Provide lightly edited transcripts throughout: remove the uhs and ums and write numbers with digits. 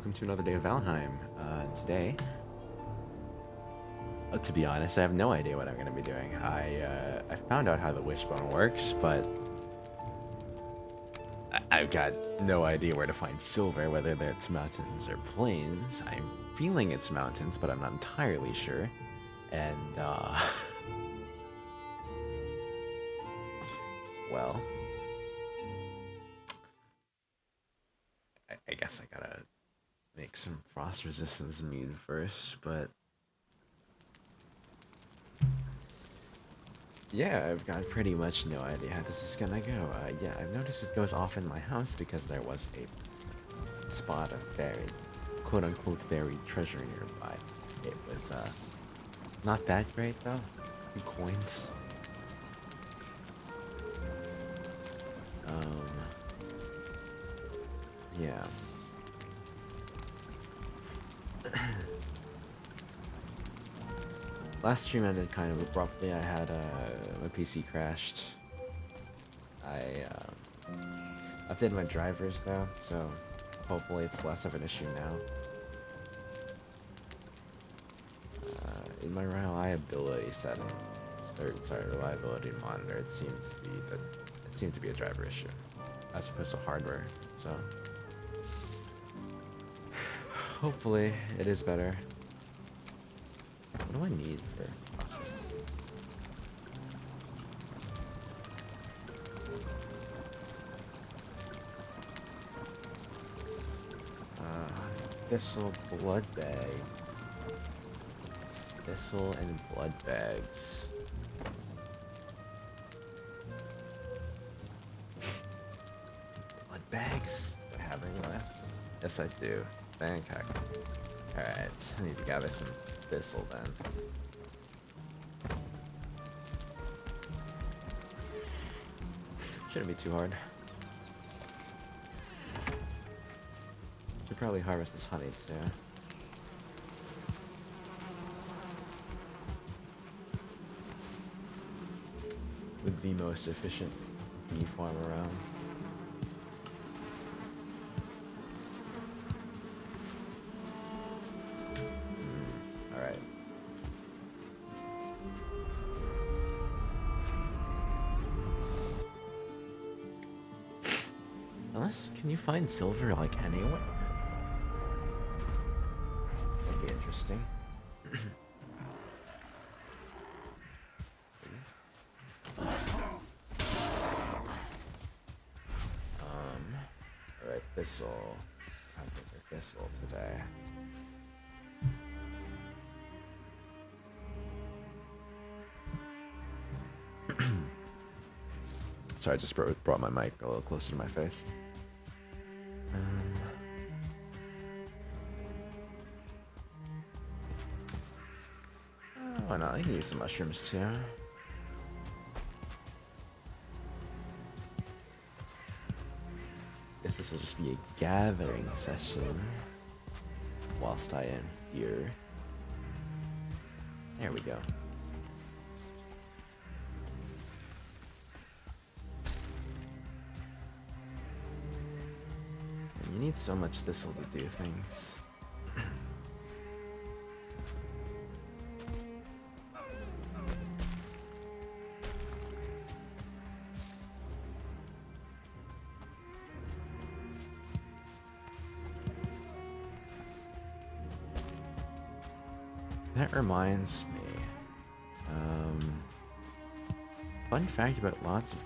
welcome to another day of Valheim. Today, to be honest, I have no idea what I'm going to be doing. I found out how the wishbone works, but I've got no idea where to find silver, whether it's mountains or plains. I'm feeling it's mountains, but I'm not entirely sure. And, well, I guess I gotta make some frost resistance mead first, but yeah, I've got pretty much no idea how this is gonna go. Yeah, I've noticed it goes off in my house because there was a spot of buried, quote-unquote buried treasure nearby. It was, not that great though. Few coins. Um, yeah. Last stream ended kind of abruptly. I had, my PC crashed. I, updated my drivers though, so hopefully it's less of an issue now. In my reliability settings, or sorry, reliability monitor, it seemed to be a driver issue, as opposed to hardware. So hopefully it is better. What do I need for? Thistle blood bag. Thistle and blood bags. Blood bags? Do I have any left? Yes, I do. Thank heck. Alright, I need to gather some thistle then. Shouldn't be too hard. Should probably harvest this honey too. With the most efficient bee farm around. Alright. Unless, can you find silver like anywhere? That'd be interesting. Alright, thistle. I'm looking for thistle today. Sorry, I just brought my mic a little closer to my face. Why not? I can use some mushrooms too. Guess this will just be a gathering session whilst I am here. There we go. And you need so much thistle to do things. That reminds me. Fun fact about lots of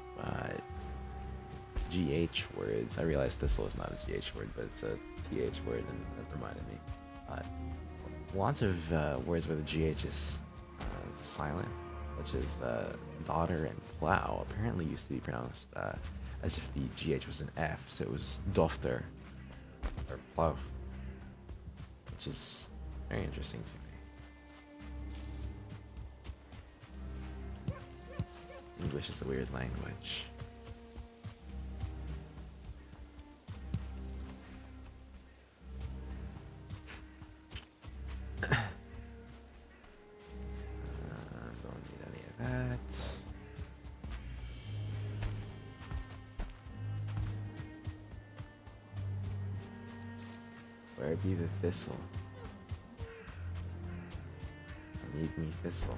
GH words. I realize thistle is not a GH word, but it's a TH word, and that reminded me. Lots of words where the GH is silent, such as daughter and plow, apparently used to be pronounced as if the GH was an F, so it was dofter or plow, which is very interesting to me. English is a weird language. Don't need any of that. Where be the thistle? I need me thistle.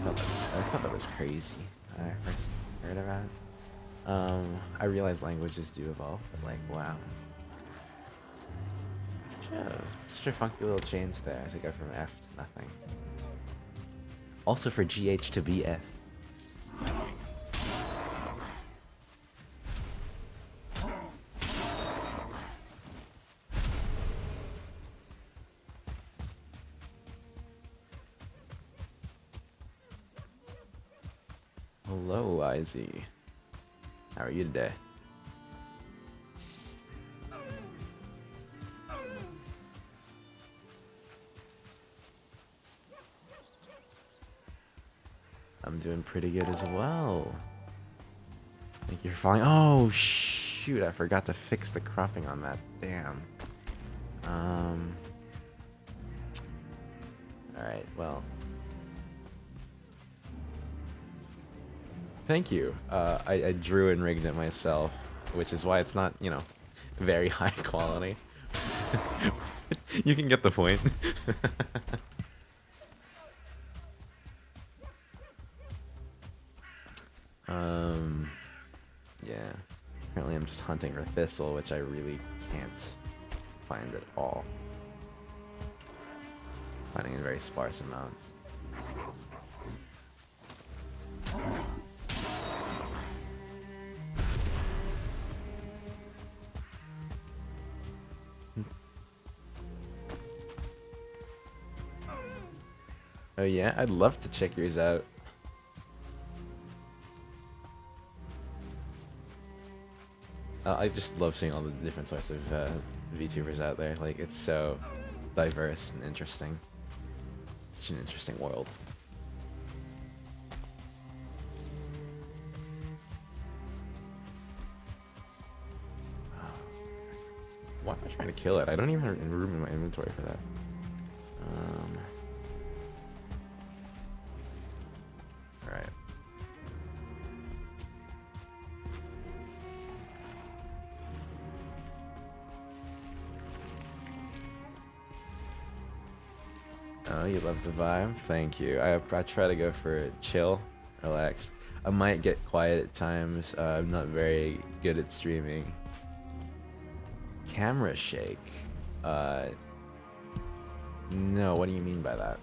I thought that was crazy when I first heard about it. I realize languages do evolve, but like, wow. Such a funky little change there to go from F to nothing. Also for GH to be F. Hello, IZ. How are you today? I'm doing pretty good as well. Thank you for following. Oh, shoot. I forgot to fix the cropping on that. Damn. Alright, well. Thank you. I drew and rigged it myself, which is why it's not, you know, very high quality. You can get the point. Yeah. Apparently I'm just hunting for thistle, which I really can't find at all. Finding in very sparse amounts. Oh yeah, I'd love to check yours out. I just love seeing all the different sorts of VTubers out there. Like, it's so diverse and interesting. Such an interesting world. Why am I trying to kill it? I don't even have room in my inventory for that. Alright. Oh, you love the vibe? Thank you. I try to go for chill, relaxed. I might get quiet at times. I'm not very good at streaming. Camera shake? No, what do you mean by that?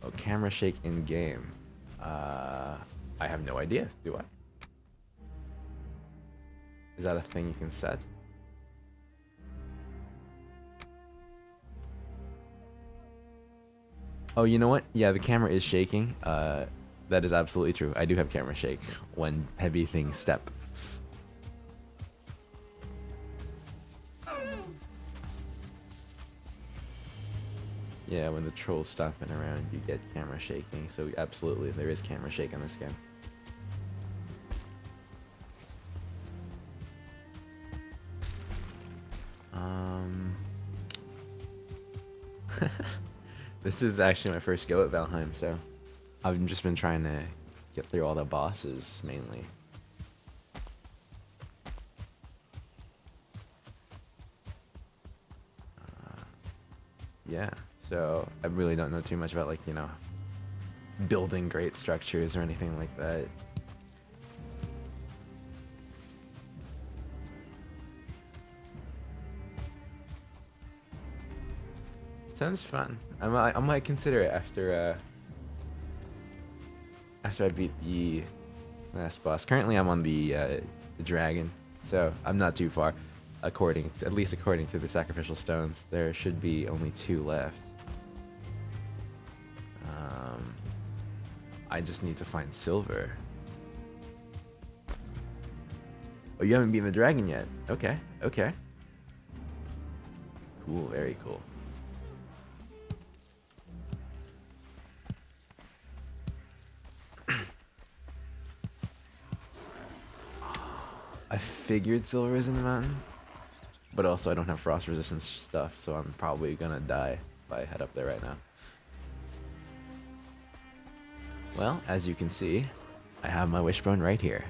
Oh, camera shake in game. I have no idea. Do I? Is that a thing you can set? Oh, you know what? Yeah, the camera is shaking. That is absolutely true. I do have camera shake when heavy things step. Yeah, when the troll's stopping around, you get camera shaking. So absolutely, there is camera shake in this game. This is actually my first go at Valheim, so I've just been trying to get through all the bosses, mainly. Yeah, so I really don't know too much about, like, you know, building great structures or anything like that. Sounds fun. I might consider it after I beat the last boss. Currently, I'm on the dragon, so I'm not too far. At least according to the sacrificial stones, there should be only 2 left. I just need to find silver. Oh, you haven't beaten the dragon yet? Okay, okay. Cool, very cool. I figured silver is in the mountain. But also, I don't have frost resistance stuff, so I'm probably gonna die if I head up there right now. Well, as you can see, I have my wishbone right here.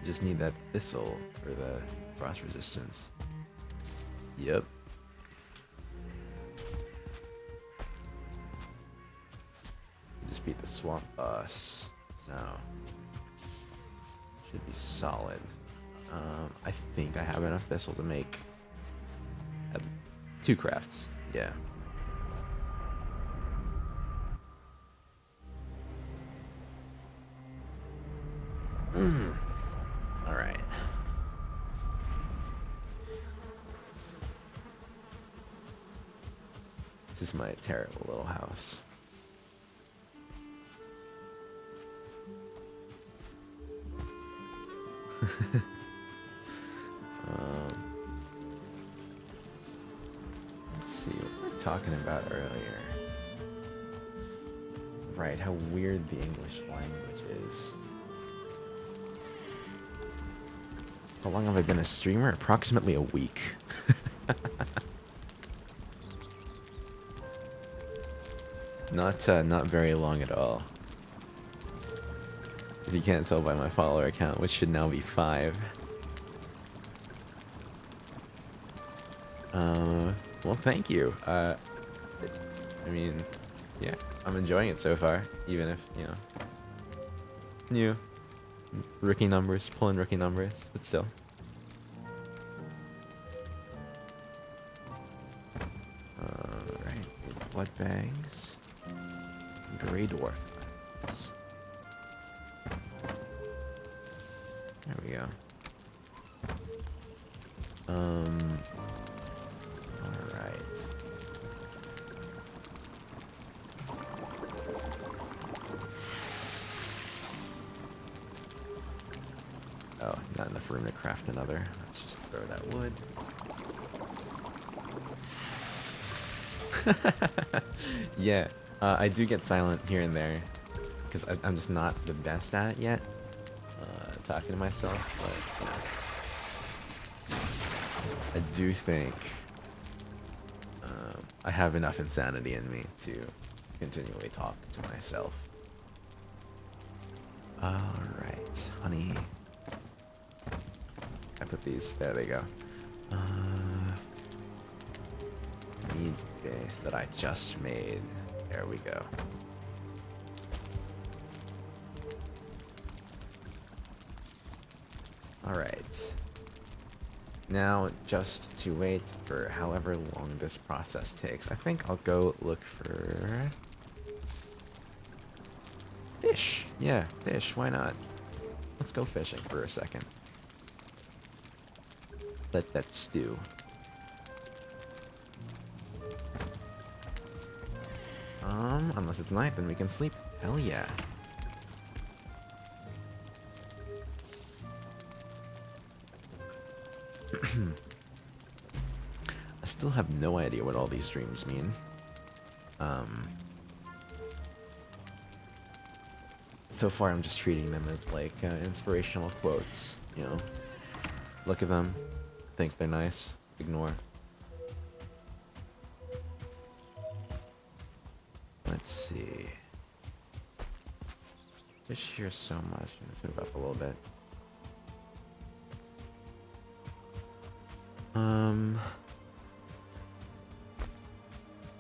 Just need that thistle for the frost resistance. Yep. Just beat the swamp boss, so should be solid. I think I have enough thistle to make 2 crafts. Yeah. All right. This is my terrible little house. Let's see what we were talking about earlier. Right, how weird the English language is. How long have I been a streamer? Approximately a week. Not very long at all. If you can't tell by my follower count, which should now be 5. Well, thank you. I mean, yeah, I'm enjoying it so far, even if, you know, new rookie numbers, pulling rookie numbers, but still. Alright, blood bags, gray dwarf. There we go. Alright. Oh, not enough room to craft another. Let's just throw that wood. Yeah, I do get silent here and there, because I'm just not the best at it yet. Talking to myself, but you know, I do think I have enough insanity in me to continually talk to myself. Alright, honey. I put these, there they go. Needs base that I just made. There we go. Alright. Now, just to wait for however long this process takes, I think I'll go look for fish. Yeah, fish, why not? Let's go fishing for a second. Let that stew. Unless it's night, then we can sleep. Hell yeah. I still have no idea what all these dreams mean. So far I'm just treating them as like inspirational quotes, you know. Look at them, think they're nice, ignore. Let's see. Fish here so much. Let's move up a little bit.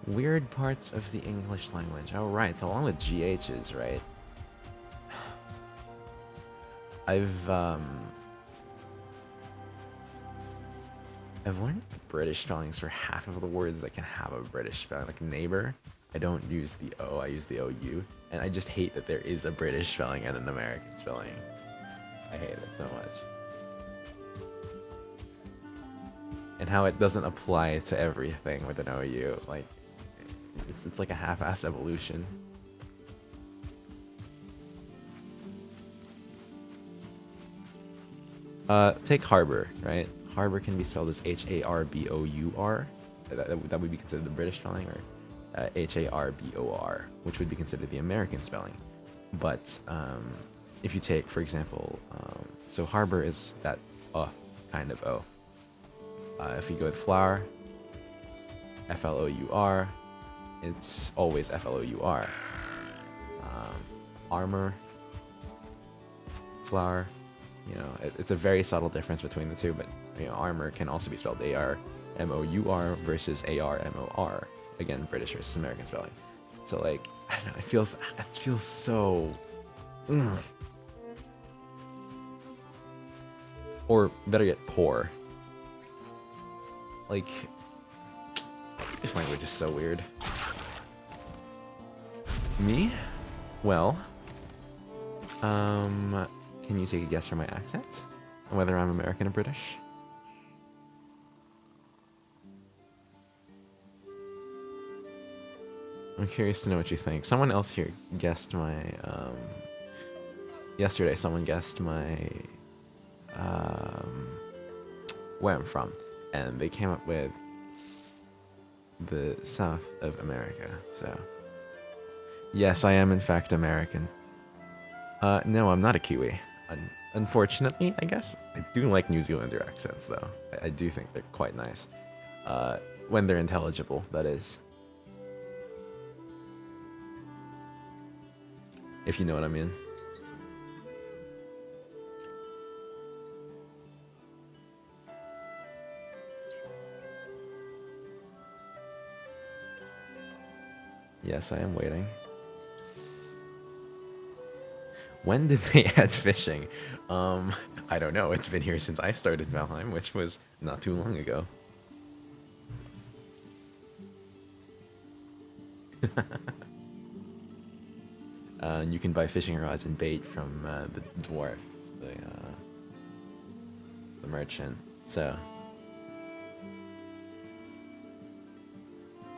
Weird parts of the English language. Oh, right. So along with GHs, right? I've learned British spellings for half of the words that can have a British spelling. Like neighbor, I don't use the O, I use the OU. And I just hate that there is a British spelling and an American spelling. I hate it so much. And how it doesn't apply to everything with an OU. Like, it's like a half-assed evolution. Take harbor, right? Harbor can be spelled as H-A-R-B-O-U-R. That would be considered the British spelling, or H-A-R-B-O-R, which would be considered the American spelling. But if you take, for example, so harbor is that kind of O. If you go with flour, Flour, it's always Flour. Armor, flour, it's a very subtle difference between the two, but armor can also be spelled ARMOUR versus ARMOR. Again, British versus American spelling. So like, I don't know, it feels so. Or better yet, poor. Like, this language is so weird. Me? Well, can you take a guess from my accent? Whether I'm American or British? I'm curious to know what you think. Someone else here guessed my, yesterday someone guessed my, where I'm from. And they came up with the South of America, so. Yes, I am in fact American. No, I'm not a Kiwi. Unfortunately, I guess. I do like New Zealander accents, though. I do think they're quite nice. When they're intelligible, that is. If you know what I mean. Yes, I am waiting. When did they add fishing? I don't know. It's been here since I started Valheim, which was not too long ago. And you can buy fishing rods and bait from the dwarf, the merchant. So,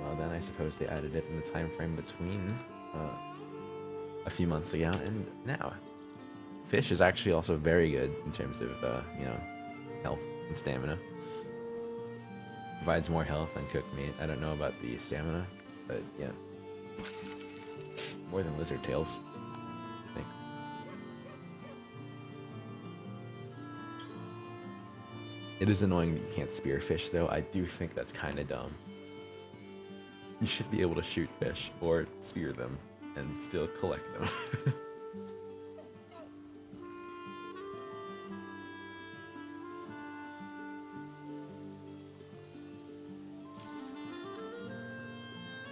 well, then I suppose they added it in the time frame between a few months ago and now. Fish is actually also very good in terms of health and stamina. Provides more health than cooked meat. I don't know about the stamina, but yeah. More than lizard tails, I think. It is annoying that you can't spear fish, though. I do think that's kind of dumb. You should be able to shoot fish or spear them and still collect them.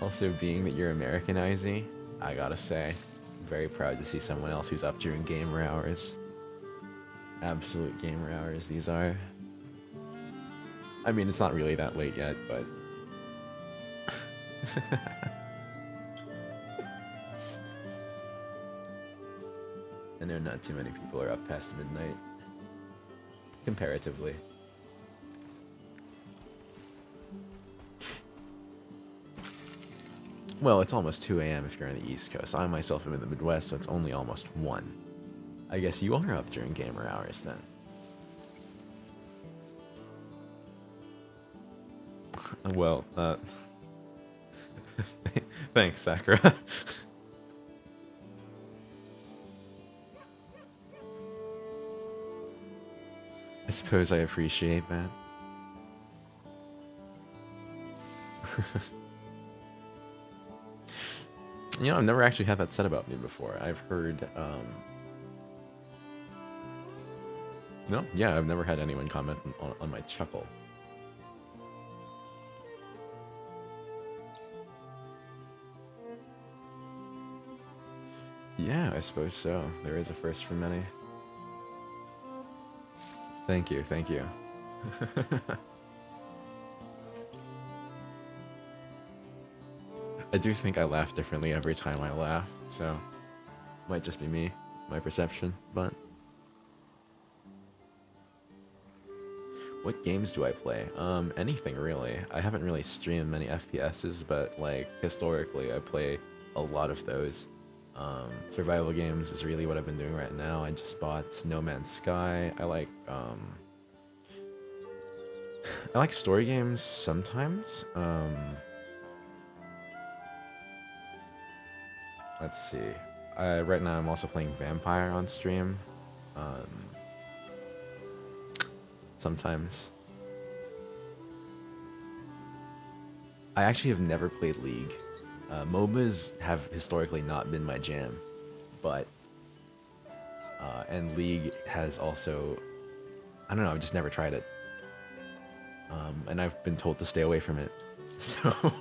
Also, being that you're Americanizing, I gotta say, I'm very proud to see someone else who's up during gamer hours. Absolute gamer hours, these are. I mean, it's not really that late yet, but. I know not too many people are up past midnight. Comparatively. Well, it's almost 2 a.m. if you're on the East Coast. I myself am in the Midwest, so it's only almost 1. I guess you are up during gamer hours then. Well, thanks, Sakura. I suppose I appreciate that. I've never actually had that said about me before. I've heard, no, yeah, I've never had anyone comment on my chuckle. Yeah, I suppose so. There is a first for many. Thank you, thank you. I do think I laugh differently every time I laugh, so might just be me, my perception, but what games do I play? Anything really. I haven't really streamed many FPSs, but like historically I play a lot of those. Survival games is really what I've been doing right now. I just bought No Man's Sky. I like story games sometimes. Let's see. Right now I'm also playing Vampire on stream. Um, Sometimes. I actually have never played League. MOBAs have historically not been my jam, but and League has also, I don't know, I've just never tried it. And I've been told to stay away from it. So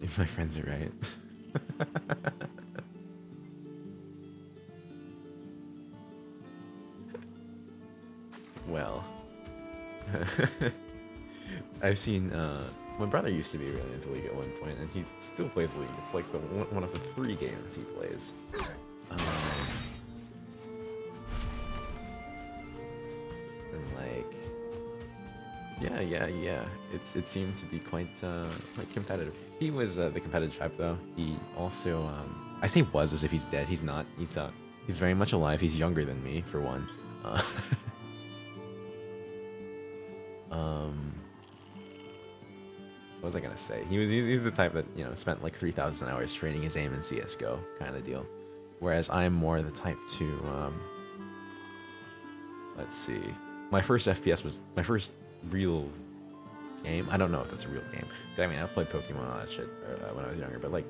if my friends are right. Well, I've seen. My brother used to be really into League at one point, and he still plays League. It's like one of the 3 games he plays. Um, and like, yeah. It seems to be quite competitive. He was the competitive type though. He also, I say was as if he's dead. He's not. He's very much alive. He's younger than me for one. Uh, um, what was I gonna say? He's the type that spent like 3,000 hours training his aim in CS:GO kind of deal, whereas I'm more the type to let's see, my first FPS was my first real game. I don't know if that's a real game. I mean, I played Pokemon and all that shit when I was younger, but like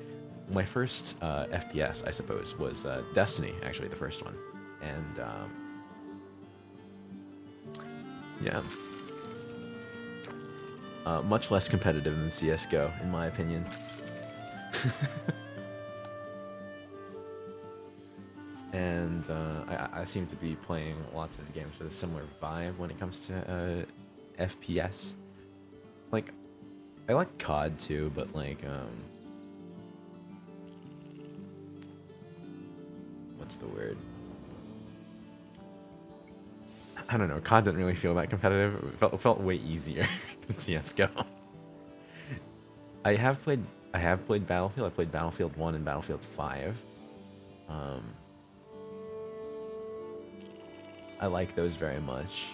my first FPS, I suppose, was Destiny. Actually, the first one, and yeah, much less competitive than CS:GO, in my opinion. And I seem to be playing lots of games with a similar vibe when it comes to FPS. Like, I like COD too, but like, what's the word? I don't know. COD didn't really feel that competitive. It felt way easier than CS:GO. I have played I have played Battlefield. I played Battlefield 1 and Battlefield 5. Um, I like those very much.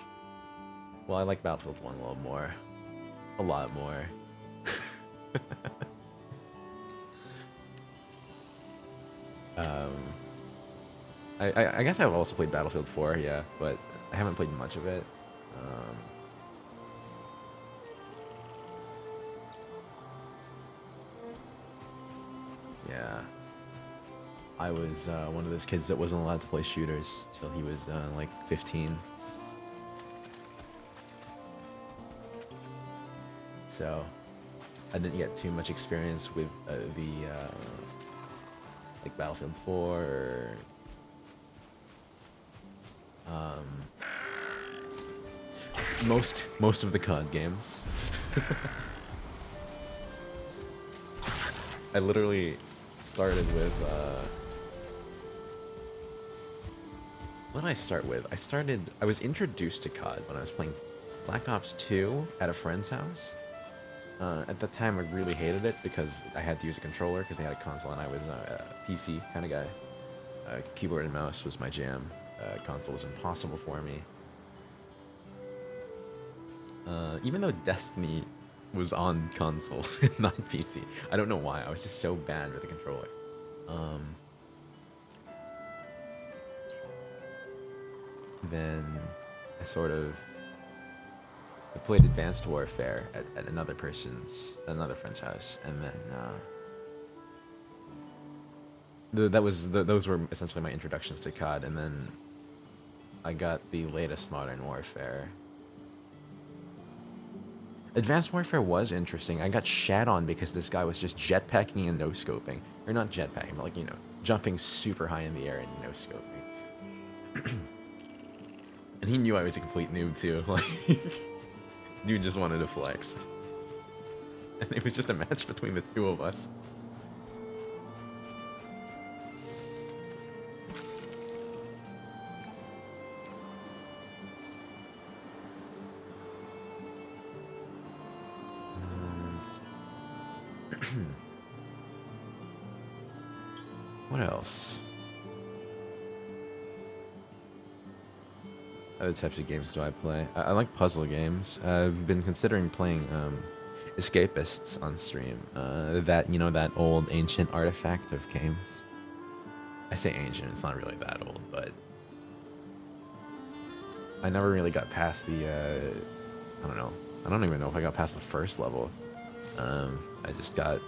Well, I like Battlefield 1 a little more. A lot more. um, I guess I've also played Battlefield 4, yeah, but I haven't played much of it. Um, yeah. I was one of those kids that wasn't allowed to play shooters till he was like 15. So I didn't get too much experience with the like Battlefield 4 or most of the COD games. I literally started with what did I start with? I was introduced to COD when I was playing Black Ops 2 at a friend's house. At the time, I really hated it because I had to use a controller because they had a console and I was a PC kind of guy. Keyboard and mouse was my jam. Console was impossible for me. Even though Destiny was on console, not PC. I don't know why. I was just so bad with the controller. Um, then I played Advanced Warfare at another friend's house, and then those were essentially my introductions to COD, and then I got the latest Modern Warfare. Advanced Warfare was interesting. I got shat on because this guy was just jetpacking and no-scoping. Or not jetpacking, but like, jumping super high in the air and no-scoping. And he knew I was a complete noob too. Like, dude just wanted to flex. And it was just a match between the two of us. What else? other types of games do I play? I like puzzle games. I've been considering playing Escapists on stream. That that old ancient artifact of games. I say ancient; it's not really that old, but I never really got past the. I don't know. I don't even know if I got past the first level. I just got.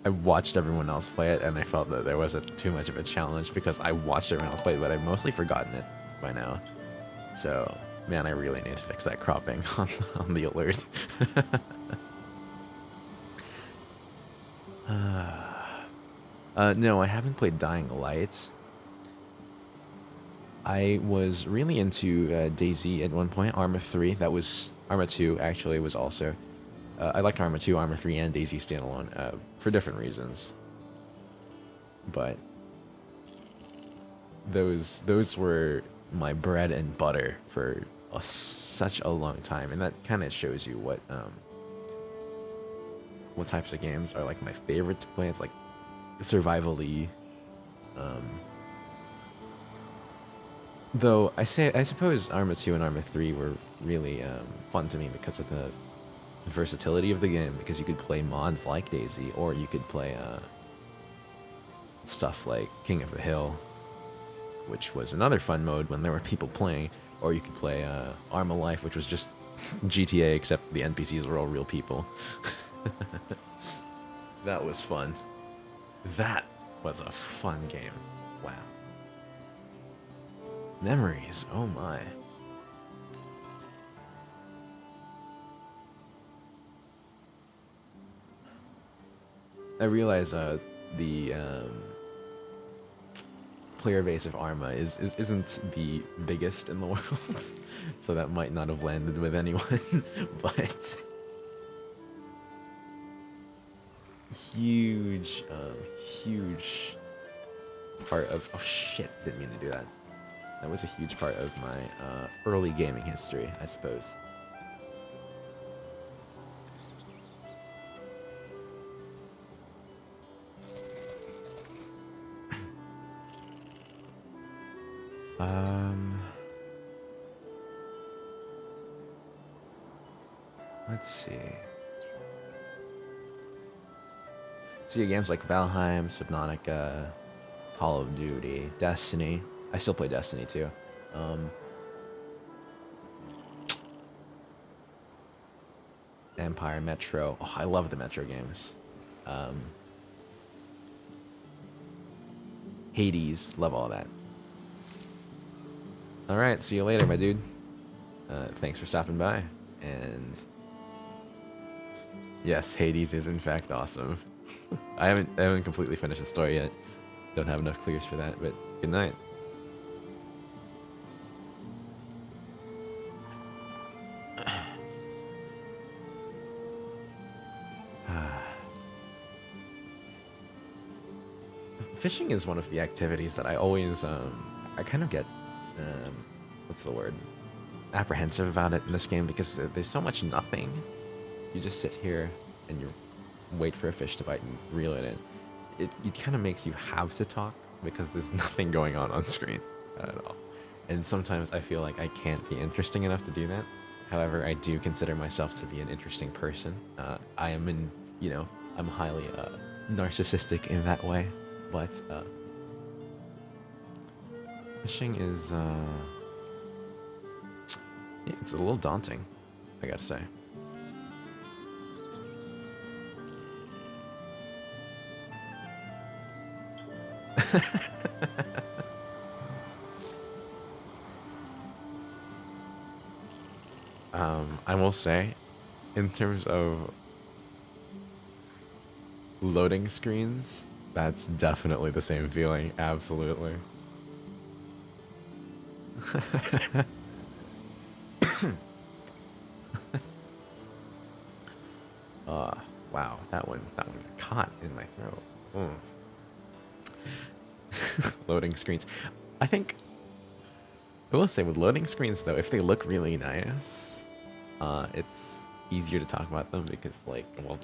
I watched everyone else play it, and I felt that there wasn't too much of a challenge because I watched everyone else play it, but I've mostly forgotten it by now. So, man, I really need to fix that cropping on the alert. No, I haven't played Dying Light. I was really into DayZ at one point. Arma 3, that was Arma 2. Actually, was also. I liked Arma 2, Arma 3, and DayZ standalone for different reasons. But those were my bread and butter for such a long time, and that kind of shows you what types of games are like my favorite to play. It's like survival-y. Though I suppose Arma 2 and Arma 3 were really fun to me because of the versatility of the game. Because you could play mods like DayZ, or you could play stuff like King of the Hill, which was another fun mode when there were people playing, or you could play Arma Life, which was just GTA except the NPCs were all real people. That was fun. That was a fun game. Wow. Memories, oh my. I realize the player base of Arma isn't the biggest in the world, so that might not have landed with anyone, but huge, huge part of, oh shit, didn't mean to do that. That was a huge part of my early gaming history, I suppose. Let's see. So yeah, games like Valheim, Subnautica, Call of Duty, Destiny. I still play Destiny too. Empire, Metro. Oh, I love the Metro games. Hades, love all that. All right, see you later, my dude. Thanks for stopping by. And yes, Hades is in fact awesome. I haven't completely finished the story yet. Don't have enough clears for that, but good night. Fishing is one of the activities that I always I kind of get what's the word, apprehensive about it in this game because there's so much nothing. You just sit here and you wait for a fish to bite and reel it in. It kind of makes you have to talk because there's nothing going on screen at all. And sometimes I feel like I can't be interesting enough to do that. However, I do consider myself to be an interesting person. I am I'm highly narcissistic in that way. But fishing is yeah, it's a little daunting, I gotta say. I will say, in terms of loading screens, that's definitely the same feeling. Absolutely. Wow, that one got caught in my throat. Loading screens. I think I will say with loading screens though, if they look really nice, it's easier to talk about them because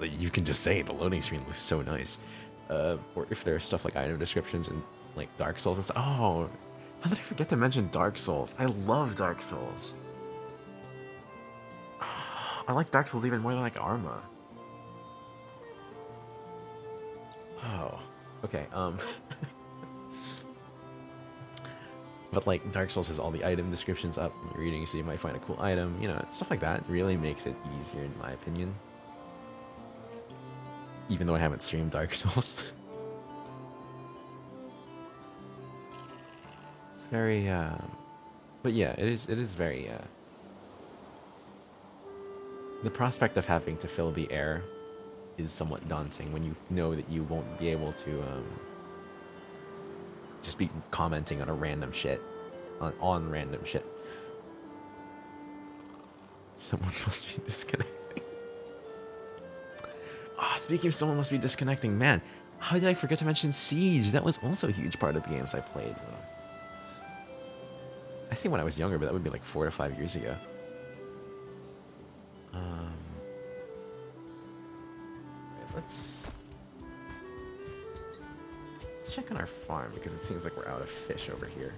you can just say the loading screen looks so nice. Or if there's stuff like item descriptions and like Dark Souls and stuff. Oh, how did I forget to mention Dark Souls? I love Dark Souls. I like Dark Souls even more than like Arma. Oh, okay. But like Dark Souls has all the item descriptions up when you're reading, so you might find a cool item. You know, stuff like that really makes it easier, in my opinion. Even though I haven't streamed Dark Souls, it's very. But yeah, it is. It is very. The prospect of having to fill the air is somewhat daunting when you know that you won't be able to just be commenting on a random shit, on random shit. Someone must be disconnecting. Ah, speaking of someone must be disconnecting, man. How did I forget to mention Siege? That was also a huge part of the games I played. I say when I was younger, but that would be like 4 to 5 years ago. Let's check on our farm because it seems like we're out of fish over here.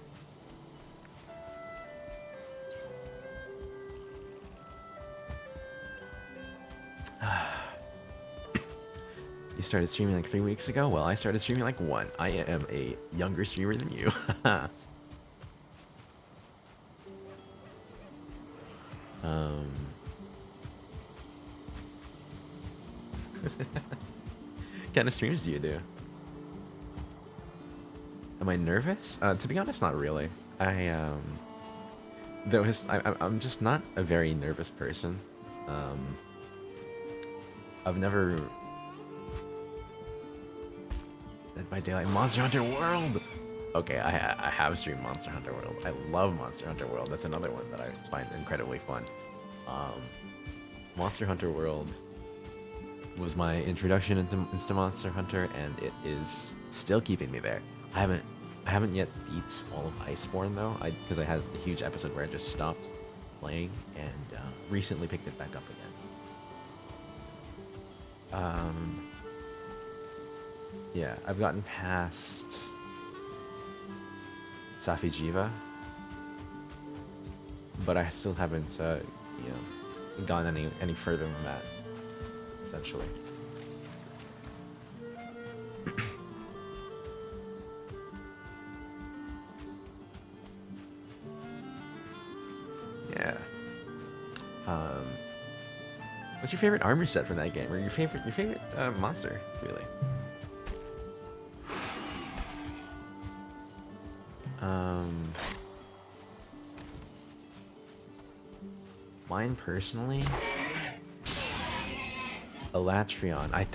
You started streaming like 3 weeks ago? Well, I started streaming like 1. I am a younger streamer than you. What kind of streams do you do? Am I nervous? To be honest, not really. I'm just not a very nervous person. I've never Dead by Daylight, Monster Hunter World. Okay, I have streamed Monster Hunter World. I love Monster Hunter World. That's another one that I find incredibly fun. Monster Hunter World was my introduction into Monster Hunter, and it is still keeping me there. I haven't yet beat all of Iceborne though, because I had a huge episode where I just stopped playing and recently picked it back up again. Yeah, I've gotten past Safi'jiiva, but I still haven't, gone any further than that. Essentially. Yeah. What's your favorite armor set from that game, or your favorite monster, really? Mine personally, Elatrion. I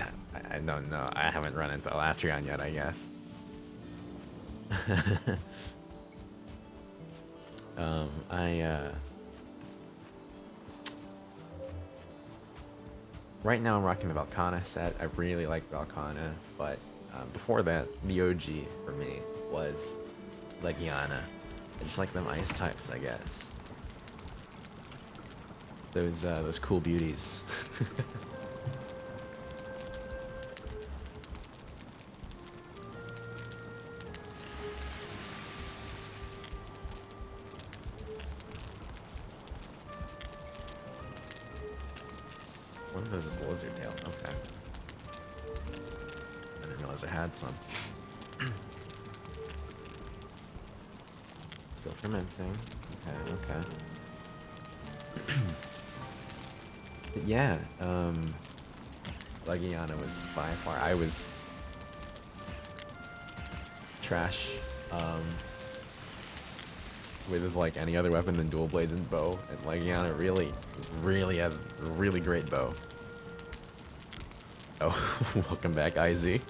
don't know. I haven't run into Elatrion yet, I guess. Right now I'm rocking the Valkana set. I really like Valkana, but before that, the OG for me was Legiana. I just like them ice types, I guess. Those cool beauties. One of those is lizard tail. Okay. I didn't realize I had some. Still fermenting. Okay. But yeah, Legiana was by far, I was trash with like any other weapon than dual blades and bow, and Legiana really has a really great bow. Oh, welcome back, IZ.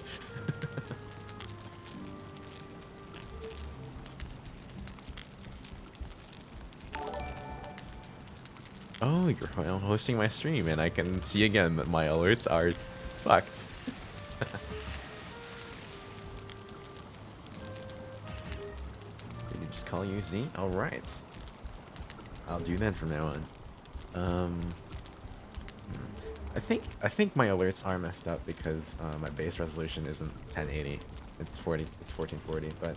Oh, you're hosting my stream, and I can see again that my alerts are fucked. Did you just call you Z? Alright. I'll do that from now on. I think my alerts are messed up because my base resolution isn't 1080. It's 40. It's 1440. But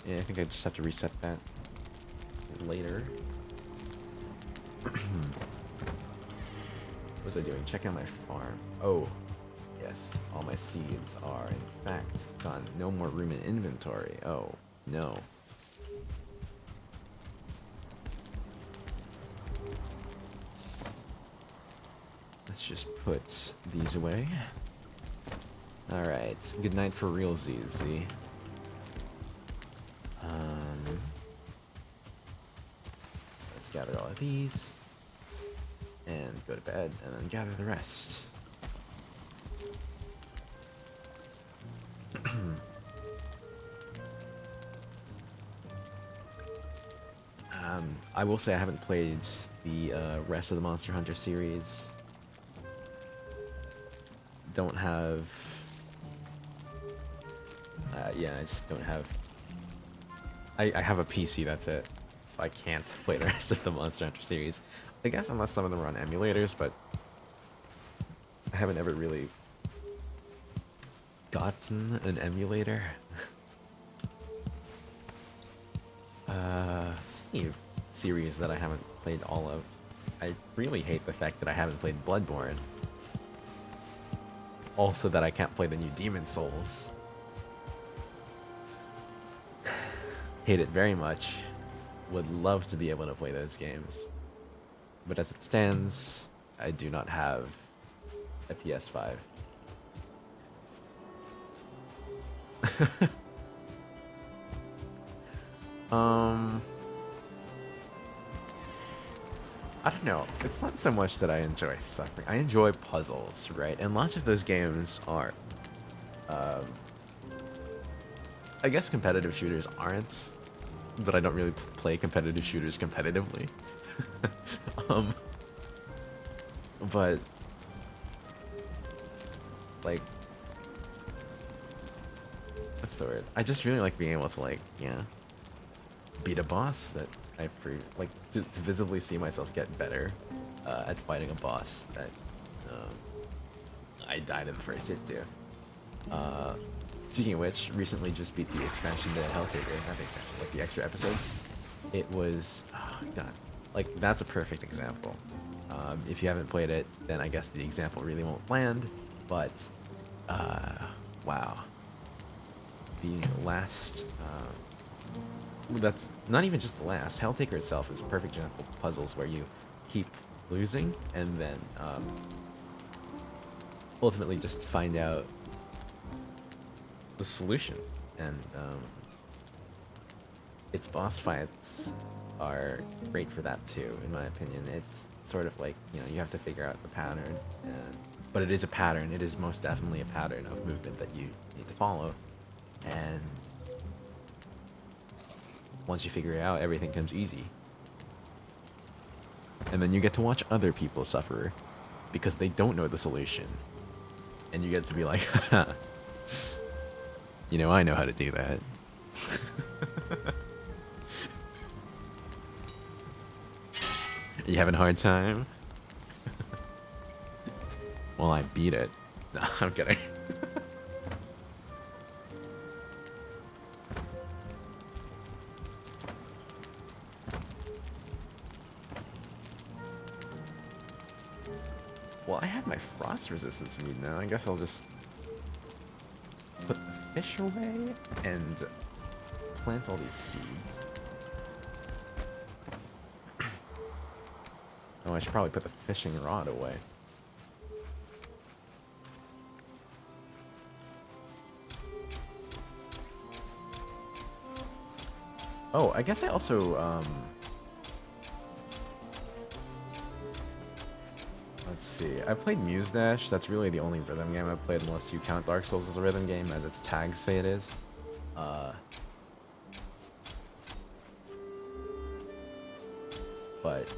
yeah, I think I just have to reset that later. What was I doing? Checking my farm. Oh, yes. All my seeds are in fact gone. No more room in inventory. Oh no. Let's just put these away. Alright, good night for real ZZ. Let's gather all of these. And go to bed, and then gather the rest. I will say I haven't played the rest of the Monster Hunter series. Don't have... yeah, I just don't have... I have a PC, that's it. So I can't play the rest of the Monster Hunter series. I guess unless some of them are on emulators, but... I haven't ever really gotten an emulator. Speaking of series that I haven't played all of, I really hate the fact that I haven't played Bloodborne. Also that I can't play the new Demon Souls. Hate it very much. Would love to be able to play those games. But as it stands, I do not have a PS5. I don't know. It's not so much that I enjoy suffering. I enjoy puzzles, right? And lots of those games are, I guess competitive shooters aren't, but I don't really play competitive shooters competitively. um, but like, what's the word? I just really like being able to like, yeah, beat a boss that like to visibly see myself get better at fighting a boss that I died in the first hit to. Speaking of which, recently just beat the expansion to Helltaker, not the expansion, like the extra episode. It was, oh god, like that's a perfect example. If you haven't played it, then I guess the example really won't land, but wow. The last, that's not even just the last. Helltaker itself is a perfect example of puzzles where you keep losing and then ultimately just find out the solution. And its boss fights are great for that too, in my opinion. It's sort of like, you know, you have to figure out the pattern, but it is a pattern. It is most definitely a pattern of movement that you need to follow. And once you figure it out, everything comes easy. And then you get to watch other people suffer because they don't know the solution. And you get to be like, haha, you know, I know how to do that. You having a hard time? Well, I beat it. No, I'm kidding. Well, I have my frost resistance need now. I guess I'll just put the fish away and plant all these seeds. Oh, I should probably put the fishing rod away. Oh, I guess I also, let's see. I played Muse Dash. That's really the only rhythm game I've played unless you count Dark Souls as a rhythm game, as its tags say it is. But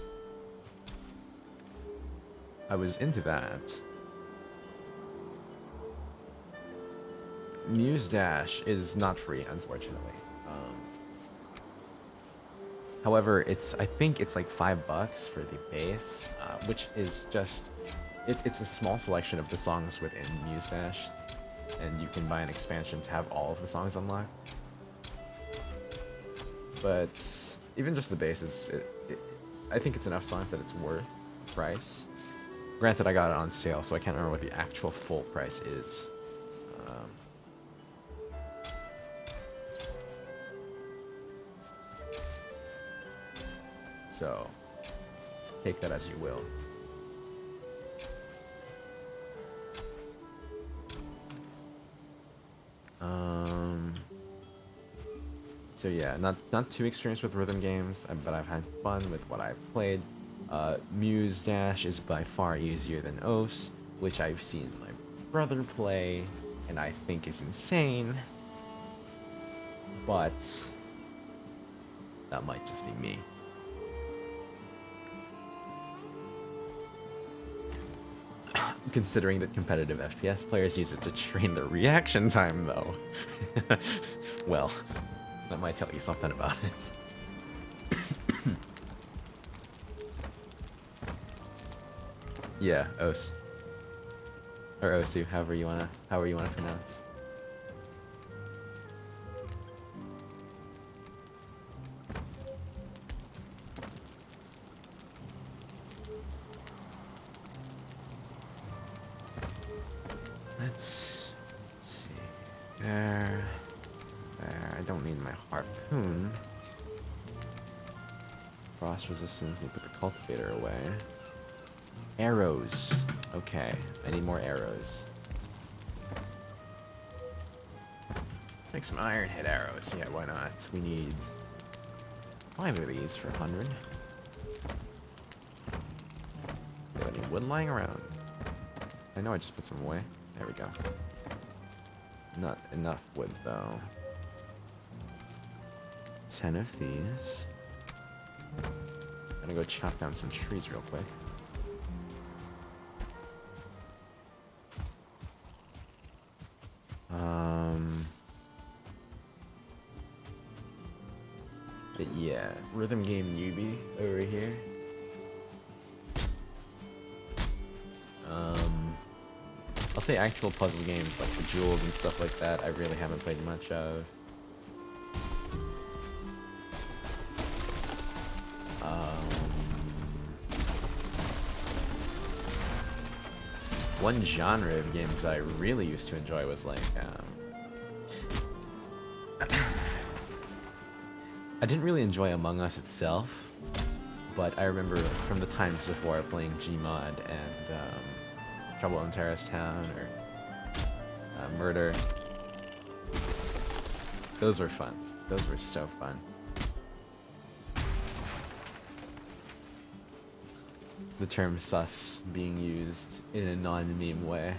I was into that. Muse Dash is not free, unfortunately. However, I think it's like $5 for the base, which is just it's a small selection of the songs within Muse Dash, and you can buy an expansion to have all of the songs unlocked. But even just the base I think it's enough songs that it's worth the price. Granted, I got it on sale, so I can't remember what the actual full price is. So take that as you will. So yeah, not too experienced with rhythm games, but I've had fun with what I've played. Muse Dash is by far easier than OS, which I've seen my brother play, and I think is insane. But that might just be me. Considering that competitive FPS players use it to train their reaction time, though. Well, that might tell you something about it. Yeah, Os. Or Osu, however you wanna pronounce. Let's see. There. I don't need my harpoon. Frost resistance, you put the cultivator away. Arrows. Okay, I need more arrows. Let's make some iron head arrows. Yeah, why not? We need 5 of these for 100. Do I have any wood lying around? I know I just put some away. There we go. Not enough wood, though. 10 of these. I'm gonna go chop down some trees real quick. But yeah, rhythm game newbie over here. I'll say actual puzzle games like the Jewels and stuff like that, I really haven't played much of. One genre of games that I really used to enjoy was like, I didn't really enjoy Among Us itself, but I remember from the times before playing Gmod and Trouble in Terrace Town or Murder. Those were fun. Those were so fun. The term sus being used in a non-meme way.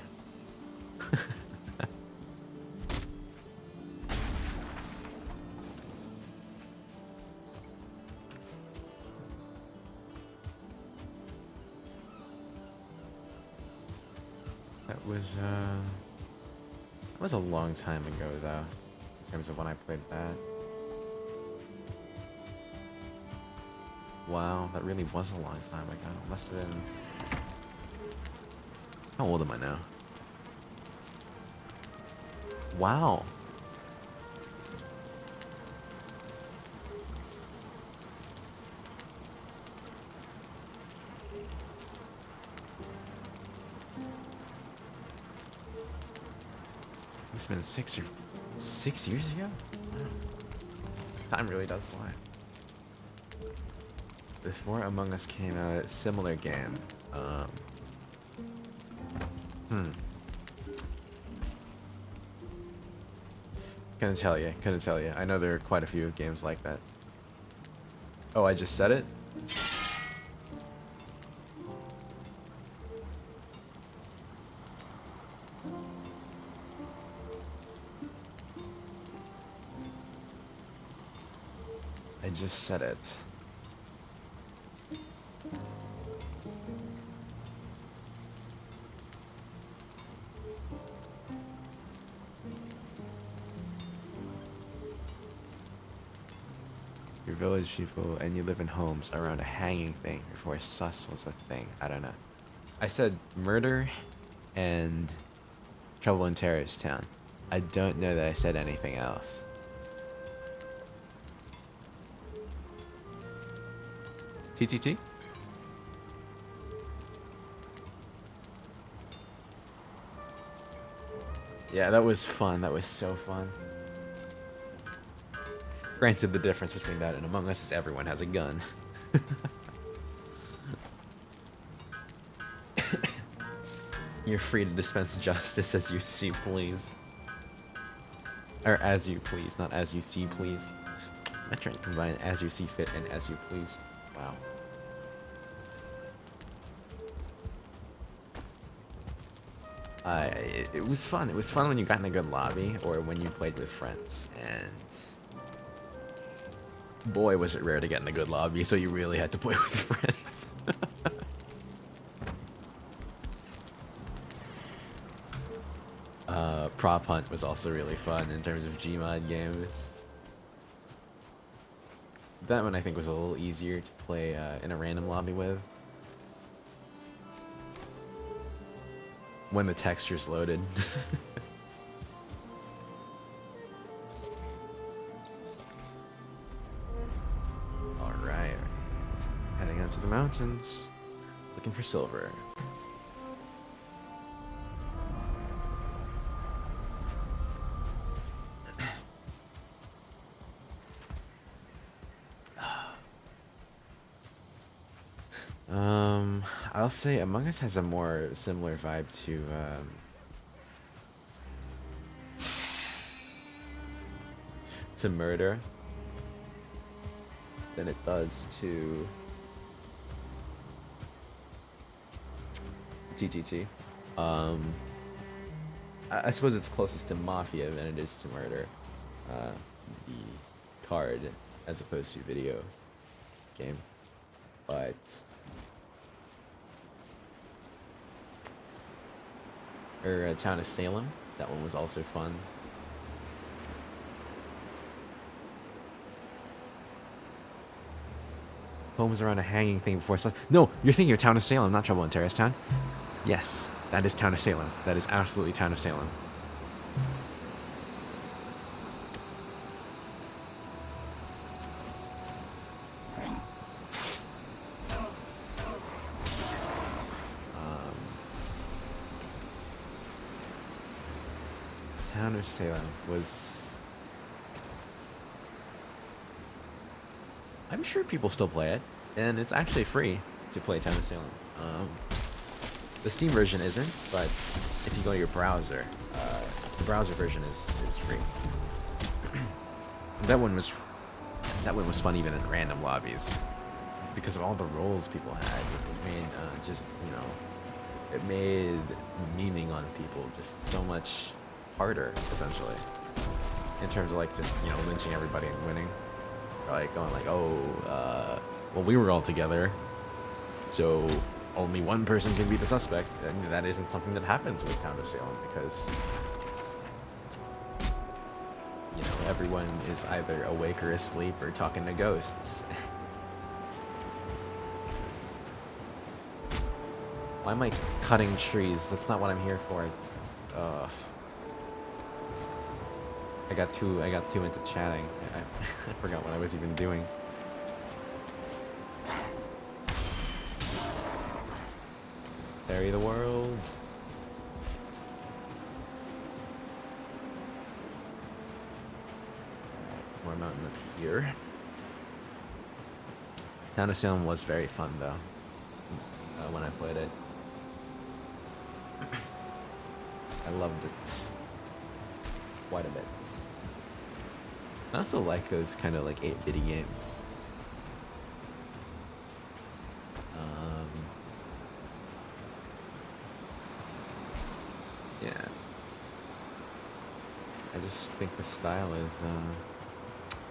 That was a long time ago, though, in terms of when I played that. Wow, that really was a long time ago. It must have been... How old am I now? Wow. It's been 6 years ago? Wow. Time really does fly. Before Among Us came out, a similar game. Couldn't tell you. I know there are quite a few games like that. Oh, I just said it? I just said it. Your village people and you live in homes around a hanging thing before sus was a thing. I don't know. I said murder and trouble in terrorist town. I don't know that I said anything else. TTT? Yeah, that was fun. That was so fun. Granted, the difference between that and Among Us is everyone has a gun. You're free to dispense justice as you see please. Or as you please, not as you see please. I'm trying to combine as you see fit and as you please. Wow. It was fun. It was fun when you got in a good lobby or when you played with friends. And boy, was it rare to get in a good lobby, so you really had to play with friends. Prop Hunt was also really fun in terms of Gmod games. That one I think was a little easier to play in a random lobby with. When the textures loaded. Alright. Heading out to the mountains. Looking for silver. I'll say Among Us has a more similar vibe to Murder than it does to TTT. I suppose it's closest to Mafia than it is to Murder. The card as opposed to video game, but Town of Salem, that one was also fun. Homes around a hanging thing before sun. No, you're thinking of Town of Salem, not Trouble in Terrorist Town. Yes, that is Town of Salem. That is absolutely Town of Salem. Town of Salem was... I'm sure people still play it, and it's actually free to play Town of Salem. The Steam version isn't, but if you go to your browser, the browser version is free. that one was fun even in random lobbies because of all the roles people had. It made just, you know, it made memeing on people just so much harder, essentially, in terms of like just, you know, lynching everybody and winning, or like going like, oh, well, we were all together, so only one person can be the suspect, and that isn't something that happens with Town of Salem because, you know, everyone is either awake or asleep or talking to ghosts. Why am I cutting trees? That's not what I'm here for. Ugh. I got too into chatting. I forgot what I was even doing. Bury the world. Alright, more mountain up here. Town of Salem was very fun though, when I played it. I loved it quite a bit. I also like those kind of like 8-bitty games. Yeah. I just think the style is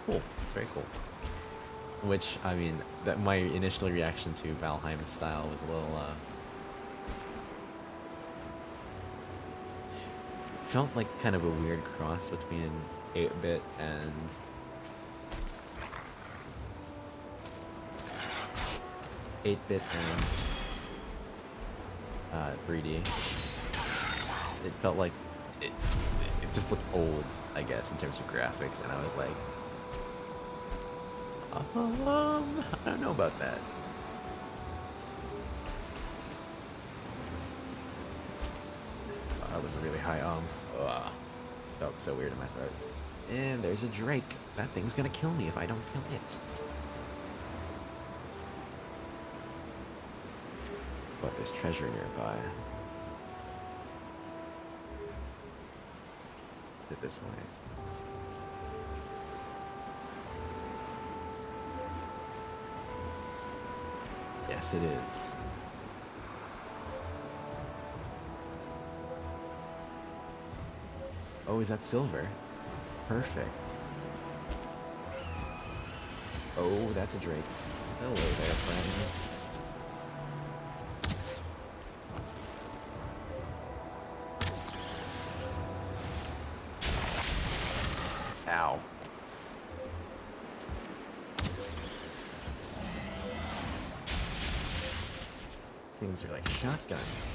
cool. It's very cool. Which, I mean, that my initial reaction to Valheim style was a little felt like kind of a weird cross between 8-bit and 8-bit and 3D. It felt like it just looked old, I guess, in terms of graphics, and I was like, I don't know about that. That was a really high ugh. Felt so weird in my throat. And there's a Drake. That thing's gonna kill me if I don't kill it. But there's treasure nearby. This way. Yes, it is. Oh, is that silver? Perfect. Oh, that's a Drake. Hello there, friends. Ow. Things are like shotguns.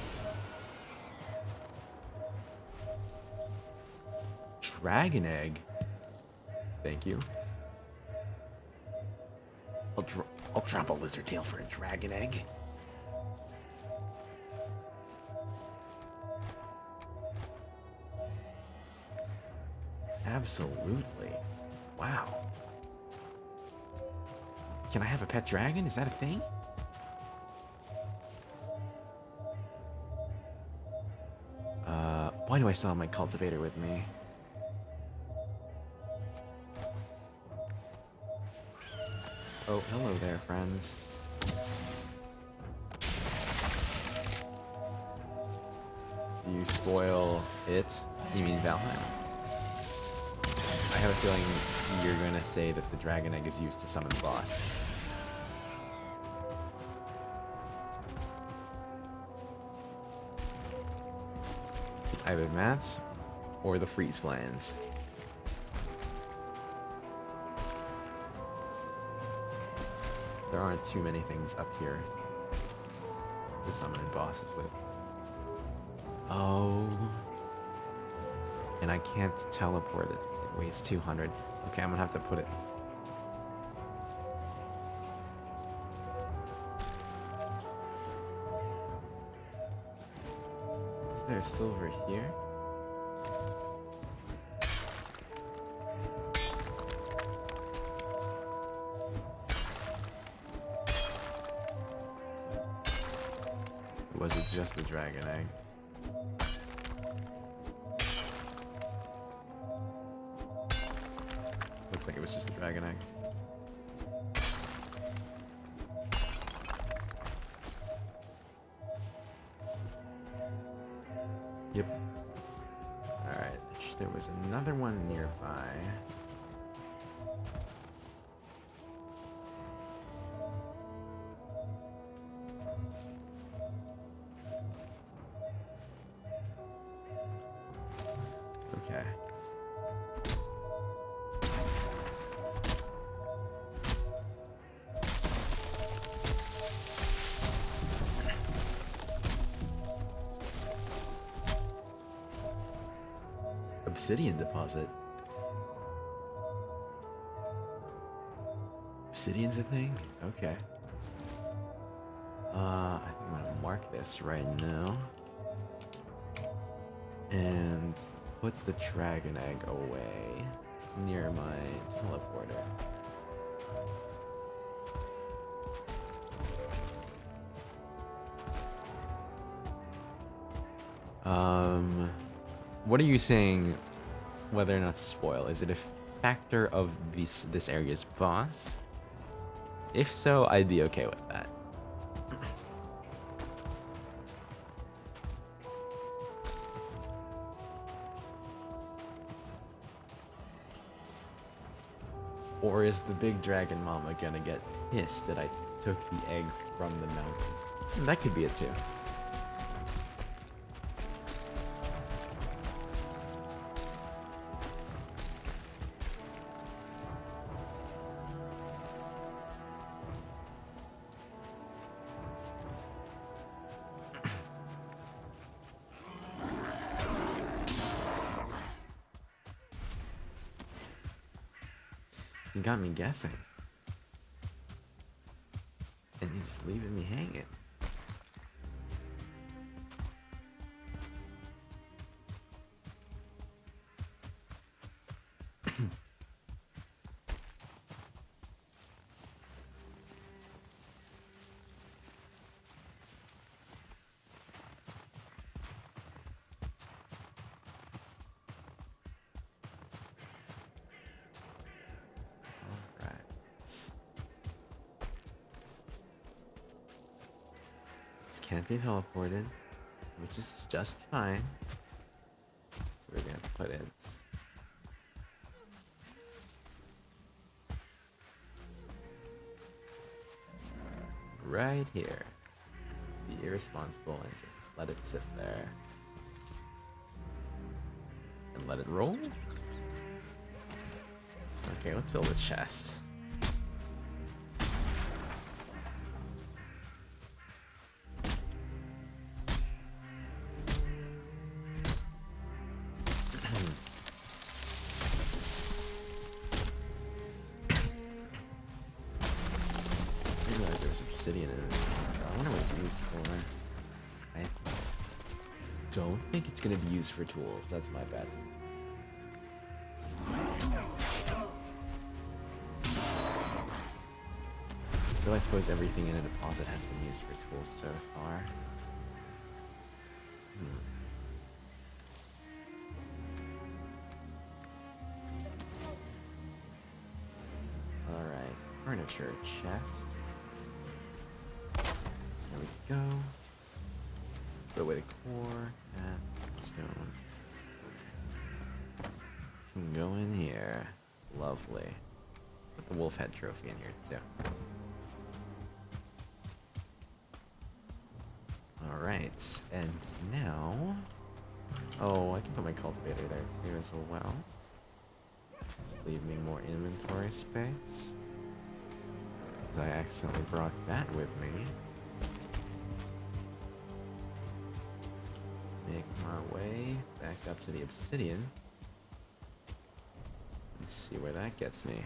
Dragon egg? Thank you. I'll drop a lizard tail for a dragon egg. Absolutely. Wow. Can I have a pet dragon? Is that a thing? Why do I still have my cultivator with me? Oh, hello there, friends. Do you spoil it? You mean Valheim? I have a feeling you're gonna say that the dragon egg is used to summon the boss. It's either that or the freeze glands. There aren't too many things up here to summon bosses with. Oh. And I can't teleport it. It weighs 200. Okay, I'm gonna have to put it. Is there silver here? Or was it just the dragon egg? Looks like it was just a dragon egg. Yep. Alright, there was another one nearby. Okay. Obsidian deposit. Obsidian's a thing? Okay. I think I'm gonna mark this right now. And put the dragon egg away near my teleporter. What are you saying whether or not to spoil? Is it a factor of this area's boss? If so, I'd be okay with that. Or is the big dragon mama gonna get pissed that I took the egg from the mountain? That could be it too. You got me guessing. And you're just leaving me hanging. Can't be teleported, which is just fine. So we're gonna put it right here. Be irresponsible and just let it sit there. And let it roll? Okay, let's build a chest. Obsidian in it. I wonder what it's used for. I don't think it's gonna be used for tools. That's my bad. Though I suppose everything in a deposit has been used for tools so far. Alright, furniture chest. There we go. Put away the core, and stone. Can go in here. Lovely. Put the wolf head trophy in here too. Alright, and now... Oh, I can put my cultivator there too as well. Just leave me more inventory space. Because I accidentally brought that with me. Make my way back up to the obsidian. Let's see where that gets me.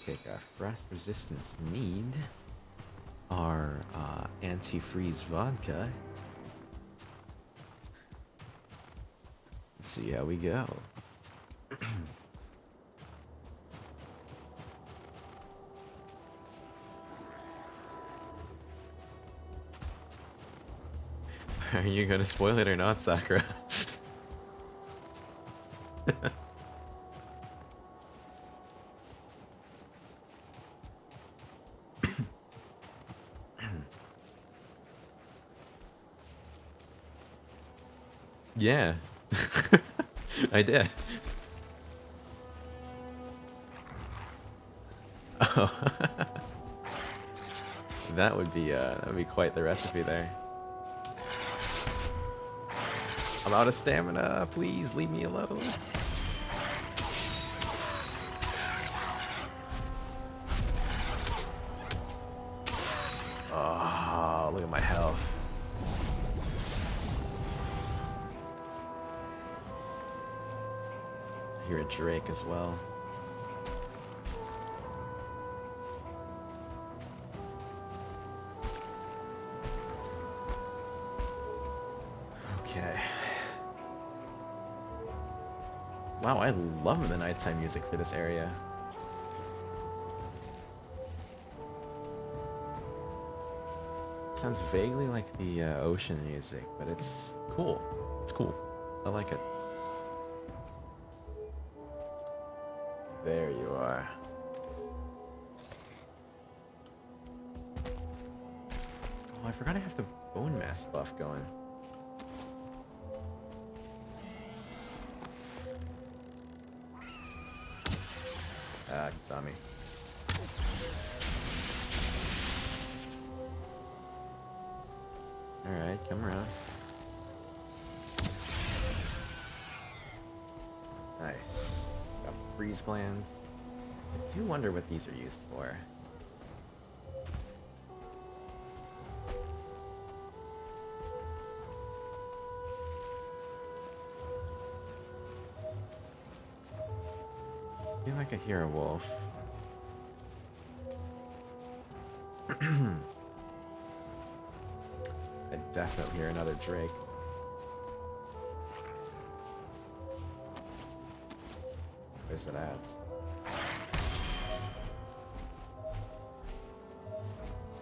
Take our frost resistance mead. Our antifreeze vodka. Let's see how we go. Are you gonna spoil it or not, Sakura? Yeah. I did. Oh. That would be quite the recipe there. I'm out of stamina. Please leave me alone. Oh, look at my health. I hear a drake as well. Okay. Wow, I love the nighttime music for this area. It sounds vaguely like the ocean music, but it's cool. It's cool. I like it. There you are. Oh, I forgot I have the bone mass buff going. Ah, he saw me. Alright, come around. Nice. Got freeze gland. I do wonder what these are used for. feel like I hear a wolf. I definitely hear another drake. Where's it at?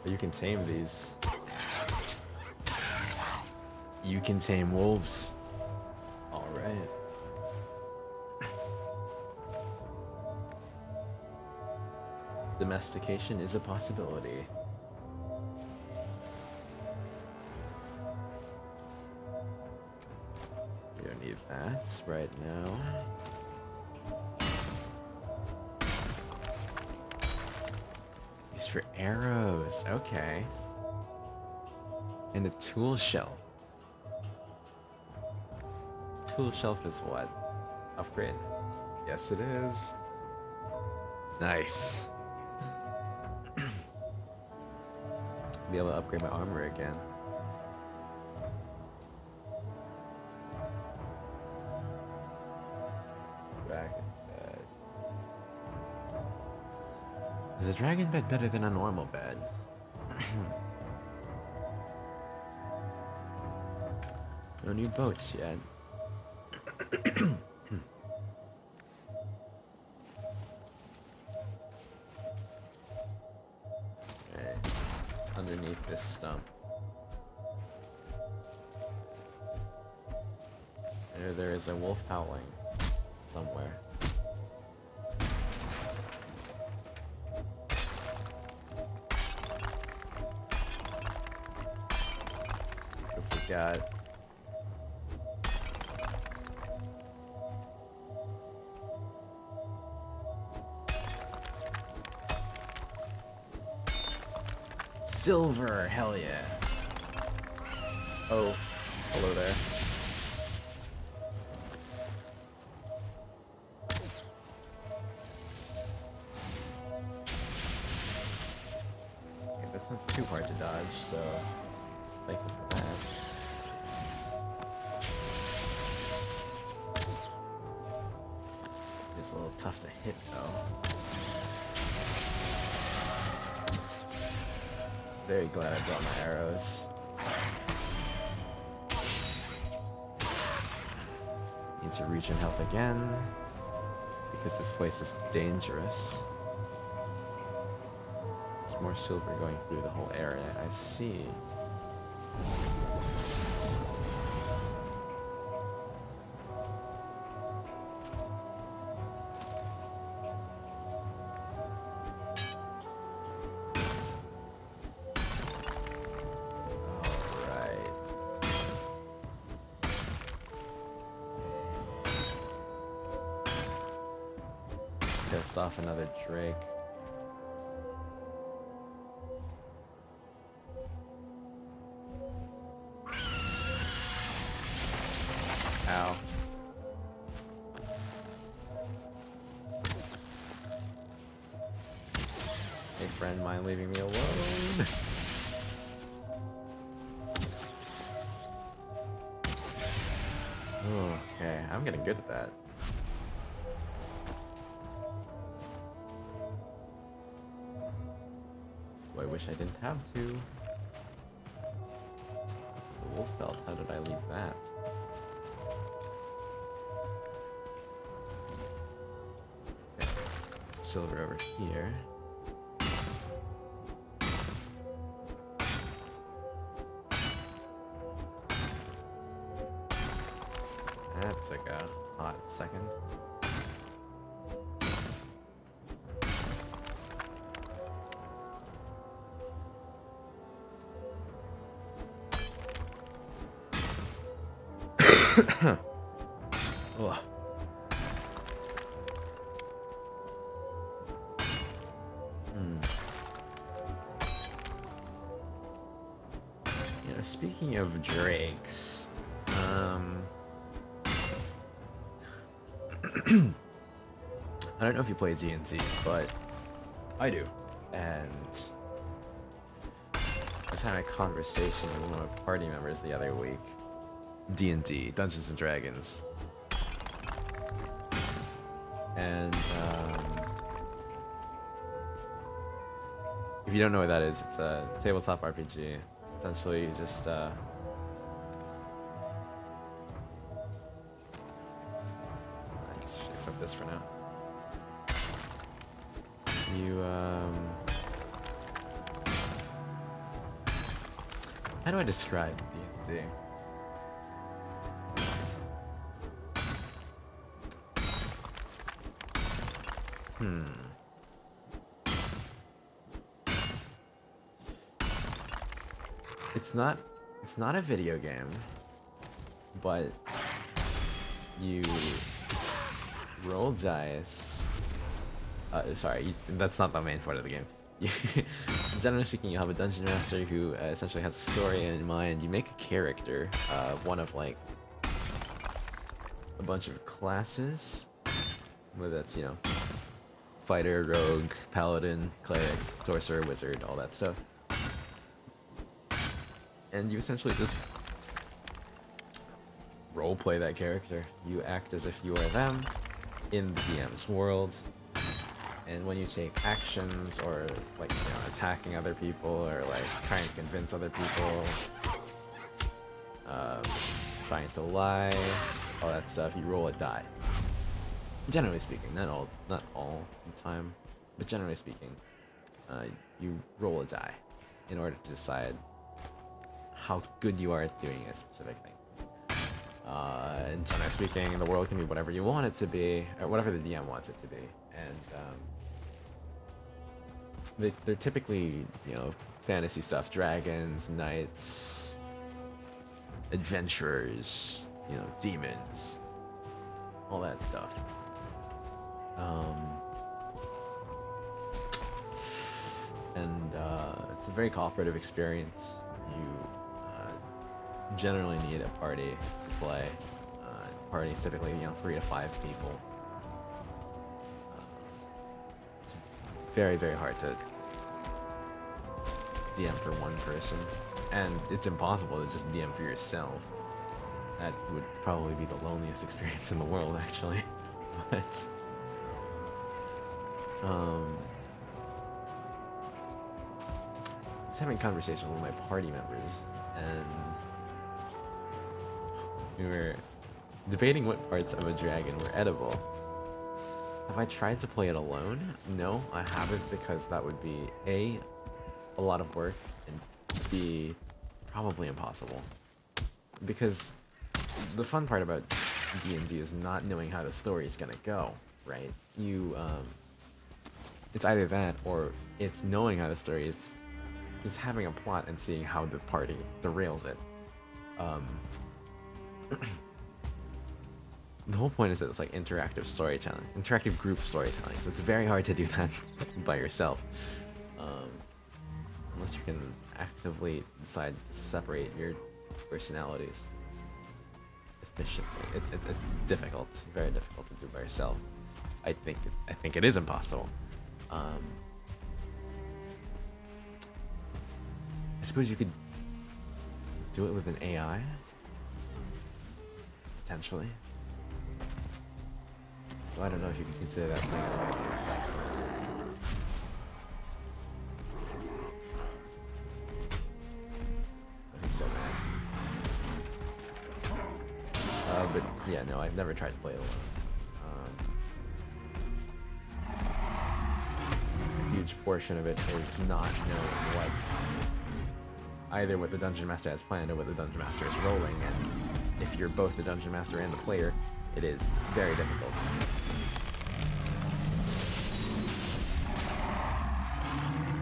But you can tame these. You can tame wolves. Alright. Domestication is a possibility. We don't need that right now. Used for arrows, okay. And a tool shelf. Tool shelf is what? Upgrade? Yes, it is. Nice. Be able to upgrade my armor again. Dragon bed. Is a dragon bed better than a normal bed? No new boats yet. Alright. Underneath this stump. There is a wolf howling somewhere. I forgot. Silver, hell yeah. Oh, hello there. Okay, that's not too hard to dodge, so thankful for that. It's a little tough to hit though. Very glad I brought my arrows. Need to regen health again, because this place is dangerous. There's more silver going through the whole area, I see. Pissed off another drake. Ow. Hey friend, mind leaving me alone? Okay, I'm getting good at that. I wish I didn't have to. It's a wolf belt. How did I leave that? Okay. Silver over here. That took a hot second. Ugh. You know, speaking of drakes, I don't know if you play D&D, but I do, and I was having a conversation with one of my party members the other week. D&D, Dungeons and Dragons. And if you don't know what that is, it's a tabletop RPG. Essentially, just I just should equip this for now. You how do I describe D&D? It's not a video game, but you roll dice. Sorry, that's not the main part of the game. Generally speaking, you have a dungeon master who essentially has a story in mind. You make a character, one of like a bunch of classes, whether that's, you know, fighter, rogue, paladin, cleric, sorcerer, wizard, all that stuff. And you essentially just roleplay that character. You act as if you are them in the DM's world. And when you take actions or, like, you know, attacking other people or like trying to convince other people, trying to lie, all that stuff, you roll a die. Generally speaking, not all the time, but generally speaking, you roll a die in order to decide how good you are at doing a specific thing. And generally speaking, the world can be whatever you want it to be, or whatever the DM wants it to be. And they're typically, you know, fantasy stuff: dragons, knights, adventurers, you know, demons, all that stuff. It's a very cooperative experience. You generally need a party to play. Parties typically, you know, 3 to 5 people. It's very, very hard to DM for one person, and it's impossible to just DM for yourself. That would probably be the loneliest experience in the world, actually. But just having conversation with my party members, and we were debating what parts of a dragon were edible. Have I tried to play it alone? No, I haven't, because that would be A, a lot of work, and B, probably impossible. Because the fun part about D&D is not knowing how the story is gonna go, right? It's either that, or it's knowing how the story is, it's having a plot and seeing how the party derails it. The whole point is that it's like interactive storytelling, interactive group storytelling, so it's very hard to do that by yourself. Unless you can actively decide to separate your personalities efficiently. It's difficult, very difficult to do by yourself. I think it is impossible. I suppose you could do it with an AI, potentially. Well, I don't know if you can consider that something that might be effective. But he's still mad. But yeah, no, I've never tried to play it alone. A huge portion of it is not knowing either what the Dungeon Master has planned or what the Dungeon Master is rolling, and if you're both the Dungeon Master and the player, it is very difficult.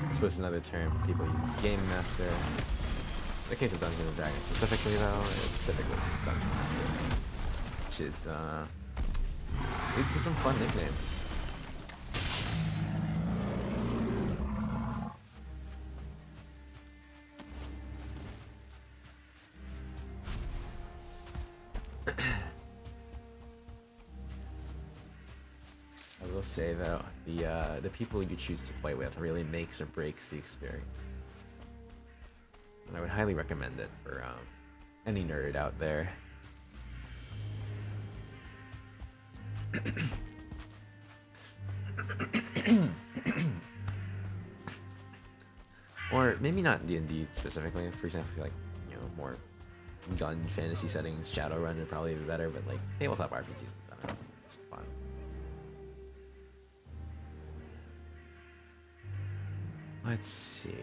I suppose another term people use is Game Master. In the case of Dungeons & Dragons specifically, though, it's typically Dungeon Master, which is, leads to some fun nicknames. I will say, though, the people you choose to play with really makes or breaks the experience. And I would highly recommend it for any nerd out there. Or maybe not D&D specifically. For example, like, you know, more gun fantasy settings, Shadowrun would probably be better, but like tabletop RPGs, I don't know, it's fun. Let's see.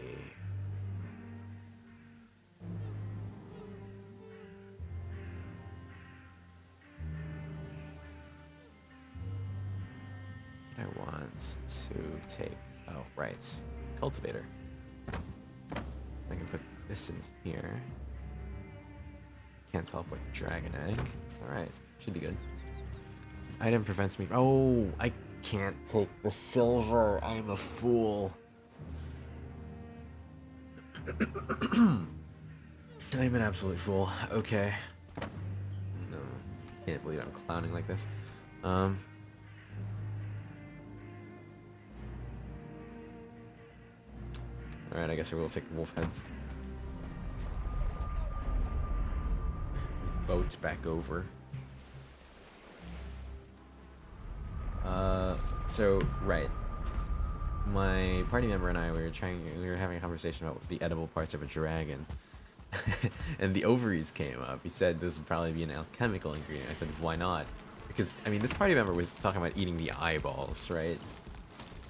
I want to take, oh, right, cultivator. I can put this in here. Can't teleport dragon egg. Alright, should be good. Item prevents me. Oh, I can't take the silver. I'm a fool. I'm an absolute fool. Okay. No, can't believe I'm clowning like this. Alright, I guess I will take the wolf heads. Boat back over. So, right. My party member and I, we were having a conversation about the edible parts of a dragon. And the ovaries came up. He said this would probably be an alchemical ingredient. I said, why not? Because, I mean, this party member was talking about eating the eyeballs, right?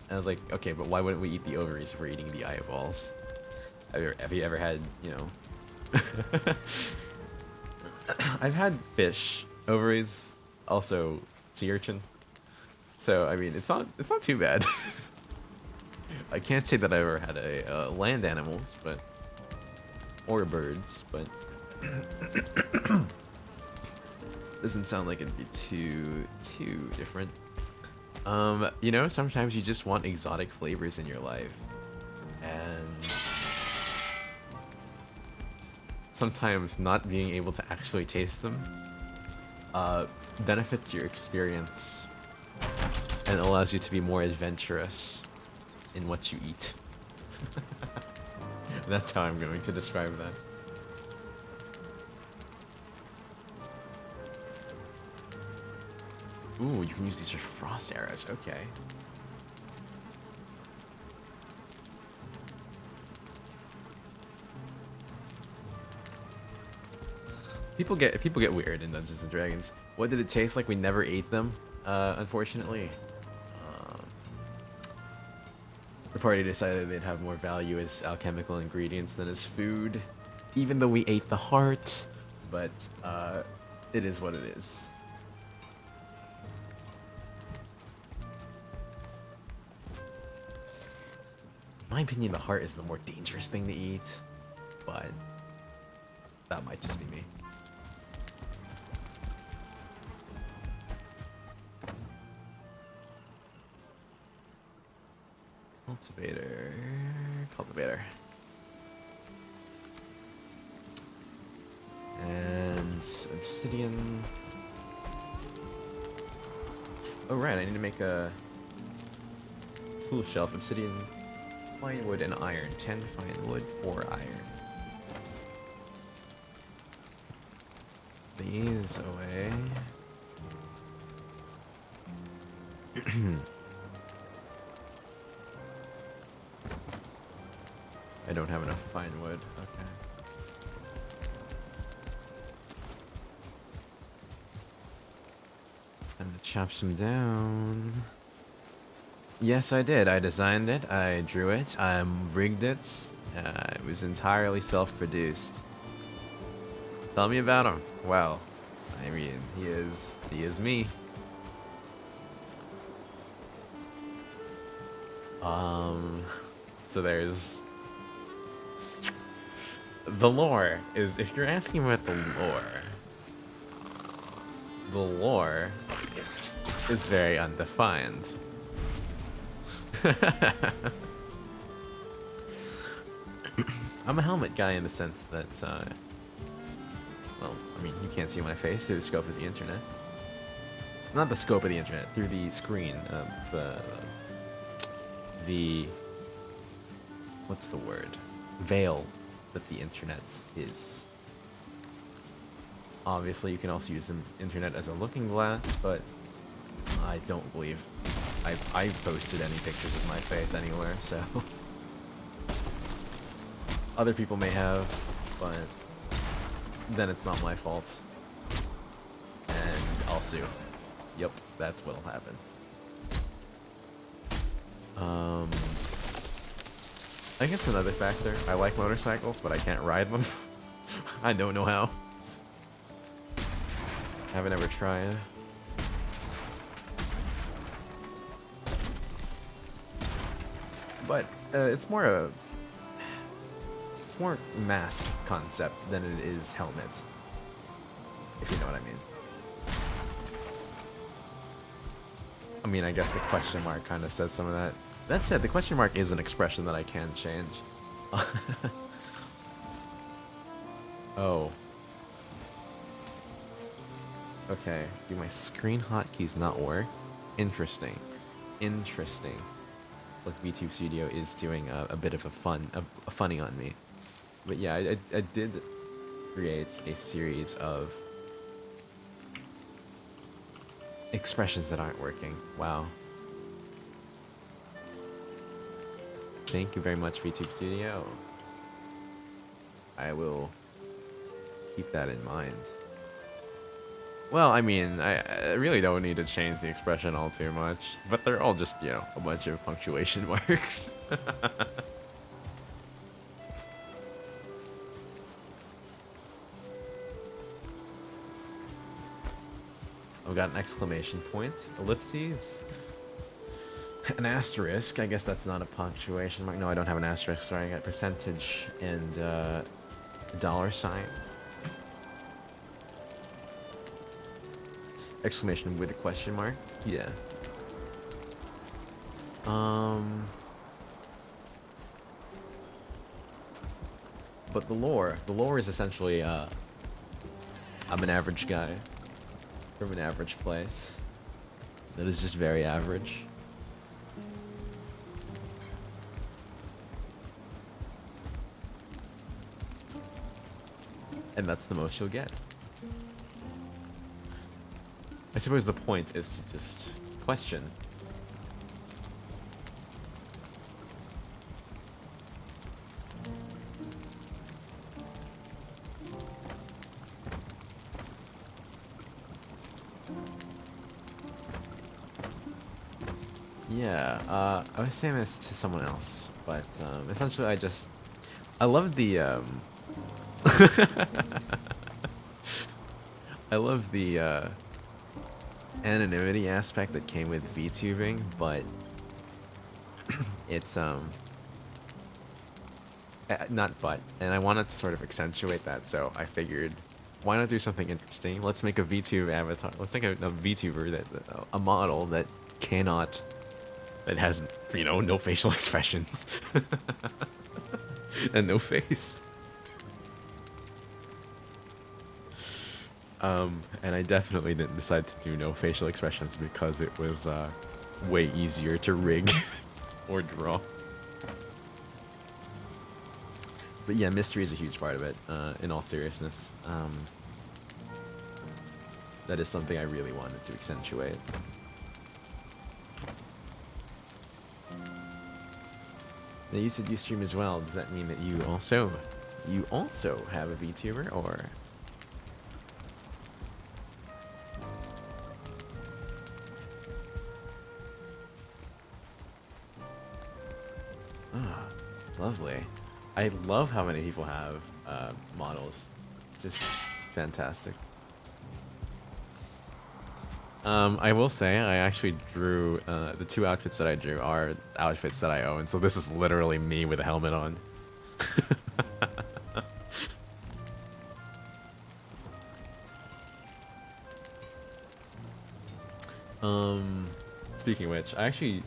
And I was like, okay, but why wouldn't we eat the ovaries if we're eating the eyeballs? Have you ever had, you know... I've had fish, ovaries, also sea urchin. So, I mean, it's not too bad. I can't say that I ever had a land animals, but... or birds, but... doesn't sound like it'd be too different. You know, sometimes you just want exotic flavors in your life. And... sometimes not being able to actually taste them benefits your experience and allows you to be more adventurous in what you eat. That's how I'm going to describe that. Ooh, you can use these for frost arrows, okay. People get weird in Dungeons and Dragons. What did it taste like? We never ate them, unfortunately. The party decided they'd have more value as alchemical ingredients than as food, even though we ate the heart. But it is what it is. In my opinion, the heart is the more dangerous thing to eat, but that might just be me. Cultivator. And obsidian. Oh right, I need to make a tool shelf. Obsidian, fine wood, and iron. 10 fine wood, 4 iron. These away. I don't have enough fine wood. Okay. I'm gonna chop some down. Yes, I did. I designed it. I drew it. I rigged it. It was entirely self-produced. Tell me about him. Well, I mean, he is me. So there's the lore is, if you're asking about the lore is very undefined. I'm a helmet guy in the sense that, well, I mean, you can't see my face through the scope of the internet. Not the scope of the internet, through the screen of the what's the word? Veil that the internet is. Obviously, you can also use the internet as a looking glass, but I don't believe I've posted any pictures of my face anywhere, so other people may have, but then it's not my fault, and I'll sue. Yep, that's what'll happen. I guess another factor, I like motorcycles, but I can't ride them. I don't know how. Haven't ever tried. But it's more mask concept than it is helmet, if you know what I mean. I mean, I guess the question mark kind of says some of that. That said, the question mark is an expression that I can change. Oh. Okay, do my screen hotkeys not work? Interesting. Interesting. It's like VTube Studio is doing a bit of a funny on me. But yeah, I did create a series of expressions that aren't working. Wow. Thank you very much, VTube Studio. I will keep that in mind. Well, I mean, I really don't need to change the expression all too much, but they're all just, you know, a bunch of punctuation marks. I've got an exclamation point, ellipses, an asterisk. I guess that's not a punctuation mark. No, I don't have an asterisk. Sorry, I got percentage and dollar sign. Exclamation with a question mark. Yeah. But the lore is essentially I'm an average guy from an average place that is just very average. And that's the most you'll get. I suppose the point is to just question. Yeah, I was saying this to someone else, but essentially I love the I love the anonymity aspect that came with VTubing, but it's and I wanted to sort of accentuate that, so I figured, why not do something interesting? Let's make a VTube avatar. Let's make a VTuber a model that has, you know, no facial expressions and no face. And I definitely didn't decide to do no facial expressions because it was way easier to rig or draw. But yeah, mystery is a huge part of it, in all seriousness. That is something I really wanted to accentuate. Now you said you stream as well. Does that mean that you also have a VTuber, or? Ah, lovely. I love how many people have models. Just fantastic. I will say, I actually drew, the two outfits that I drew are outfits that I own, so this is literally me with a helmet on. Speaking of which, I actually...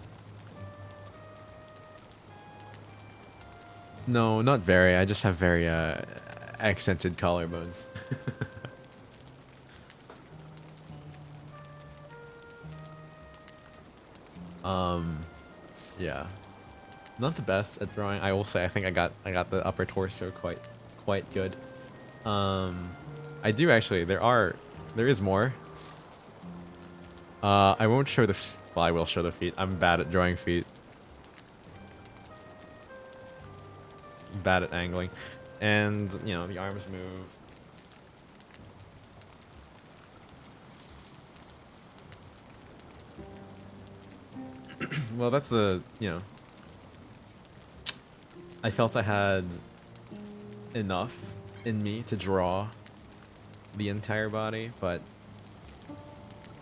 No, not very, I just have very, accented collarbones. Yeah, not the best at drawing. I will say I think I got the upper torso quite good. I do actually. There is more. I won't show Well, I will show the feet. I'm bad at drawing feet. Bad at angling. And, you know, the arms move. Well, that's the, you know, I felt I had enough in me to draw the entire body, but...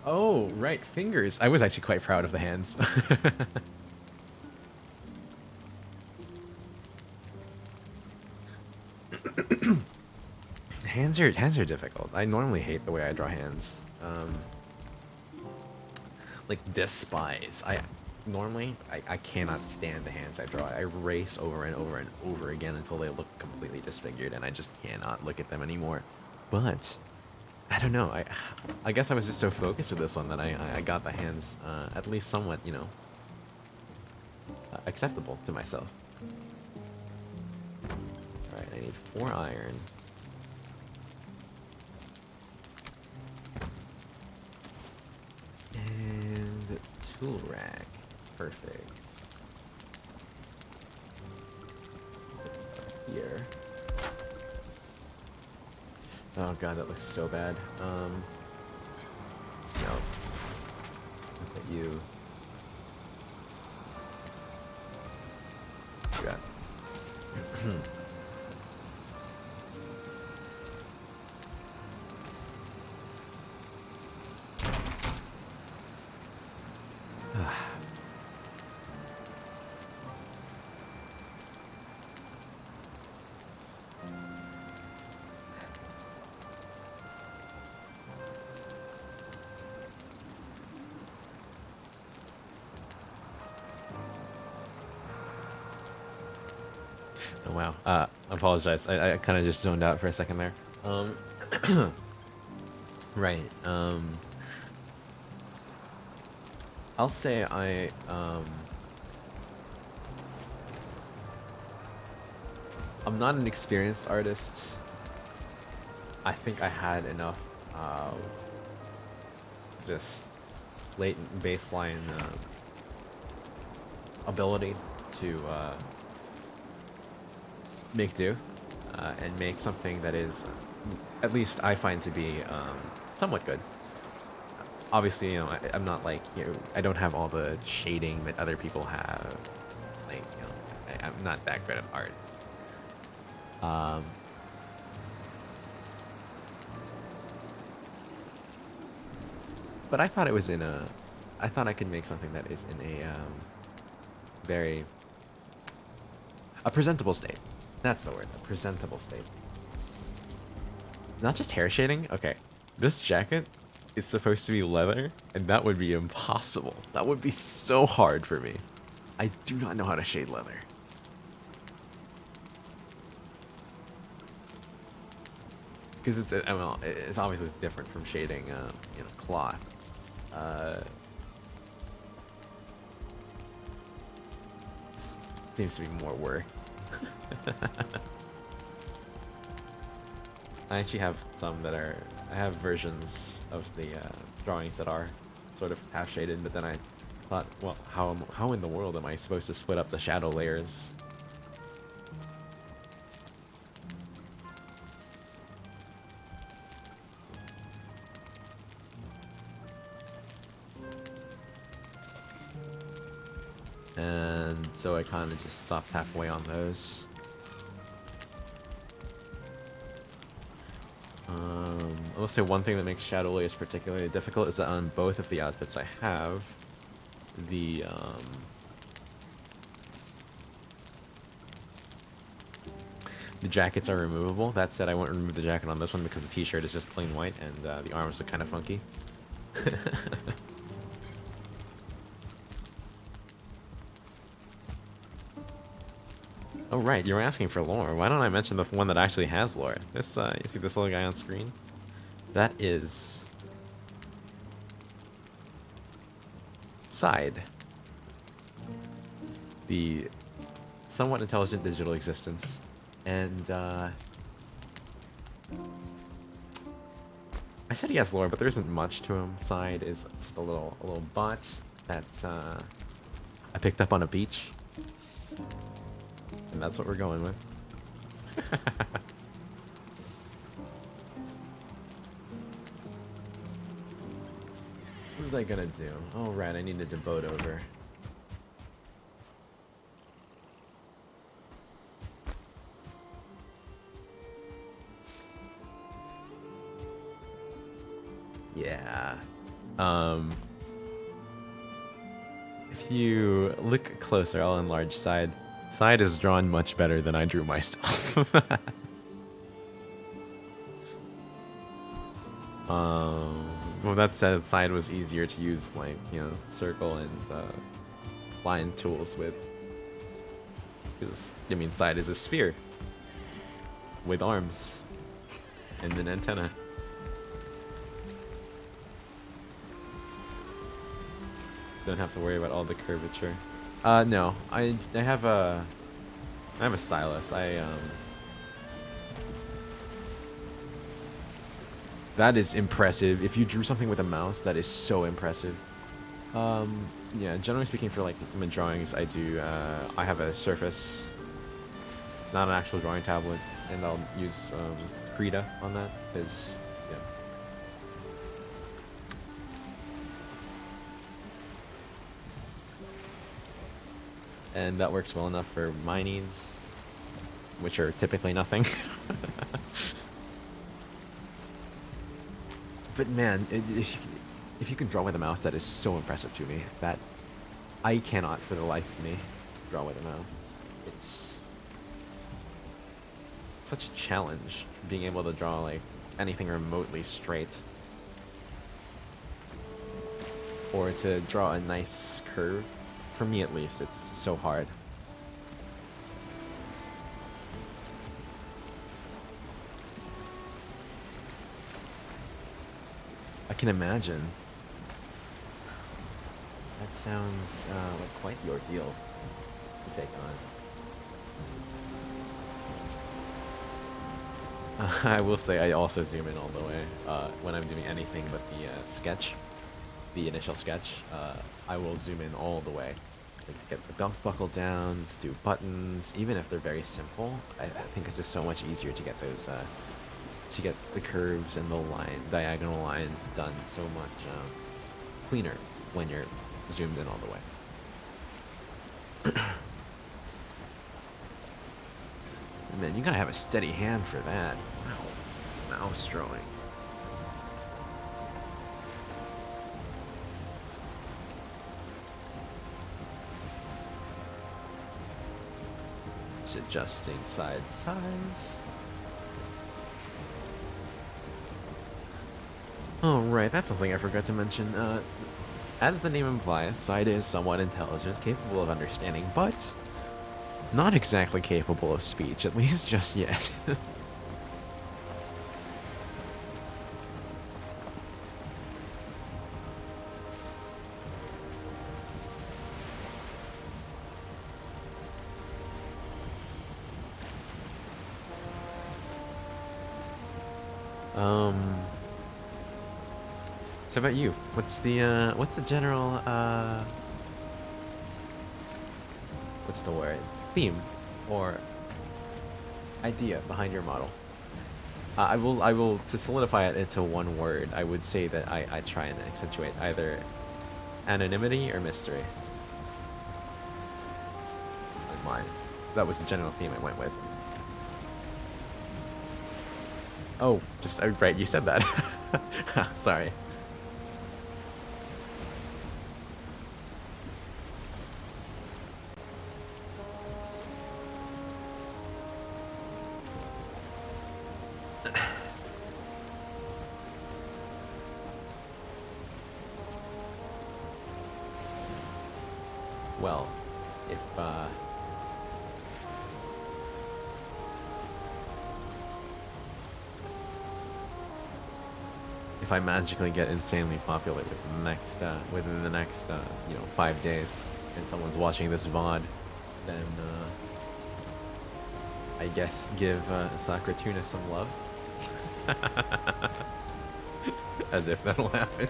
Oh, right, fingers. I was actually quite proud of the hands. Hands are difficult. I normally hate the way I draw hands. Like despise. I cannot stand the hands I draw. I race over and over and over again until they look completely disfigured, and I just cannot look at them anymore. But I don't know. I guess I was just so focused with this one that I got the hands at least somewhat, you know, acceptable to myself. All right, I need 4 iron. And tool rack. Perfect. Put this up here. Oh god, that looks so bad. No. Look at you. Yeah. Oh wow. I apologize. I kind of just zoned out for a second there. Right. I'll say I'm not an experienced artist. I think I had enough just latent baseline ability to make do and make something that is, at least I find to be somewhat good. Obviously, you know, I'm not like, you know, I don't have all the shading that other people have. Like, you know, I'm not that great at art. But I thought it was in a, I thought I could make something that is in a very, a presentable state. That's the word, a presentable state. Not just hair shading. Okay, this jacket is supposed to be leather, and that would be impossible. That would be so hard for me. I do not know how to shade leather. Because it's, well, it's obviously different from shading, you know, cloth. Seems to be more work. I actually have some that are, I have versions of the drawings that are sort of half shaded, but then I thought, well, how in the world am I supposed to split up the shadow layers? And so I kind of just stopped halfway on those. I will say one thing that makes shadow layers particularly difficult is that on both of the outfits I have, the jackets are removable. That said, I won't remove the jacket on this one because the t-shirt is just plain white and the arms are kind of funky. Oh right, you were asking for lore. Why don't I mention the one that actually has lore? This, you see this little guy on screen? That is Side, the somewhat intelligent digital existence, and I said he has lore, but there isn't much to him. Side is just a little bot that's I picked up on a beach, and that's what we're going with. What was I gonna do? Oh right, I needed to boat over. Yeah. Um, if you look closer, I'll enlarge side. Side is drawn much better than I drew myself. Well, that said, side was easier to use, like, you know, circle and line tools with. Because, I mean, side is a sphere with arms and an antenna. Don't have to worry about all the curvature. No, I have a stylus. That is impressive. If you drew something with a mouse, that is so impressive. Yeah, generally speaking, for like my drawings, I have a Surface, not an actual drawing tablet, and I'll use Krita on that, because, yeah. And that works well enough for my needs, which are typically nothing. But man, if you can draw with a mouse, that is so impressive to me. That I cannot, for the life of me, draw with a mouse. It's such a challenge, being able to draw like anything remotely straight, or to draw a nice curve. For me, at least, it's so hard. I can imagine. That sounds like quite the ordeal to take on. I will say I also zoom in all the way when I'm doing anything but the sketch, the initial sketch. I will zoom in all the way to get the belt buckle down, to do buttons, even if they're very simple. I think it's just so much easier to get those, to get the curves and the diagonal lines done so much cleaner when you're zoomed in all the way. And then you gotta have a steady hand for that. Wow. Mouse drawing. Just adjusting side size. Oh, right, that's something I forgot to mention. As the name implies, Side is somewhat intelligent, capable of understanding, but not exactly capable of speech, at least just yet. So about you, what's the general, what's the word? Theme or idea behind your model? I will, to solidify it into one word, I would say that I try and accentuate either anonymity or mystery. On mine. That was the general theme I went with. Oh, just, right, you said that. Sorry. Well, if I magically get insanely popular within the next, 5 days, and someone's watching this VOD, then, I guess give Sakura Tuna some love. As if that'll happen.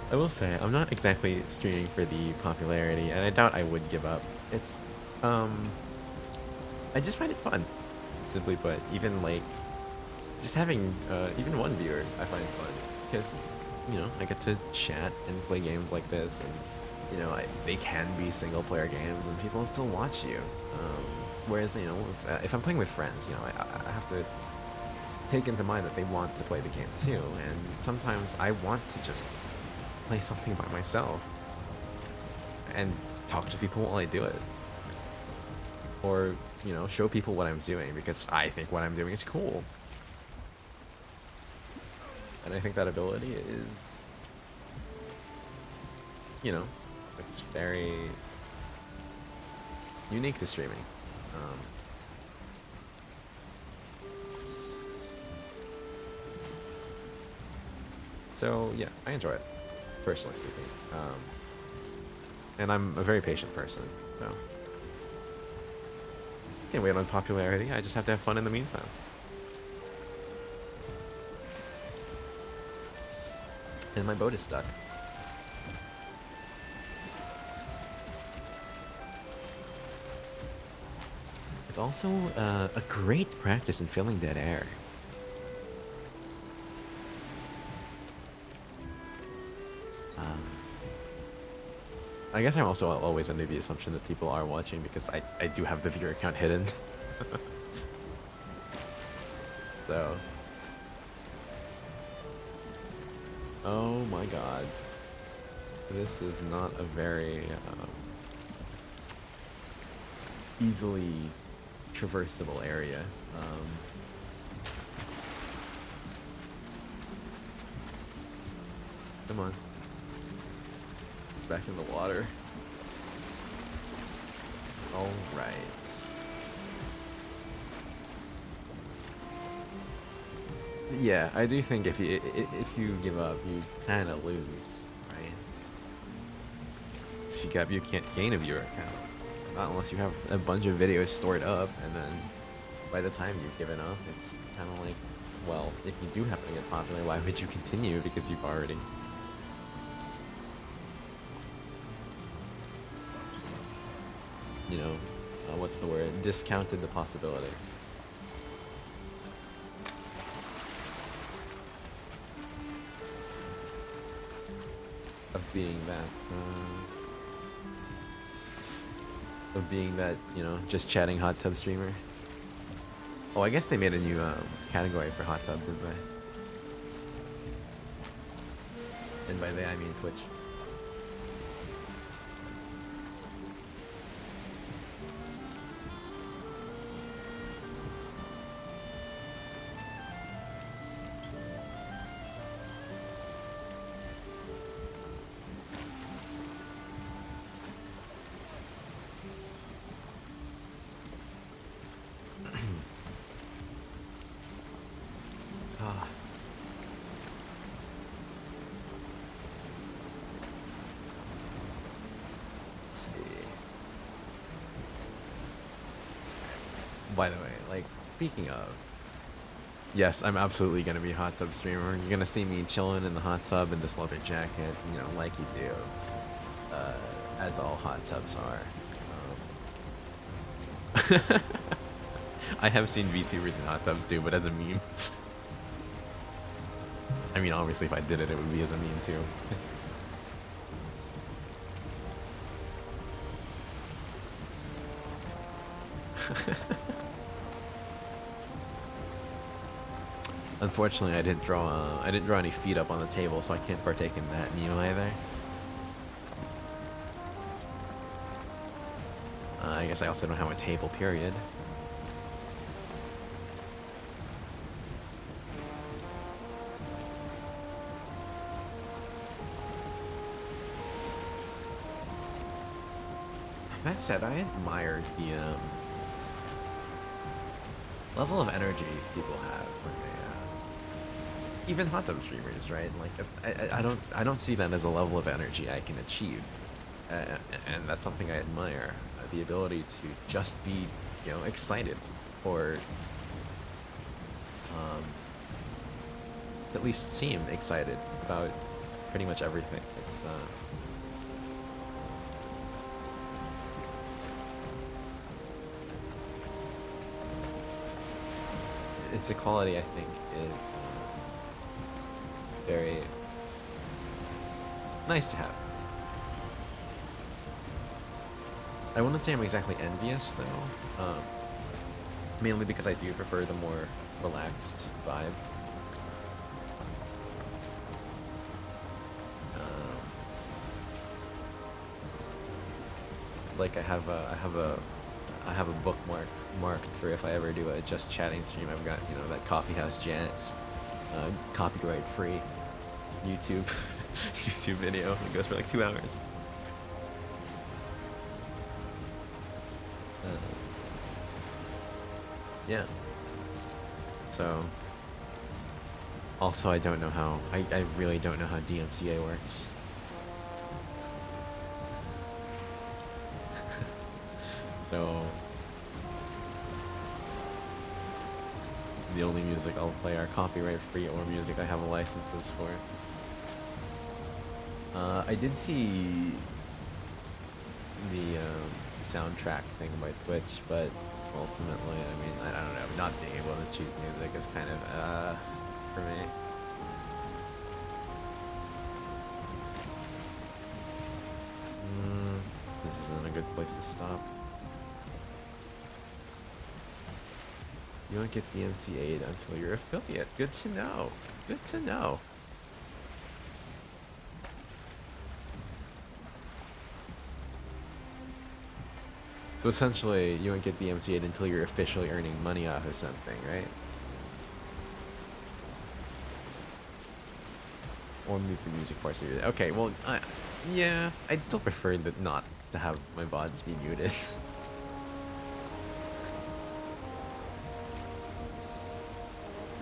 I will say, I'm not exactly streaming for the popularity, and I doubt I would give up. It's, um, I just find it fun, simply put. Even like, just having even one viewer, I find fun because I get to chat and play games like this, and they can be single player games, and people still watch you. Whereas if I'm playing with friends, I have to take into mind that they want to play the game too, and sometimes I want to just play something by myself and talk to people while I do it, or show people what I'm doing because I think what I'm doing is cool, and I think that ability is, you know, it's very unique to streaming. Um, so yeah, I enjoy it, personally speaking. And I'm a very patient person, so can't wait on popularity. I just have to have fun in the meantime. And my boat is stuck. It's also a great practice in filling dead air. I guess I'm also always under the assumption that people are watching because I do have the viewer account hidden. So. Oh my god. This is not a very easily traversable area. Come on. Back in the water. Alright. Yeah, I do think if you give up, you kind of lose, right? If you give up, you can't gain a viewer account. Not unless you have a bunch of videos stored up, and then by the time you've given up, it's kind of like, well, if you do happen to get popular, why would you continue? Because you've already... what's the word? Discounted the possibility. Of being that, just chatting hot tub streamer. Oh, I guess they made a new category for hot tub, didn't they? And by they, I mean Twitch. Ah. Let's see. By the way, like, speaking of, yes, I'm absolutely gonna be a hot tub streamer. You're gonna see me chilling in the hot tub in this leather jacket, like you do, as all hot tubs are. I have seen VTubers in hot tubs too, but as a meme. I mean, obviously, if I did it, it would be as a meme too. Unfortunately, I didn't draw any feet up on the table, so I can't partake in that meme either. I guess I also don't have a table, period. That said, I admired the level of energy people have when they, even hot tub streamers, right? Like, I don't see that as a level of energy I can achieve, and that's something I admire. The ability to just be, excited, or to at least seem excited about pretty much everything. It's a quality I think is very nice to have. I wouldn't say I'm exactly envious though, mainly because I do prefer the more relaxed vibe. Like I have a bookmark marked for if I ever do a just chatting stream. I've got, you know, that coffee house jazz, copyright free YouTube YouTube video. It goes for like 2 hours. Yeah. So also I don't know how I really don't know how DMCA works. So the only music I'll play are copyright free or music I have licenses for. I did see the soundtrack thing by Twitch, but ultimately, I mean, I don't know, not being able to choose music is kind of, for me. This isn't a good place to stop. You don't get the DMCA'd until you're affiliate. Good to know. Good to know. So essentially, you won't get DMCA'd until you're officially earning money off of something, right? Or mute the music parts of it. Okay, well, yeah, I'd still prefer that not to have my VODs be muted.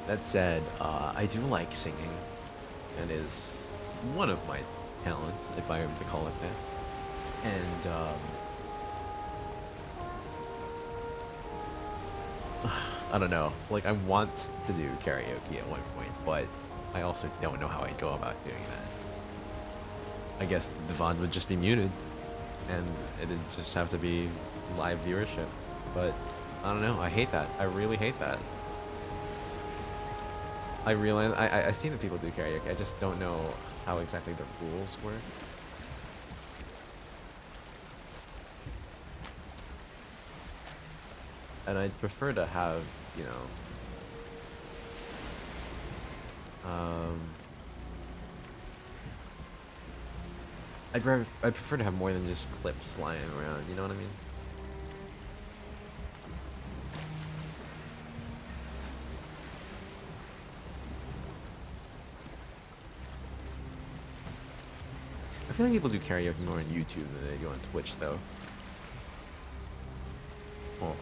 That said, I do like singing. That is one of my talents, if I am to call it that. And, I don't know. Like, I want to do karaoke at one point, but I also don't know how I'd go about doing that. I guess the VOD would just be muted, and it'd just have to be live viewership. But, I don't know. I hate that. I really hate that. I realize I see that people do karaoke. I just don't know how exactly the rules work. And I'd prefer to have, you know, I prefer to have more than just clips lying around. You know what I mean? I feel like people do karaoke more on YouTube than they do on Twitch, though. Oh.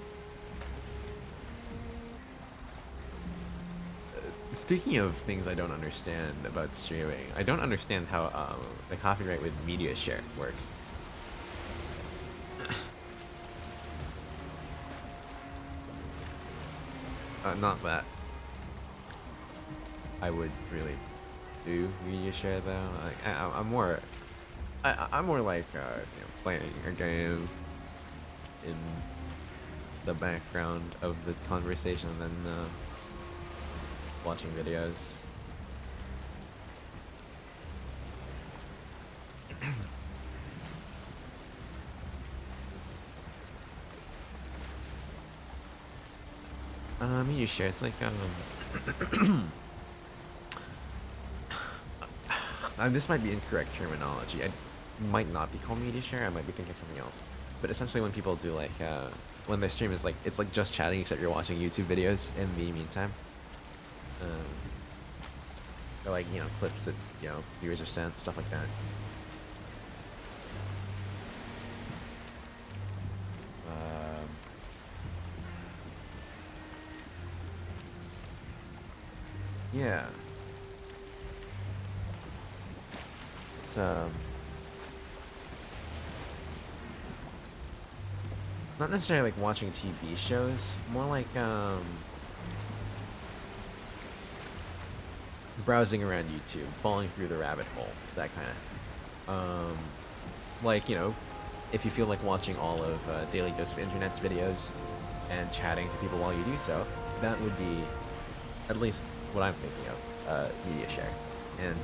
Speaking of things I don't understand about streaming, I don't understand how the copyright with media share works. Not that I would really do media share though. Like I'm more like you know, playing a game in the background of the conversation than watching videos. Media share. It's like this might be incorrect terminology. I might not be called media share. I might be thinking something else. But essentially, when people do like when their stream is like it's like just chatting, except you're watching YouTube videos in the meantime. Or like, you know, clips that, you know, viewers are sent, stuff like that. Yeah. It's not necessarily like watching TV shows, more like browsing around YouTube, falling through the rabbit hole, that kind of. Like, you know, if you feel like watching all of Daily Dose of Internet's videos and chatting to people while you do so, that would be at least what I'm thinking of, media share. And,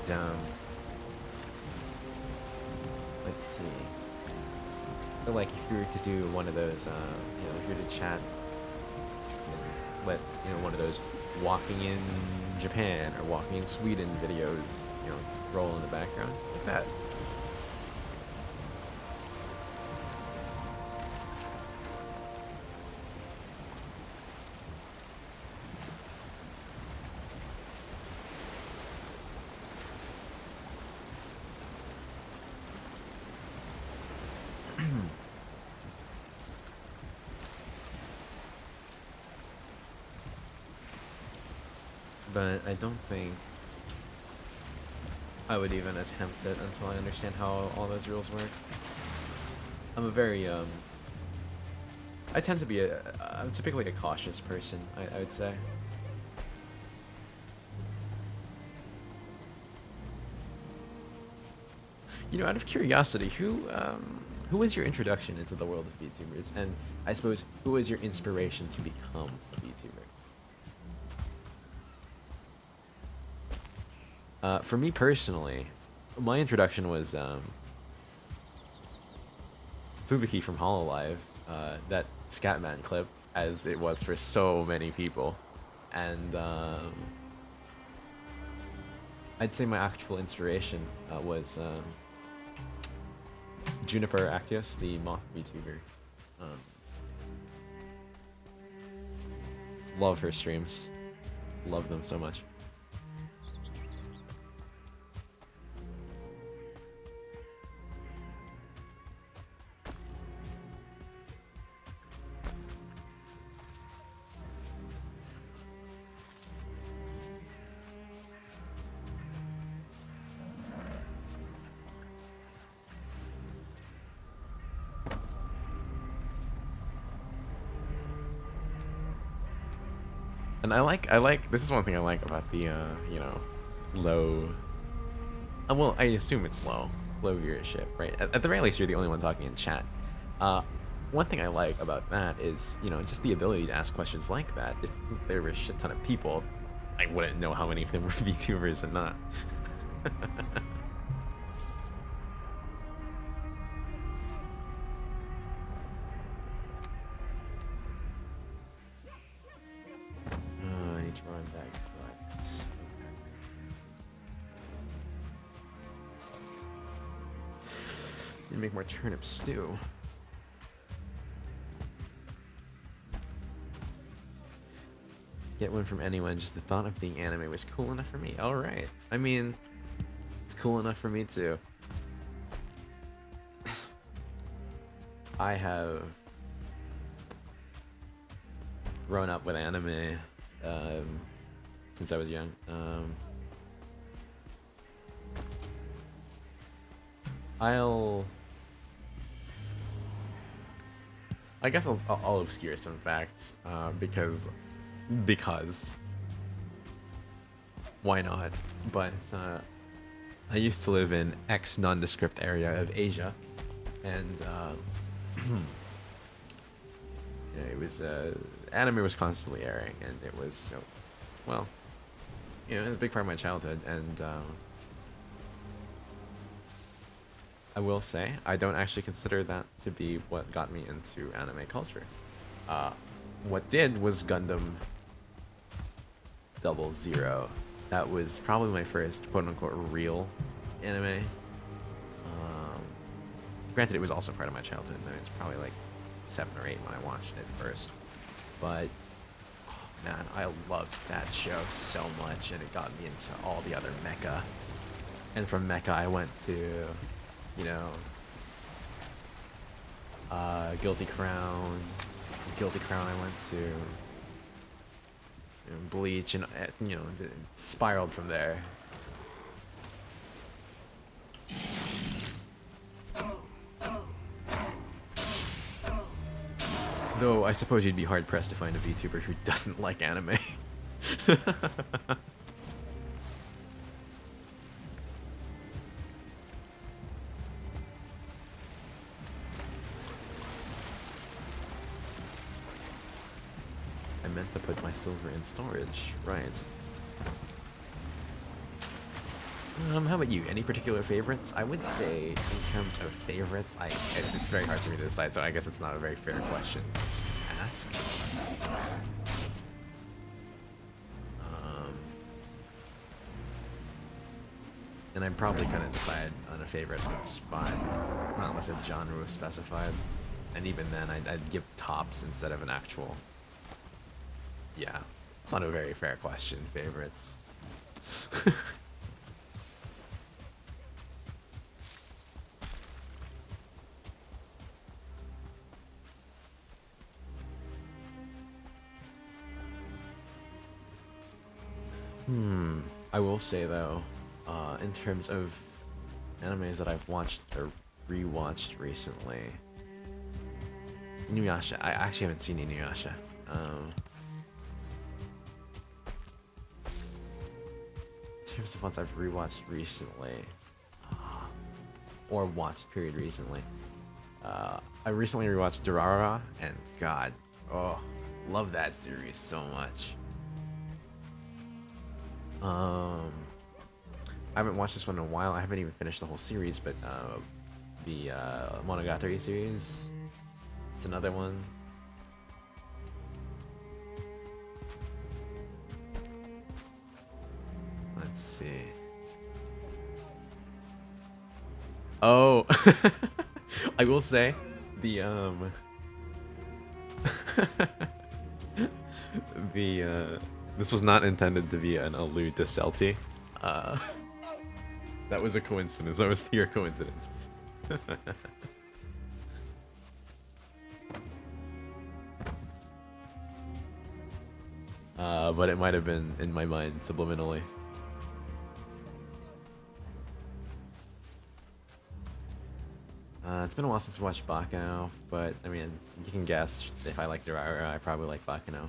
let's see. But like, if you were to do one of those, you know, if you were to chat and let, you know, one of those walking in Japan or walking in Sweden videos, you know, roll in the background, like that. But I don't think I would even attempt it until I understand how all those rules work. I'm a very, I tend to be I'm typically a cautious person, I would say. You know, out of curiosity, who was your introduction into the world of VTubers? And I suppose, who was your inspiration to become a VTuber? For me personally, my introduction was Fubuki from Hololive, that Scatman clip, as it was for so many people. And I'd say my actual inspiration was Juniper Actios, the moth VTuber. Um, love her streams. Love them so much. And this is one thing I like about the, you know, low, well, I assume it's low viewership, right? At the very least, you're the only one talking in chat. One thing I like about that is, you know, just the ability to ask questions like that. If there were a shit ton of people, I wouldn't know how many of them were VTubers and not. I need to run back twice. Need to make more turnip stew. Get one from anyone, just the thought of being anime was cool enough for me. Alright. I mean, it's cool enough for me too. I have grown up with anime since I was young. I guess I'll obscure some facts because why not? But I used to live in X nondescript area of Asia, and yeah, it was anime was constantly airing, and it was well, you know, it was a big part of my childhood, and I will say I don't actually consider that to be what got me into anime culture. What did was Gundam 00. That was probably my first quote-unquote real anime. Granted, it was also part of my childhood. I was probably like 7 or 8 when I watched it first. But, oh man, I loved that show so much, and it got me into all the other mecha. And from mecha, I went to, you know, Guilty Crown. Guilty Crown, I went to, you know, Bleach, and you know, it spiraled from there. Though I suppose you'd be hard pressed to find a VTuber who doesn't like anime. meant to put my silver in storage. Right. How about you? Any particular favorites? I would say, in terms of favorites, it's very hard for me to decide, so I guess it's not a very fair question to ask. And I'd probably couldn't decide on a favorite on the spot, not unless a genre was specified. And even then, I'd give tops instead of an actual. Yeah, it's not a very fair question, favorites. I will say though, in terms of animes that I've watched or rewatched recently, Inuyasha. I actually haven't seen Inuyasha. In terms of ones I've rewatched recently, or watched period recently, I recently rewatched Durarara, and God, oh, love that series so much. I haven't watched this one in a while. I haven't even finished the whole series, but the Monogatari series, it's another one. Let's see. Oh, I will say the the this was not intended to be an allude to Celti. That was a coincidence. That was pure coincidence. But it might have been in my mind subliminally. It's been a while since I watched Baccano, but I mean, you can guess if I like Durarara, I probably like Baccano.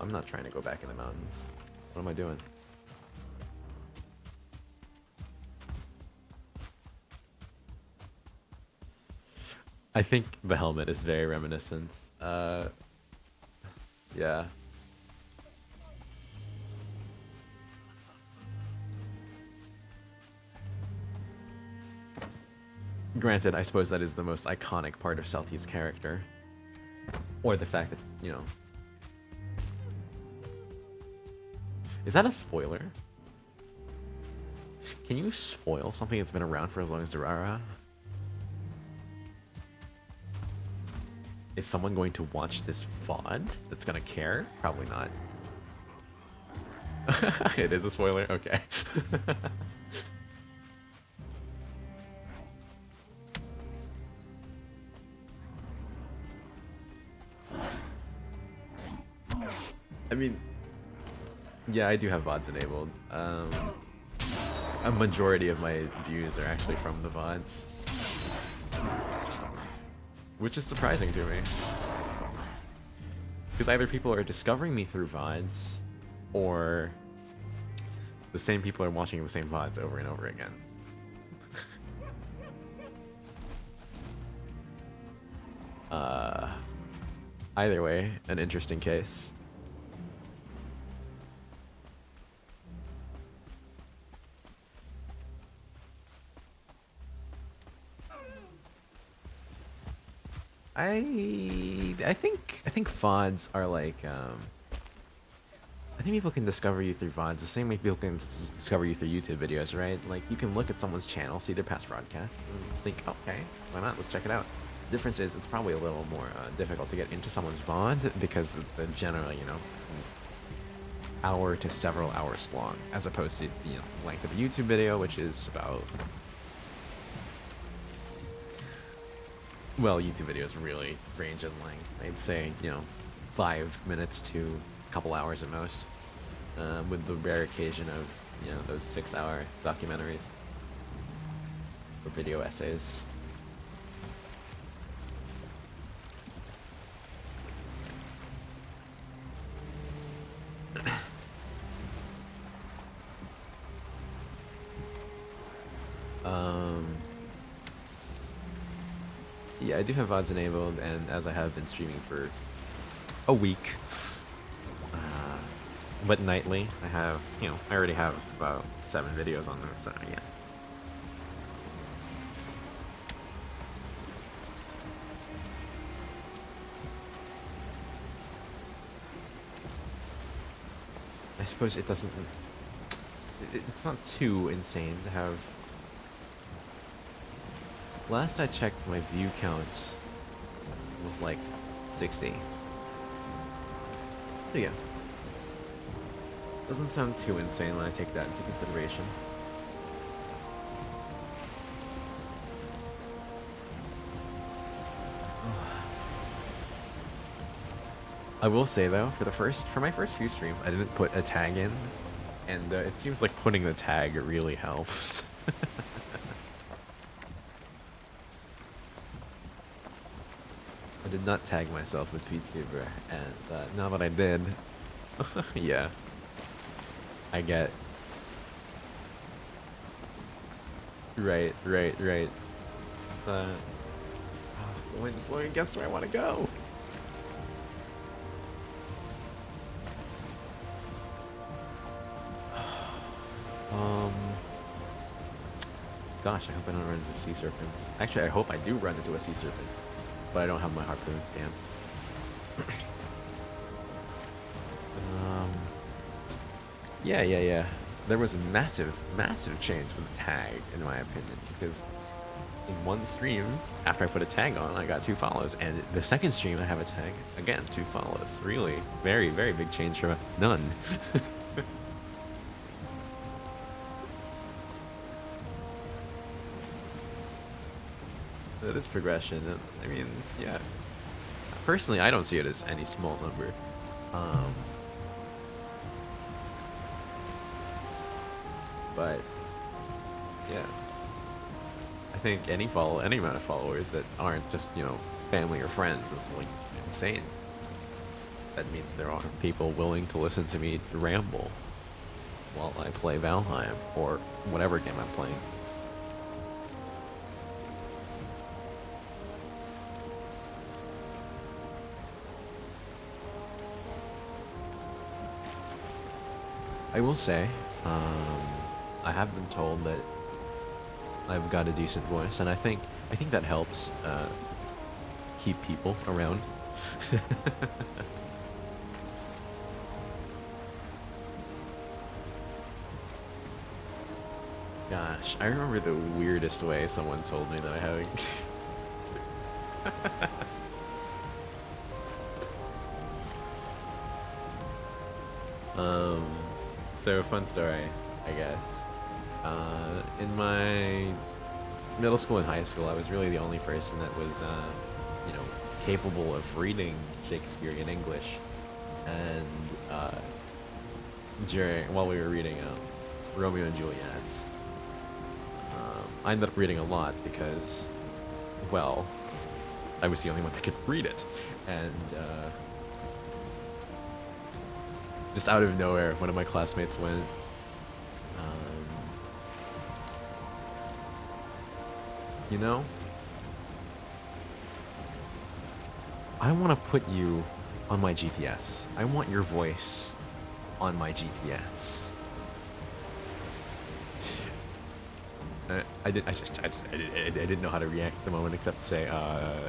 I'm not trying to go back in the mountains. What am I doing? I think the helmet is very reminiscent. Yeah. Granted, I suppose that is the most iconic part of Celti's character. Or the fact that, you know... Is that a spoiler? Can you spoil something that's been around for as long as Durarara? Is someone going to watch this VOD that's gonna care? Probably not. It is a spoiler? Okay. I mean, yeah, I do have VODs enabled. A majority of my views are actually from the VODs. Which is surprising to me. Because either people are discovering me through VODs, or the same people are watching the same VODs over and over again. Either way, an interesting case. I think VODs are like I think people can discover you through VODs the same way people can discover you through YouTube videos, right? Like you can look at someone's channel, see their past broadcasts, and think, okay, why not? Let's check it out. The difference is it's probably a little more difficult to get into someone's VOD because they're generally, you know, hour to several hours long, as opposed to length of a YouTube video, which is about. Well, YouTube videos really range in length. I'd say, 5 minutes to a couple hours at most, with the rare occasion of, those 6-hour documentaries or video essays. Yeah, I do have VODs enabled, and as I have been streaming for a week, uh, but nightly, I have, I already have about 7 videos on there, so yeah. I suppose it doesn't, it's not too insane to have. Last I checked, my view count was like 60. So yeah. Doesn't sound too insane when I take that into consideration. I will say though, for my first few streams, I didn't put a tag in, and it seems like putting the tag really helps. I did not tag myself with VTuber, and now that I did, yeah, I get. Right. So, the wind's blowing against where I want to go. Um, Gosh, I hope I don't run into sea serpents. Actually, I hope I do run into a sea serpent, but I don't have my harpoon. Damn. Um, yeah. There was a massive change with the tag, in my opinion, because in one stream, after I put a tag on, I got 2 follows, and the second stream, I have a tag, again, 2 follows. Really, very big change from none. That is progression, and I mean, yeah. Personally, I don't see it as any small number. But yeah, I think any amount of followers that aren't just family or friends is like insane. That means there are people willing to listen to me ramble while I play Valheim or whatever game I'm playing. I will say, I have been told that I've got a decent voice, and I think that helps keep people around. Gosh, I remember the weirdest way someone told me that I have. So fun story, I guess. In my middle school and high school, I was really the only person that was, capable of reading Shakespeare in English. And while we were reading Romeo and Juliet, I ended up reading a lot because, well, I was the only one that could read it, and just out of nowhere, one of my classmates went, you know, I want to put you on my GPS. I want your voice on my GPS. I didn't know how to react at the moment except to say,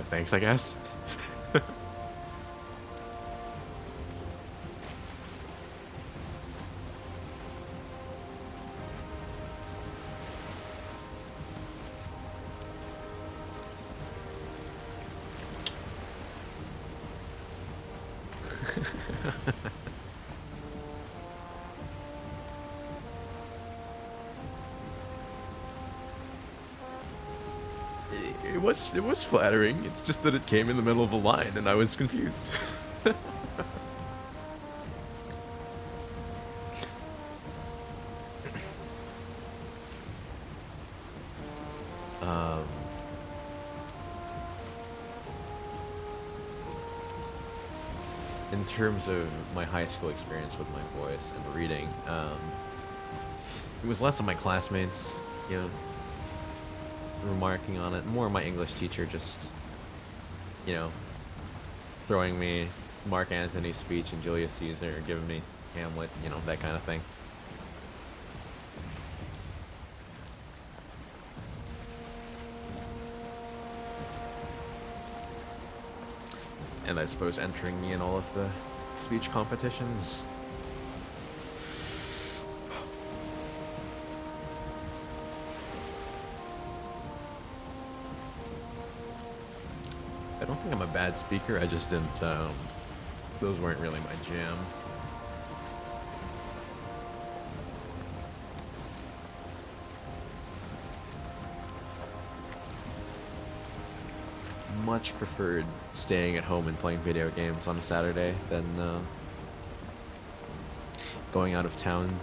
thanks, I guess. It was flattering. It's just that it came in the middle of a line, and I was confused. In terms of my high school experience with my voice and reading, it was less of my classmates, remarking on it. More my English teacher just you know, throwing me Mark Antony's speech and Julius Caesar, or giving me Hamlet, you know, that kind of thing. And I suppose entering me in all of the speech competitions. I don't think I'm a bad speaker, I just didn't, those weren't really my jam. Much preferred staying at home and playing video games on a Saturday than going out of town.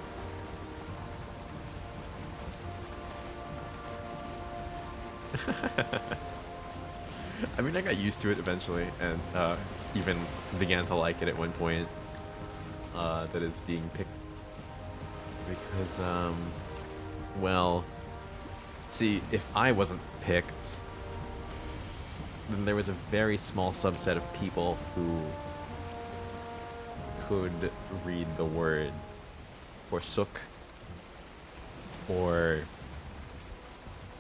I mean, I got used to it eventually, and even began to like it at one point. That is being picked because, well, see, if I wasn't picked, then there was a very small subset of people who could read the word forsook or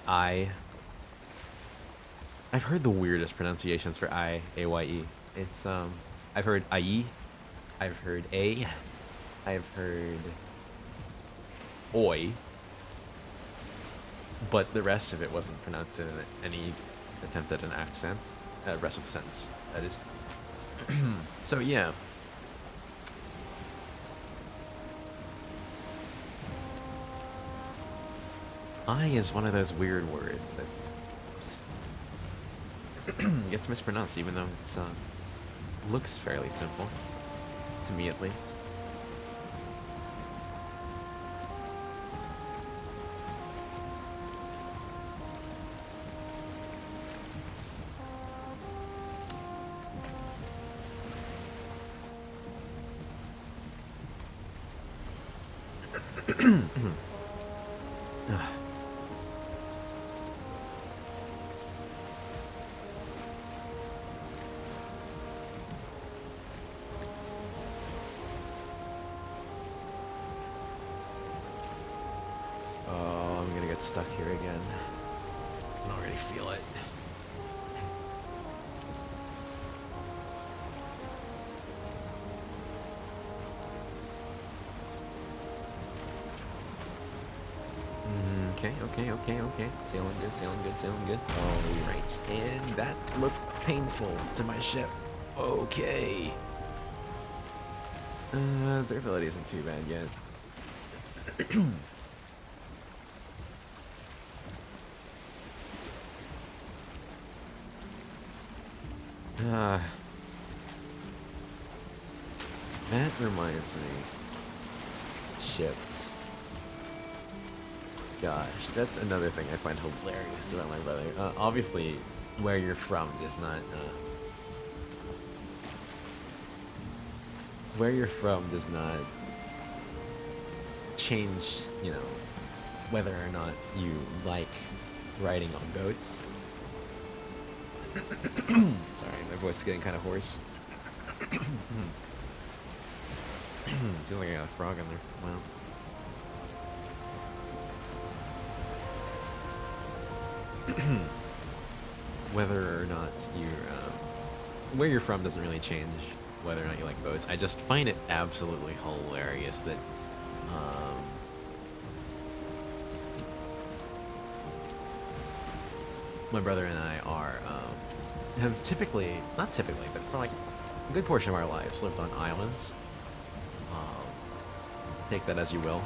I. I've heard the weirdest pronunciations for I, A-Y-E. It's, I've heard I-E, I've heard A, I've heard Oi, but the rest of it wasn't pronounced in any attempt at an accent. Rest of the sentence, that is. So, yeah. I is one of those weird words that just gets mispronounced, even though it's looks fairly simple to me, at least. Oh, I'm gonna get stuck here again. I can already feel it. Okay. Sailing good. All right, and that looked painful to my ship. Okay. Durability isn't too bad yet. That reminds me. Ships. Gosh, that's another thing I find hilarious about my brother. Obviously, where you're from does not. Where you're from does not change, you know, whether or not you like riding on boats. Sorry, my voice is getting kind of hoarse. Feels like I got a frog in there. Wow. Whether or not where you're from doesn't really change whether or not you like boats. I just find it absolutely hilarious that my brother and I have typically, not typically, but for like a good portion of our lives lived on islands. Take that as you will,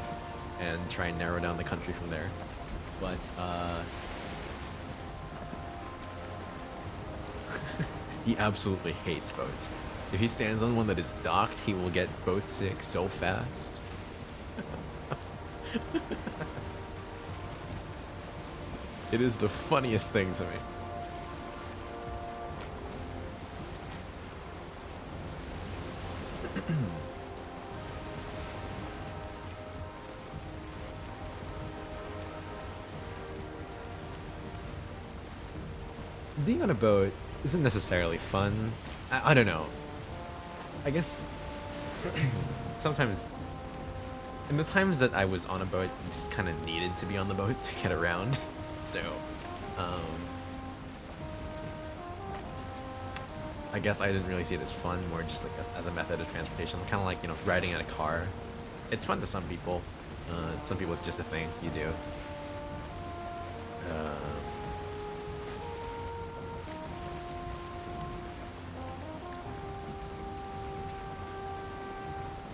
and try and narrow down the country from there. But he absolutely hates boats. If he stands on one that is docked, he will get boat sick so fast. It is the funniest thing to me. Being on a boat isn't necessarily fun. I don't know. I guess sometimes in the times that I was on a boat, you just kind of needed to be on the boat to get around. So, um, I guess I didn't really see it as fun, more just like as a method of transportation. Kind of like, you know, riding in a car. It's fun to some people. Some people it's just a thing you do.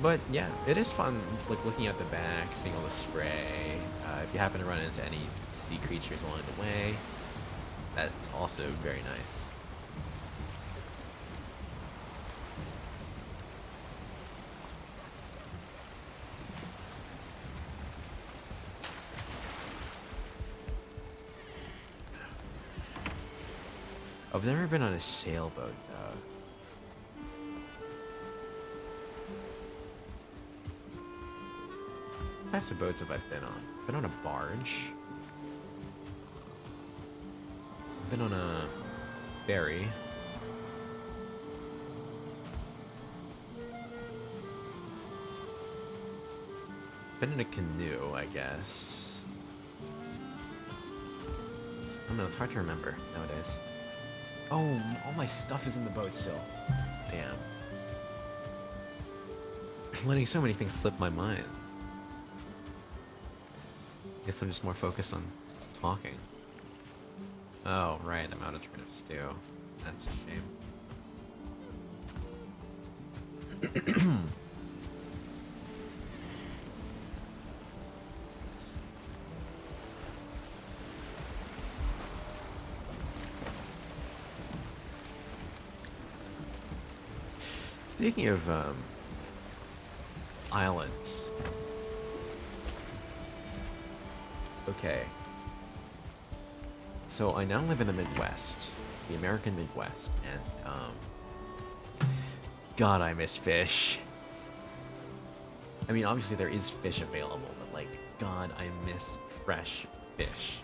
But yeah, it is fun, like looking at the back, seeing all the spray. If you happen to run into any sea creatures along the way, that's also very nice. I've never been on a sailboat though. What types of boats have I been on? Been on a barge. Been on a ferry. Been in a canoe, I guess. I don't know, it's hard to remember nowadays. Oh, all my stuff is in the boat still. Damn. I'm letting so many things slip my mind. Guess I'm just more focused on talking. Oh, right, I'm out of turnip stew. That's a shame. Speaking of islands. Okay. So I now live in the Midwest, the American Midwest, and God, I miss fish. I mean, obviously there is fish available, but like, God, I miss fresh fish.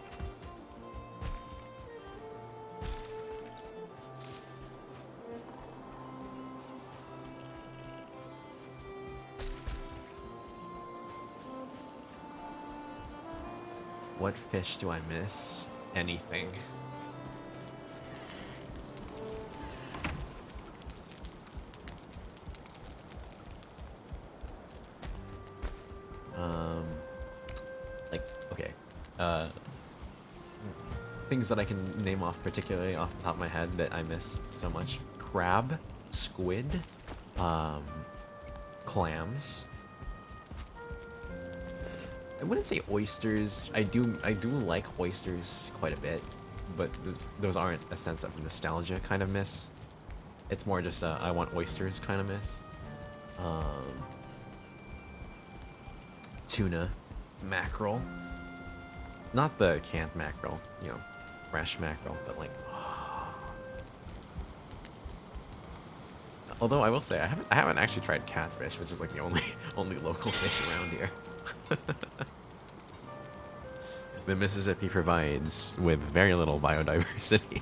What fish do I miss? Anything. Like, okay. Things that I can name off particularly off the top of my head that I miss so much. Crab, squid, clams. I wouldn't say oysters. I do like oysters quite a bit, but those aren't a sense of nostalgia kind of miss. It's more just a I want oysters kind of miss. Tuna, mackerel. Not the canned mackerel, you know, fresh mackerel, but like. Although I will say I haven't actually tried catfish, which is like the only local fish around here. The Mississippi provides with very little biodiversity.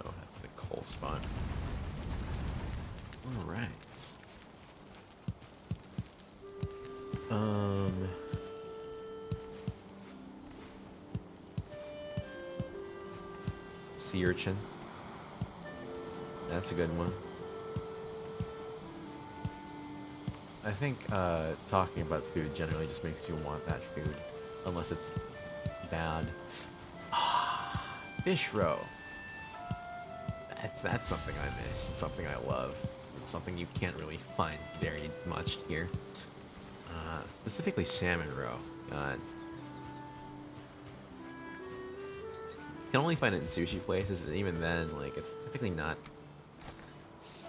Oh, that's the coal spot. All right. Sea urchin. That's a good one. I think talking about food generally just makes you want that food, unless it's bad. Fish roe. That's something I miss. It's something I love. It's something you can't really find very much here. Specifically salmon roe. God. You can only find it in sushi places, and even then, like, it's typically not.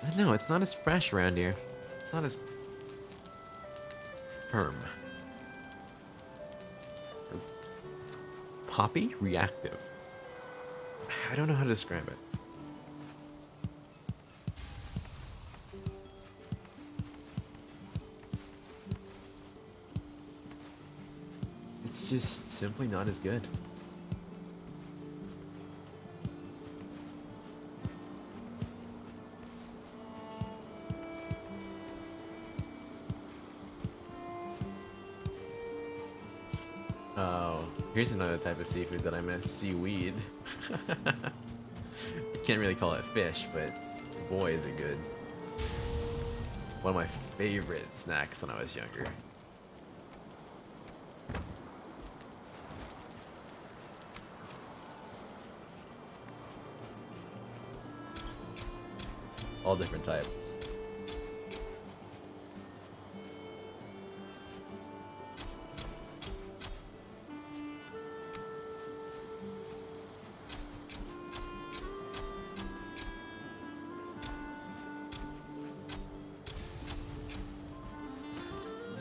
I don't know. It's not as fresh around here. It's not as firm. Poppy? Reactive. I don't know how to describe it. It's just simply not as good. Oh, here's another type of seafood that I miss: seaweed. You can't really call it fish, but boy, is it good. One of my favorite snacks when I was younger. All different types.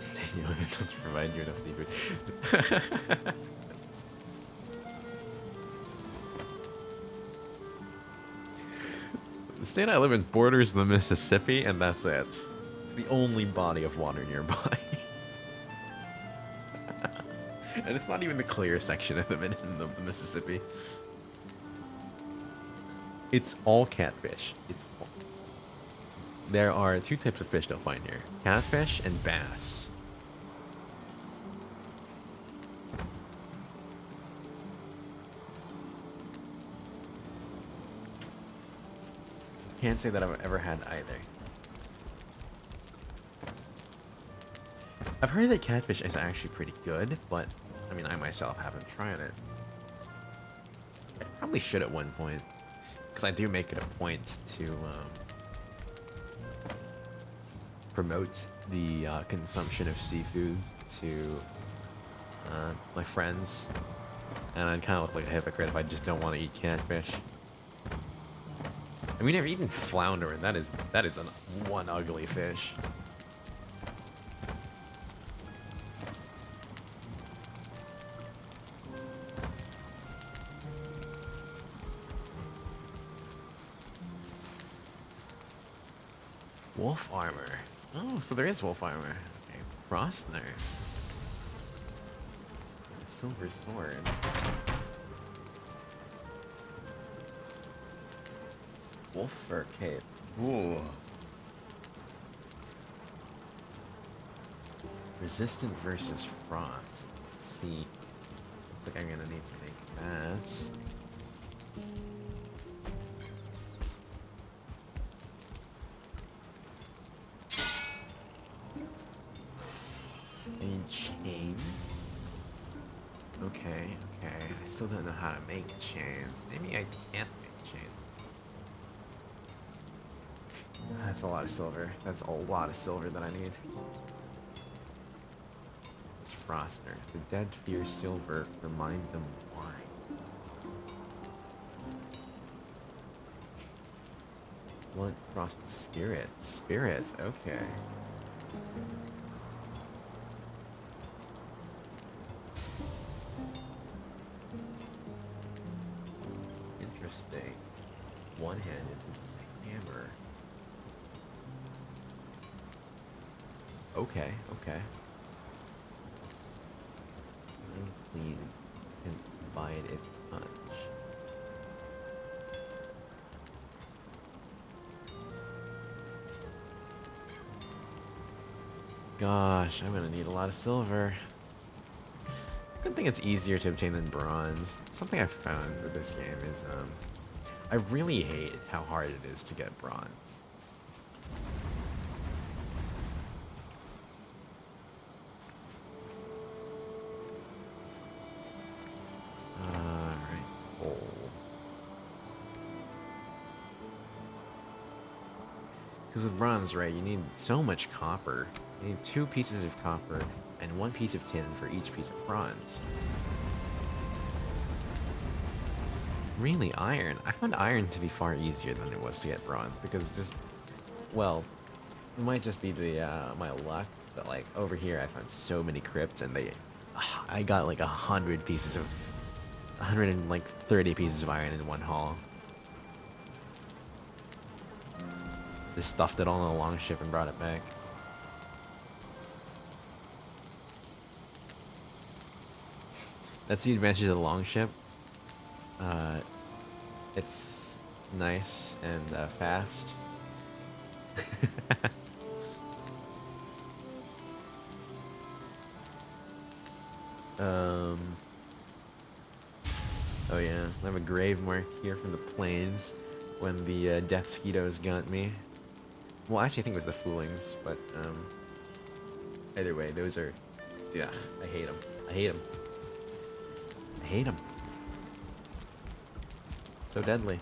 Stacey Owen doesn't provide you enough seafood. The state I live in borders the Mississippi, and that's it. It's the only body of water nearby. And it's not even the clear section of the Mississippi. It's all catfish. There are two types of fish you'll find here: catfish and bass. Can't say that I've ever had either. I've heard that catfish is actually pretty good, but I mean, I myself haven't tried it. I probably should at one point, because I do make it a point to promote the consumption of seafood to my friends, and I'd kind of look like a hypocrite if I just don't want to eat catfish. And we never eaten flounder, and that is one ugly fish. Wolf armor. Oh, so there is wolf armor. Okay. Frostner. Silver sword. Wolf fur cape. Ooh. Resistant versus frost. Let's see. Looks like I'm gonna need to make that. Any chain? Okay. I still don't know how to make chain. Maybe I can't make chain. That's a lot of silver. That's a lot of silver that I need. It's Frostner. The dead fear silver. Remind them why. Blood frost spirit. Spirit. Okay. Interesting. One-handed. This is a hammer. Okay. Clean. Can bide its touch. Gosh, I'm gonna need a lot of silver. Good thing it's easier to obtain than bronze. Something I've found with this game is, I really hate how hard it is to get bronze. Alright, coal. Because with bronze, right, you need so much copper. You need 2 pieces of copper and 1 piece of tin for each piece of bronze. Really, iron. I found iron to be far easier than it was to get bronze, because just, well, it might just be the my luck, but like over here I found so many crypts, and I got like 100 pieces of, 130 pieces of iron in one haul. Just stuffed it all on a long ship and brought it back. That's the advantage of the longship. Uh, it's nice and fast. um. Oh yeah, I have a grave mark here from the plains when the death skeetos got me. Well, actually, I think it was the foolings, but either way, those are. Yeah, I hate them. I hate them. I hate them. So deadly.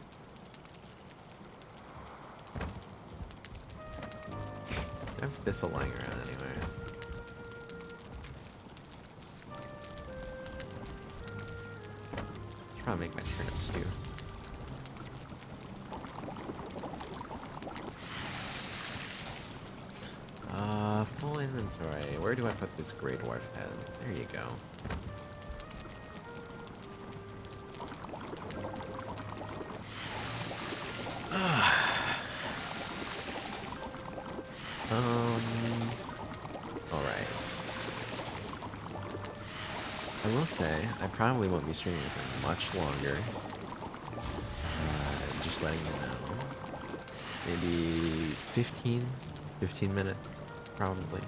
I have thistle lying around anyway. Should probably make my turnip stew. Full inventory. Where do I put this Grey Dwarf head? There you go. Alright. I will say, I probably won't be streaming for much longer. Just letting you know. Maybe 15 minutes, probably.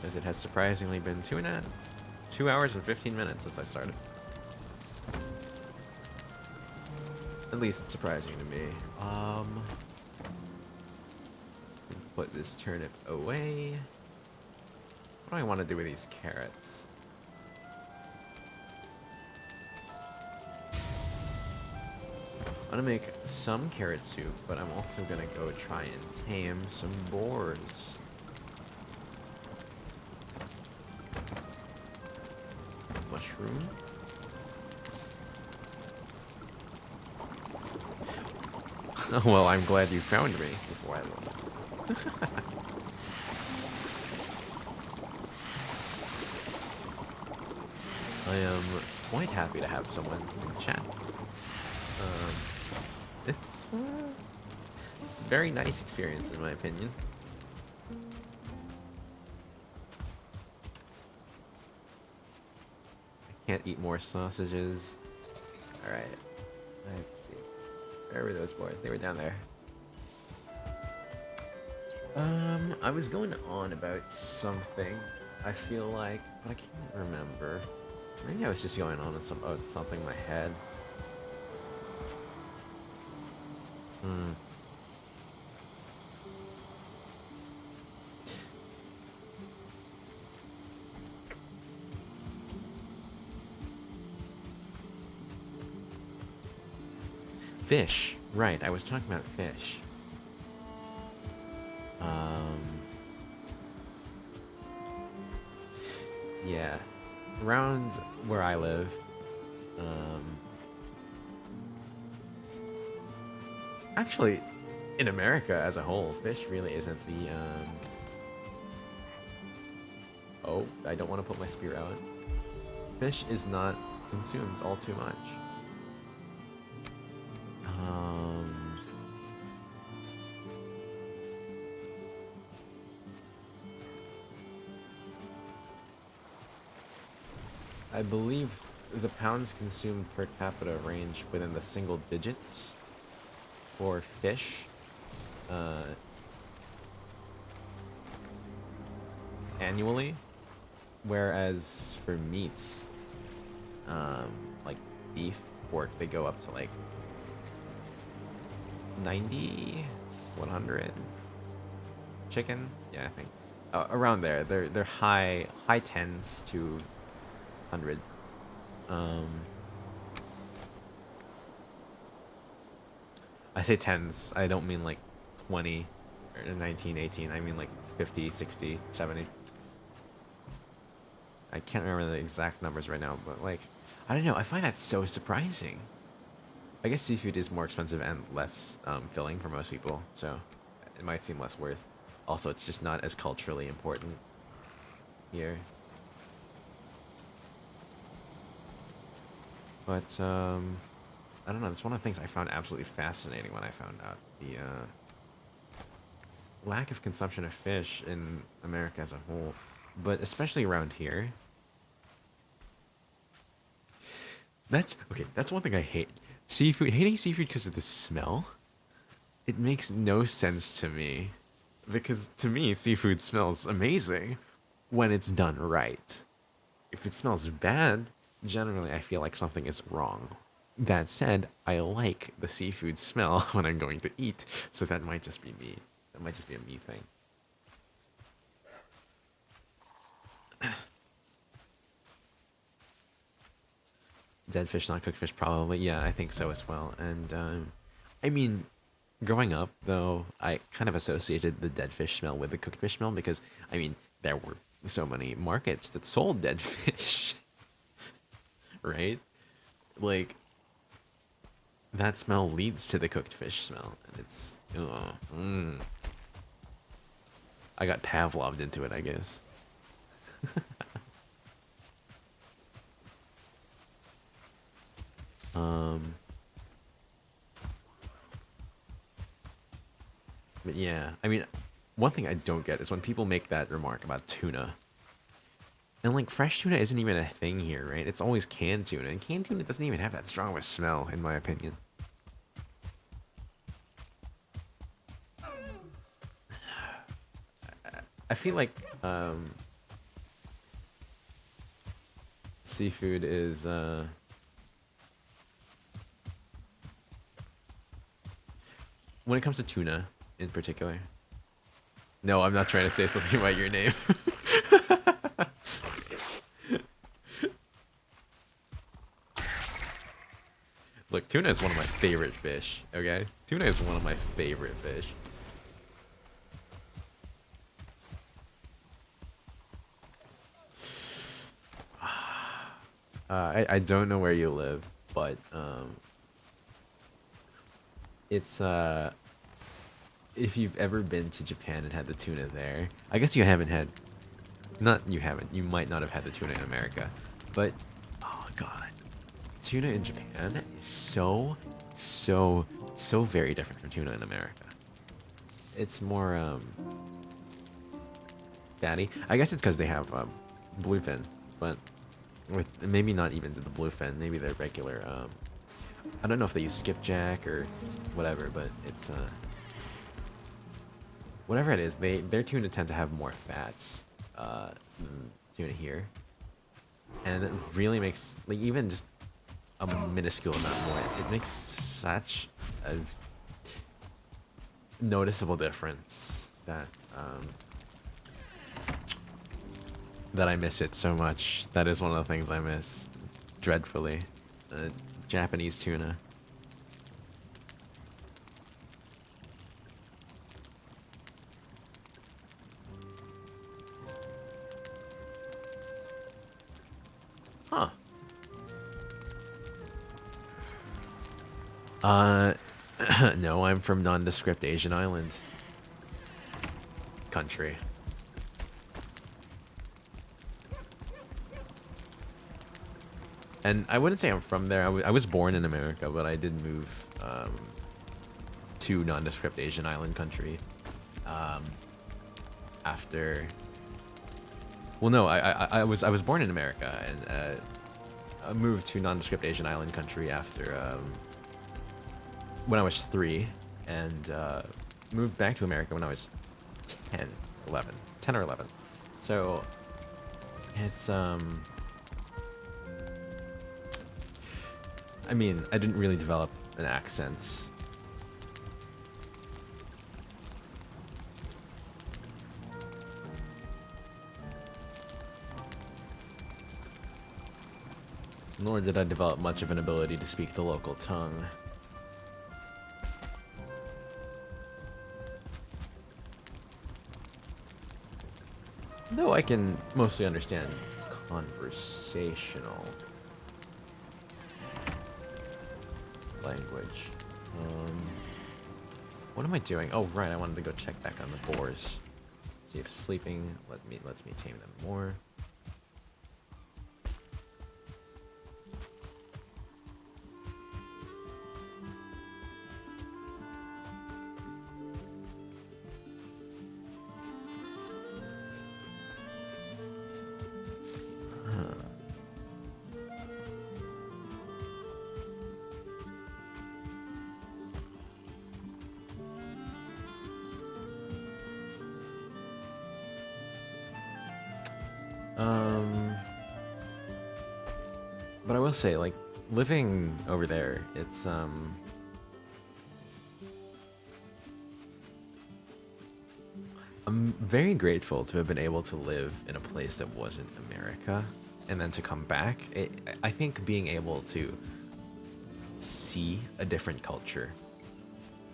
As it has surprisingly been 2 hours and 15 minutes since I started. At least it's surprising to me. Put this turnip away. What do I want to do with these carrots? I'm gonna make some carrot soup, but I'm also gonna go try and tame some boars. Mushroom. Well, I'm glad you found me before I left. I am quite happy to have someone in chat. It's a very nice experience, in my opinion. I can't eat more sausages. Alright, let's see. Where were those boys? They were down there. I was going on about something, I feel like, but I can't remember. Maybe I was just going on with something in my head. Fish. Right, I was talking about fish. Yeah. Around where I live, actually, in America as a whole, fish really isn't the, Oh, I don't want to put my spear out. Fish is not consumed all too much. I believe the pounds consumed per capita range within the single digits for fish. Annually, whereas for meats, like beef, pork, they go up to like 90, 100. Chicken, yeah, I think around there. They're high tens to 100. I say tens. I don't mean like 20 or 19, 18. I mean like 50, 60, 70. I can't remember the exact numbers right now, but like, I don't know. I find that so surprising. I guess seafood is more expensive and less filling for most people, so it might seem less worth. Also, it's just not as culturally important here. But I don't know. That's one of the things I found absolutely fascinating when I found out the lack of consumption of fish in America as a whole. but especially around here, that's okay. That's one thing I hate. Seafood, hating seafood because of the smell. It makes no sense to me. Because to me, seafood smells amazing when it's done right. If it smells bad, generally I feel like something is wrong. That said, I like the seafood smell when I'm going to eat, so that might just be me. That might just be a me thing. Dead fish, not cooked fish, probably. Yeah, I think so as well. And I mean, growing up though, I kind of associated the dead fish smell with the cooked fish smell because I mean there were so many markets that sold dead fish, right? Like that smell leads to the cooked fish smell, and it's I got Pavloved into it, I guess. Um, but yeah, I mean, one thing I don't get is when people make that remark about tuna. And like fresh tuna isn't even a thing here, right? It's always canned tuna, and canned tuna doesn't even have that strong of a smell, in my opinion. I feel like seafood is when it comes to tuna in particular. No, I'm not trying to say something about your name. Look, tuna is one of my favorite fish, okay? Tuna is one of my favorite fish. I don't know where you live, but it's if you've ever been to Japan and had the tuna there, I guess you haven't had, not you haven't, you might not have had the tuna in America, but oh god, tuna in Japan is so very different from tuna in America. It's more fatty. I guess it's because they have bluefin, but with maybe not even the bluefin, maybe they're regular. I don't know if they use skipjack or whatever, but it's whatever it is. Their tuna tend to have more fats than tuna here, and it really makes like even just a minuscule amount more. It makes such a noticeable difference that that I miss it so much. That is one of the things I miss dreadfully. Japanese tuna. Huh. Uh, no, I'm from nondescript Asian island country. And I wouldn't say I'm from there. I was born in America, but I did move to nondescript Asian island country um, after. Well, no, I was born in America and I moved to nondescript Asian island country after when I was 3, and moved back to America when I was 10, 11, 10 or 11. So it's I mean, I didn't really develop an accent. Nor did I develop much of an ability to speak the local tongue. Though I can mostly understand conversational language. What am I doing? Oh, right, I wanted to go check back on the boars. See if sleeping lets me tame them more. Um, but I will say, like, living over there, I'm very grateful to have been able to live in a place that wasn't America, and then to come back. I think being able to see a different culture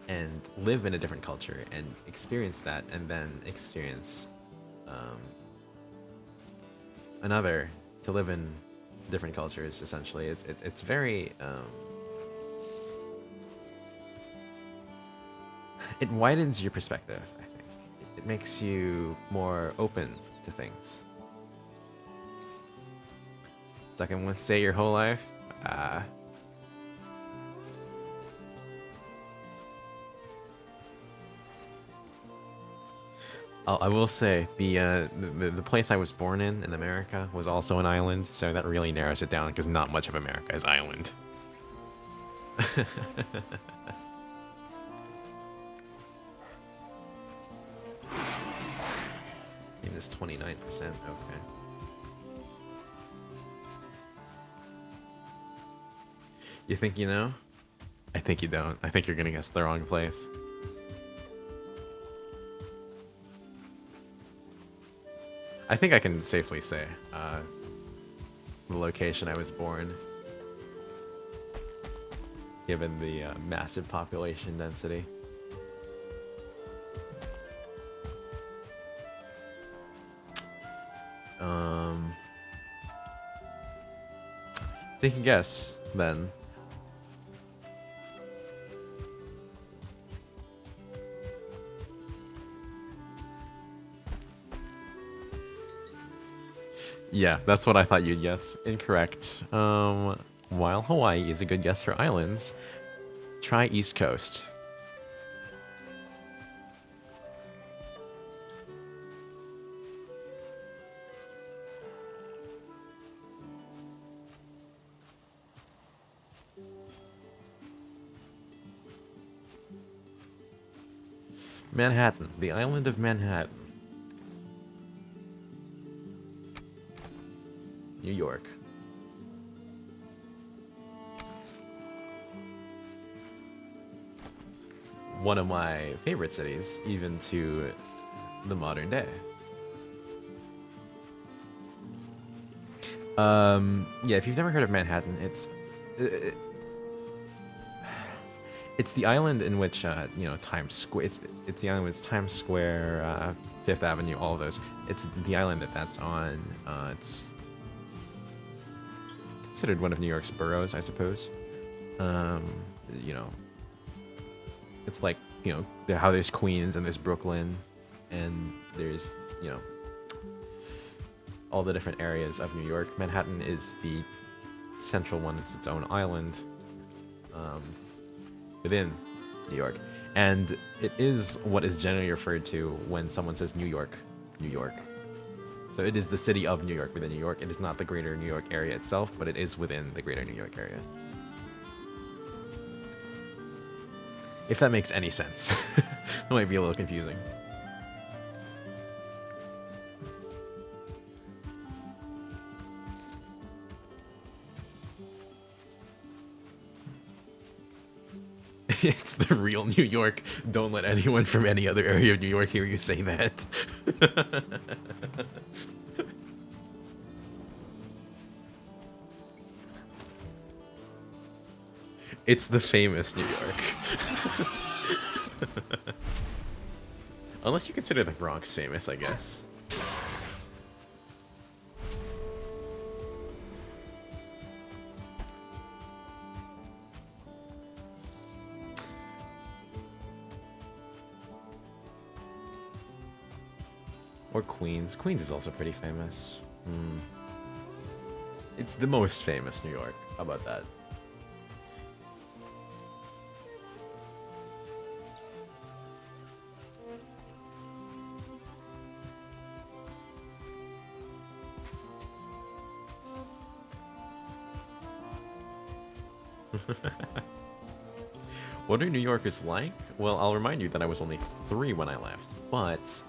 and live in a different culture and experience that, and then experience um, another to live in different cultures. Essentially, it's very it widens your perspective. I think it makes you more open to things. Stuck in one state your whole life. Uh, I will say the place I was born in America was also an island, so that really narrows it down because not much of America is island. It is 29%. Okay. You think you know? I think you don't. I think you're gonna guess the wrong place. I think I can safely say the location I was born, given the massive population density. Um, Take a guess, then. Yeah, that's what I thought you'd guess. Incorrect. While Hawaii is a good guess for islands, try East Coast. Manhattan, the island of Manhattan. New York. One of my favorite cities, even to the modern day. Yeah, if you've never heard of Manhattan, it's the island in which Times Square. It's the island with Times Square, Fifth Avenue, all of those. It's the island that's on. It's considered one of New York's boroughs, I suppose. Um, you know, it's like how there's Queens and there's Brooklyn, and there's you know all the different areas of New York. Manhattan is the central one. It's its own island within New York. And it is what is generally referred to when someone says New York, New York. So it is the city of New York within New York. It is not the greater New York area itself, but it is within the greater New York area. If that makes any sense. It might be a little confusing. It's the real New York. Don't let anyone from any other area of New York hear you say that. It's the famous New York. Unless you consider the Bronx famous, I guess. Or Queens. Queens is also pretty famous. It's the most famous New York. How about that? What are New Yorkers like? Well, I'll remind you that I was only 3 when I left, but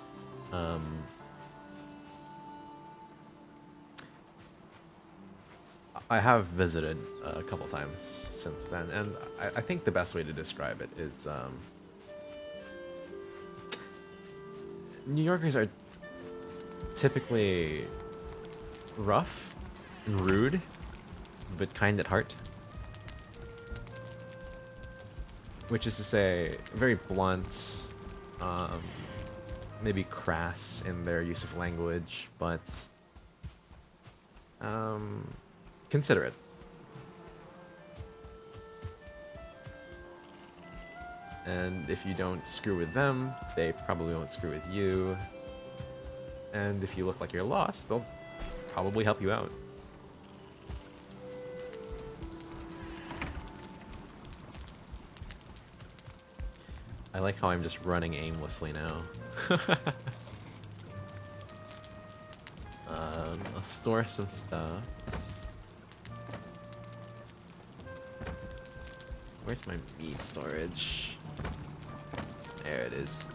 I have visited a couple times since then, and I think the best way to describe it is New Yorkers are typically rough and rude, but kind at heart. Which is to say, very blunt, um, maybe crass in their use of language, but um, considerate. And if you don't screw with them, they probably won't screw with you. And if you look like you're lost, they'll probably help you out. I like how I'm just running aimlessly now. I'll store some stuff. Where's my meat storage? There it is.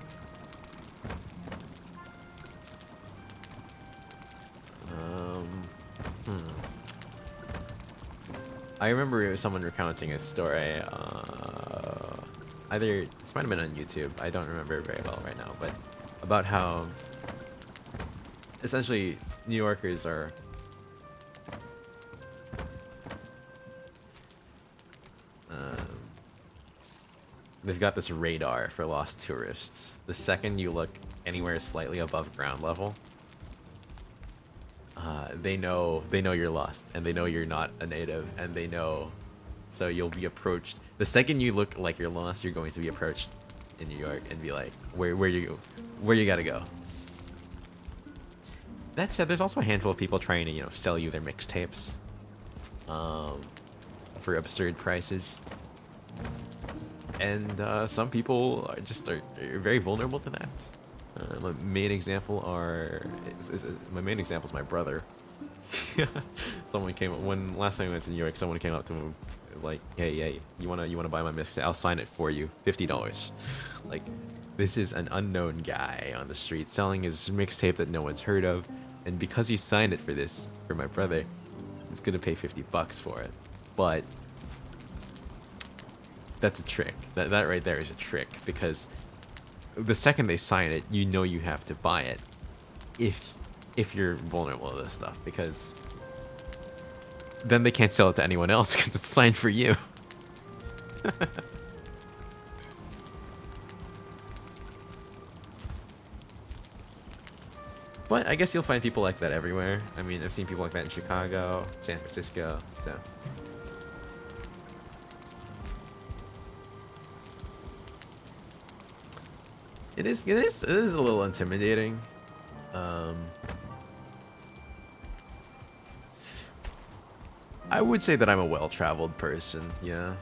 I remember someone recounting a story. Either this might have been on YouTube. I don't remember very well right now, but about how essentially New Yorkers are they've got this radar for lost tourists. The second you look anywhere slightly above ground level, they know you're lost, and they know you're not a native, and they know, so you'll be approached. The second you look like you're lost, you're going to be approached in New York and be like, where you gotta go. That said, there's also a handful of people trying to sell you their mixtapes, for absurd prices. And some people are very vulnerable to that. My main example is my brother. When last time I went to New York, someone came up to him like, "Hey, you wanna buy my mixtape? I'll sign it for you, $50." Like, this is an unknown guy on the street selling his mixtape that no one's heard of, and because he signed it for my brother, he's gonna pay $50 for it. But that's a trick. That right there is a trick, because the second they sign it, you know you have to buy it if you're vulnerable to this stuff, because then they can't sell it to anyone else because it's signed for you. But I guess you'll find people like that everywhere. I mean, I've seen people like that in Chicago, San Francisco, so. It is a little intimidating. I would say that I'm a well-traveled person, yeah.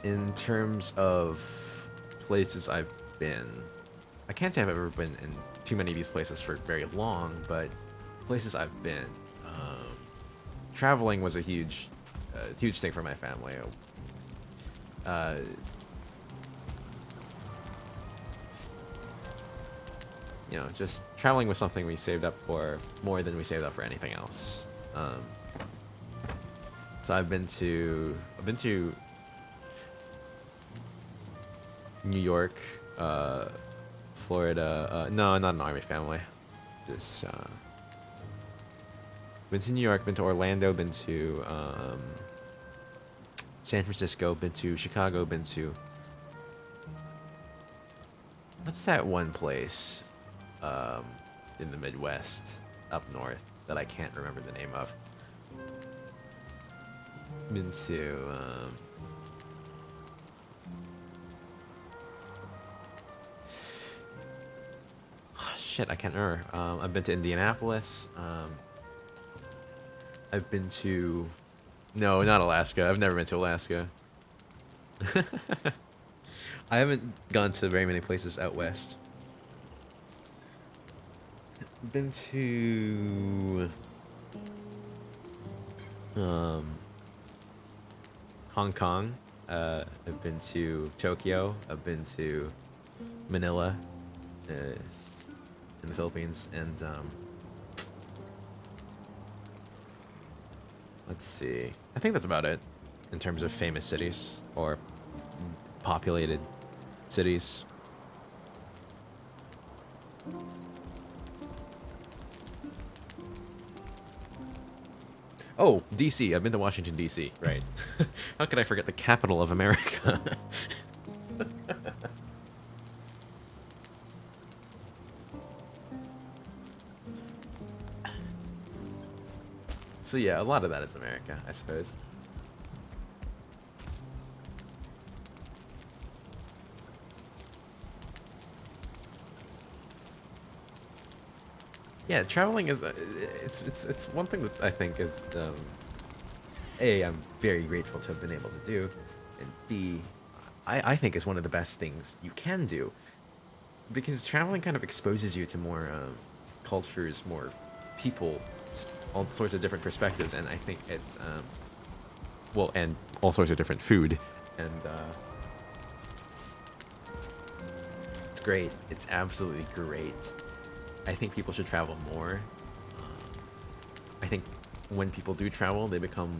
In terms of places I've been, I can't say I've ever been in too many of these places for very long, but places I've been, traveling was a huge thing for my family. Just traveling was something we saved up for more than we saved up for anything else. So I've been to New York, Florida. No, not an army family. Just been to New York, been to Orlando, been to San Francisco, been to Chicago, been to, what's that one place in the Midwest up north that I can't remember the name of. Been to shit, I can't remember. I've been to Indianapolis. I've been to, no, not Alaska. I've never been to Alaska. I haven't gone to very many places out west. Been to Hong Kong. I've been to Tokyo. I've been to Manila. in the Philippines, and let's see. I think that's about it in terms of famous cities or populated cities. Oh, DC. I've been to Washington, DC. Right. How could I forget the capital of America? So yeah, a lot of that is America, I suppose. Yeah, traveling is it's one thing that I think is a I'm very grateful to have been able to do, and b I think is one of the best things you can do because traveling kind of exposes you to more cultures, more people, all sorts of different perspectives, and I think it's well, and all sorts of different food, and it's, it's great. It's absolutely great. I think people should travel more. I think when people do travel, they become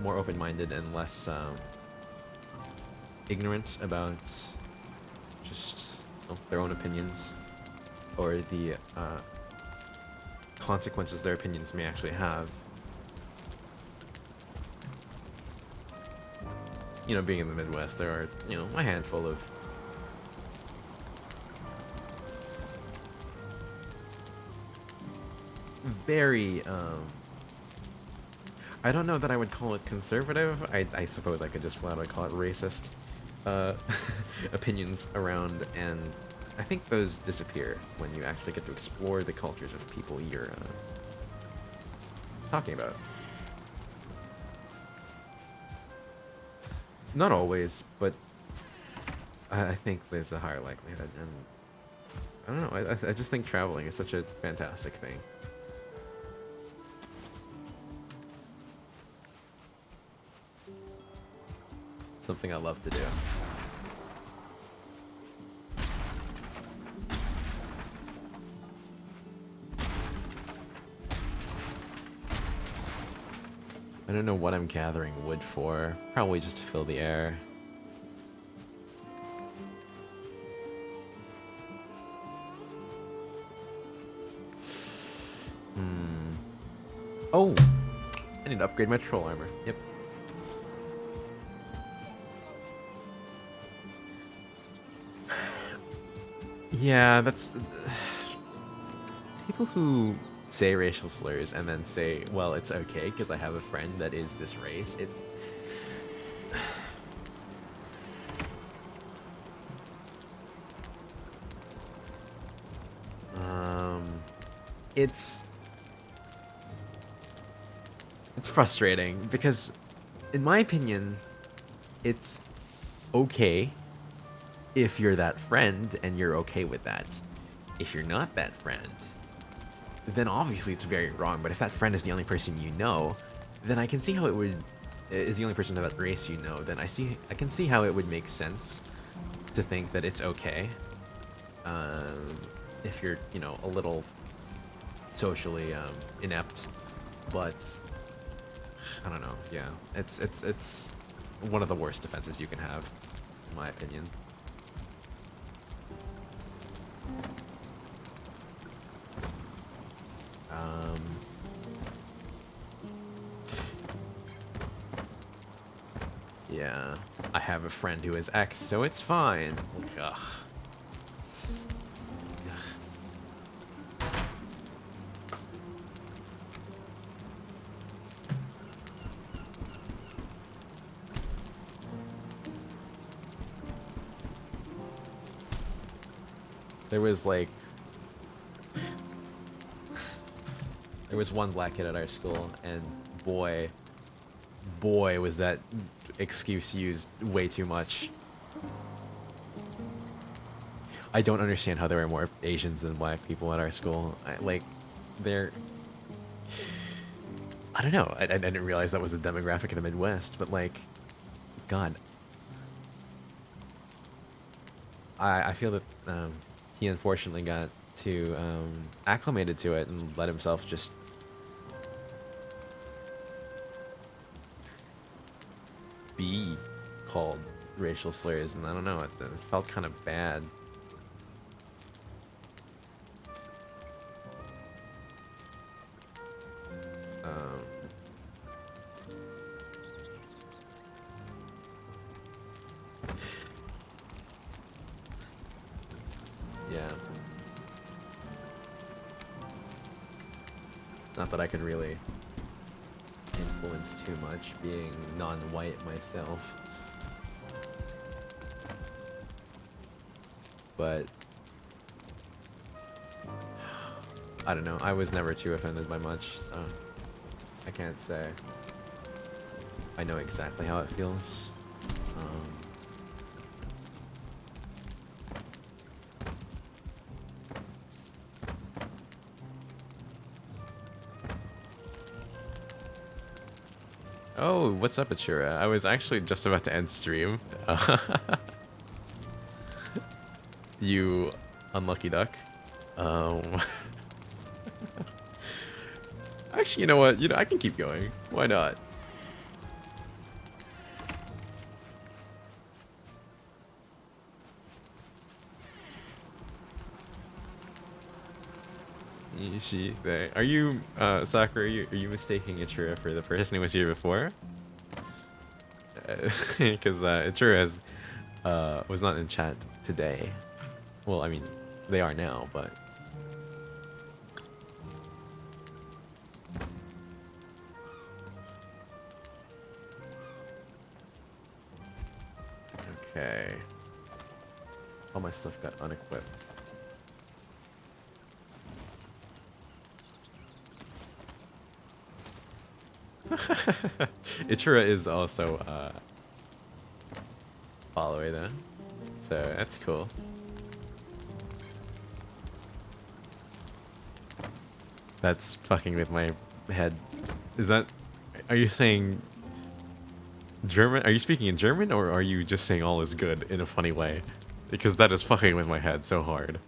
more open-minded and less ignorant about just their own opinions or the consequences their opinions may actually have. You know, being in the Midwest, there are, a handful of very I don't know that I would call it conservative. I suppose I could just flat out call it racist uh, opinions around, and I think those disappear when you actually get to explore the cultures of people you're talking about. Not always, but I think there's a higher likelihood, and I don't know. I just think traveling is such a fantastic thing. Something I love to do. I don't know what I'm gathering wood for. Probably just to fill the air. Oh! I need to upgrade my troll armor. Yep. Yeah, that's... People who say racial slurs and then say, well, it's okay because I have a friend that is this race. Um, it's frustrating because, in my opinion, it's okay if you're that friend and you're okay with that. If you're not that friend, then obviously it's very wrong. But if that friend is the only person you know, then I can see how it would is the only person of that race you know. Then I can see how it would make sense to think that it's okay. If you're a little socially inept, but I don't know. Yeah, it's one of the worst defenses you can have, in my opinion. Yeah, I have a friend who is X, so it's fine. Ugh. There was one black kid at our school, and boy, was that excuse used way too much. I don't understand how there are more Asians than black people at our school. I don't know. I didn't realize that was the demographic of the Midwest, but God. I feel that he unfortunately got to acclimated to it and let himself just be called racial slurs, and I don't know, it felt kind of bad. Um, yeah. Not that I could really influence too much, being non-white myself. But I don't know, I was never too offended by much, so I can't say I know exactly how it feels. Oh, what's up, Achura? I was actually just about to end stream. You unlucky duck. Um, actually, you know what? I can keep going. Why not? She, they. Are you, Sakura? Are you mistaking Achura for the person who was here before? Because Achura was not in chat today. Well, I mean, they are now, but. Okay. All my stuff got unequipped. Ichira is also follower then, so that's cool. That's fucking with my head. Is that? Are you saying German? Are you speaking in German, or are you just saying all is good in a funny way? Because that is fucking with my head so hard.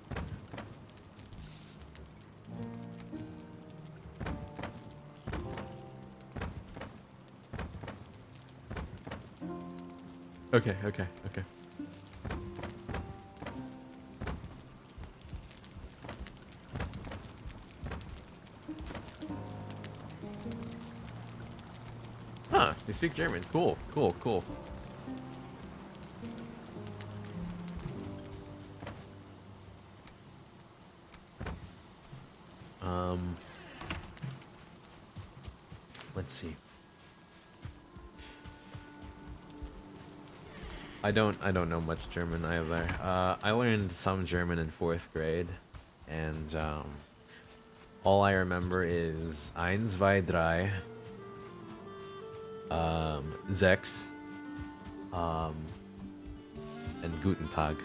Okay, okay, okay. Huh, you speak German. Cool, cool, cool. Let's see. I don't know much German either. I learned some German in 4th grade, and all I remember is eins, zwei, drei, sechs, and guten Tag.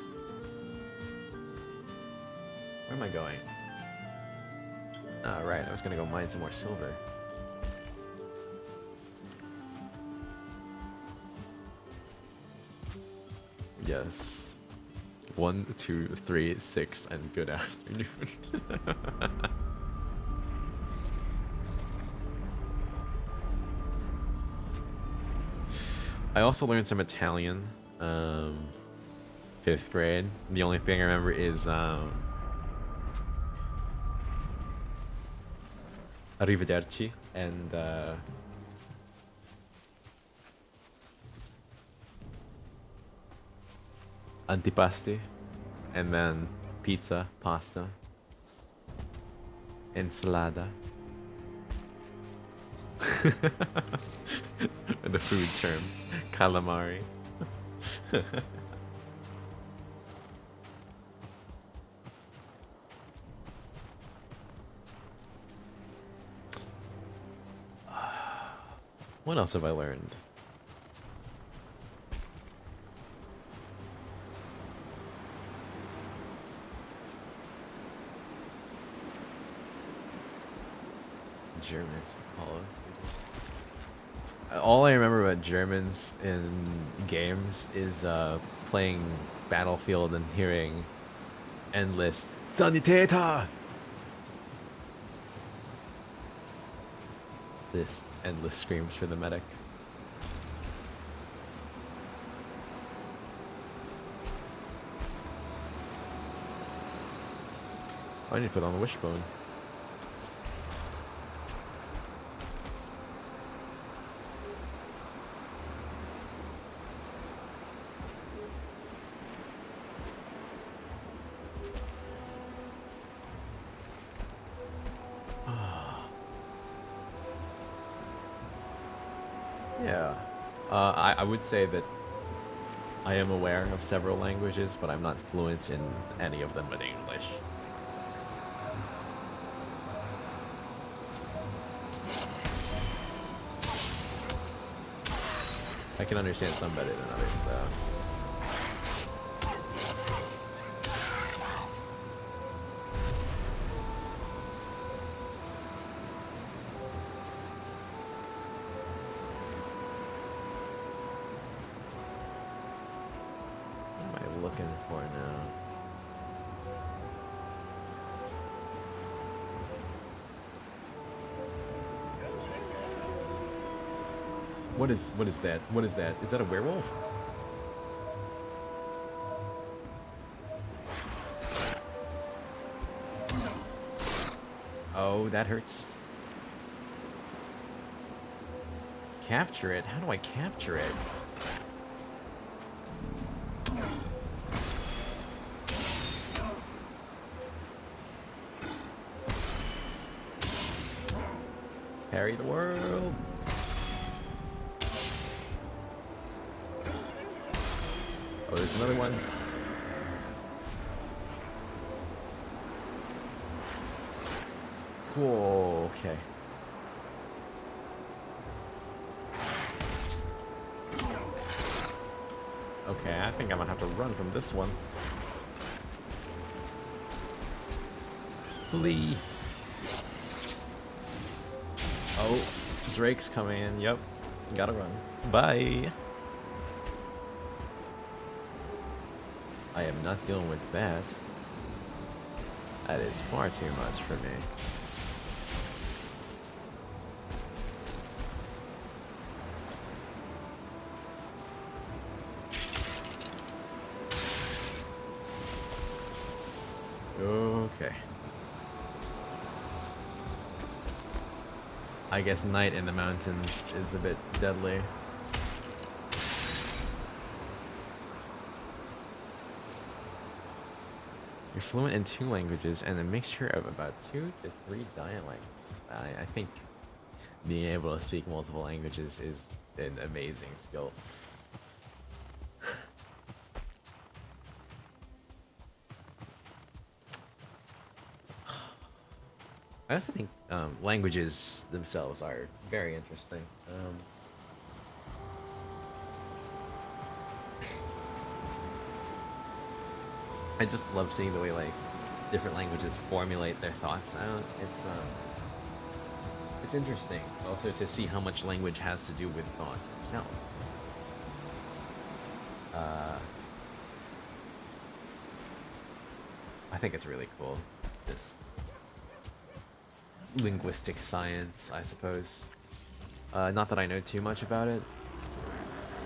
Where am I going? Ah, right, I was gonna go mine some more silver. Yes. 1, 2, 3, 6, and good afternoon. I also learned some Italian, 5th grade. The only thing I remember is, Arrivederci and, antipasti, and then pizza, pasta, ensalada. The food terms, calamari. What else have I learned? Germans, all I remember about Germans in games is playing Battlefield and hearing endless Sanitäter! This endless screams for the medic. I need to put on the wishbone. Yeah. I would say that I am aware of several languages, but I'm not fluent in any of them but English. I can understand some better than others, though. What am I looking for now? What is that? What is that? Is that a werewolf? Oh, that hurts. Capture it? How do I capture it? Parry the world. Oh, there's another one. Cool. Okay. Okay, I think I'm gonna have to run from this one. Flee. Oh, Drake's coming in. Yep. Gotta run. Bye. I am not dealing with that. That is far too much for me. Okay. I guess night in the mountains is a bit deadly. You're fluent in 2 languages and a mixture of about 2 to 3 dialects. I think being able to speak multiple languages is an amazing skill. I also think languages themselves are very interesting. I just love seeing the way like different languages formulate their thoughts out. It's interesting also to see how much language has to do with thought itself. I think it's really cool. Just linguistic science, I suppose. Not that I know too much about it.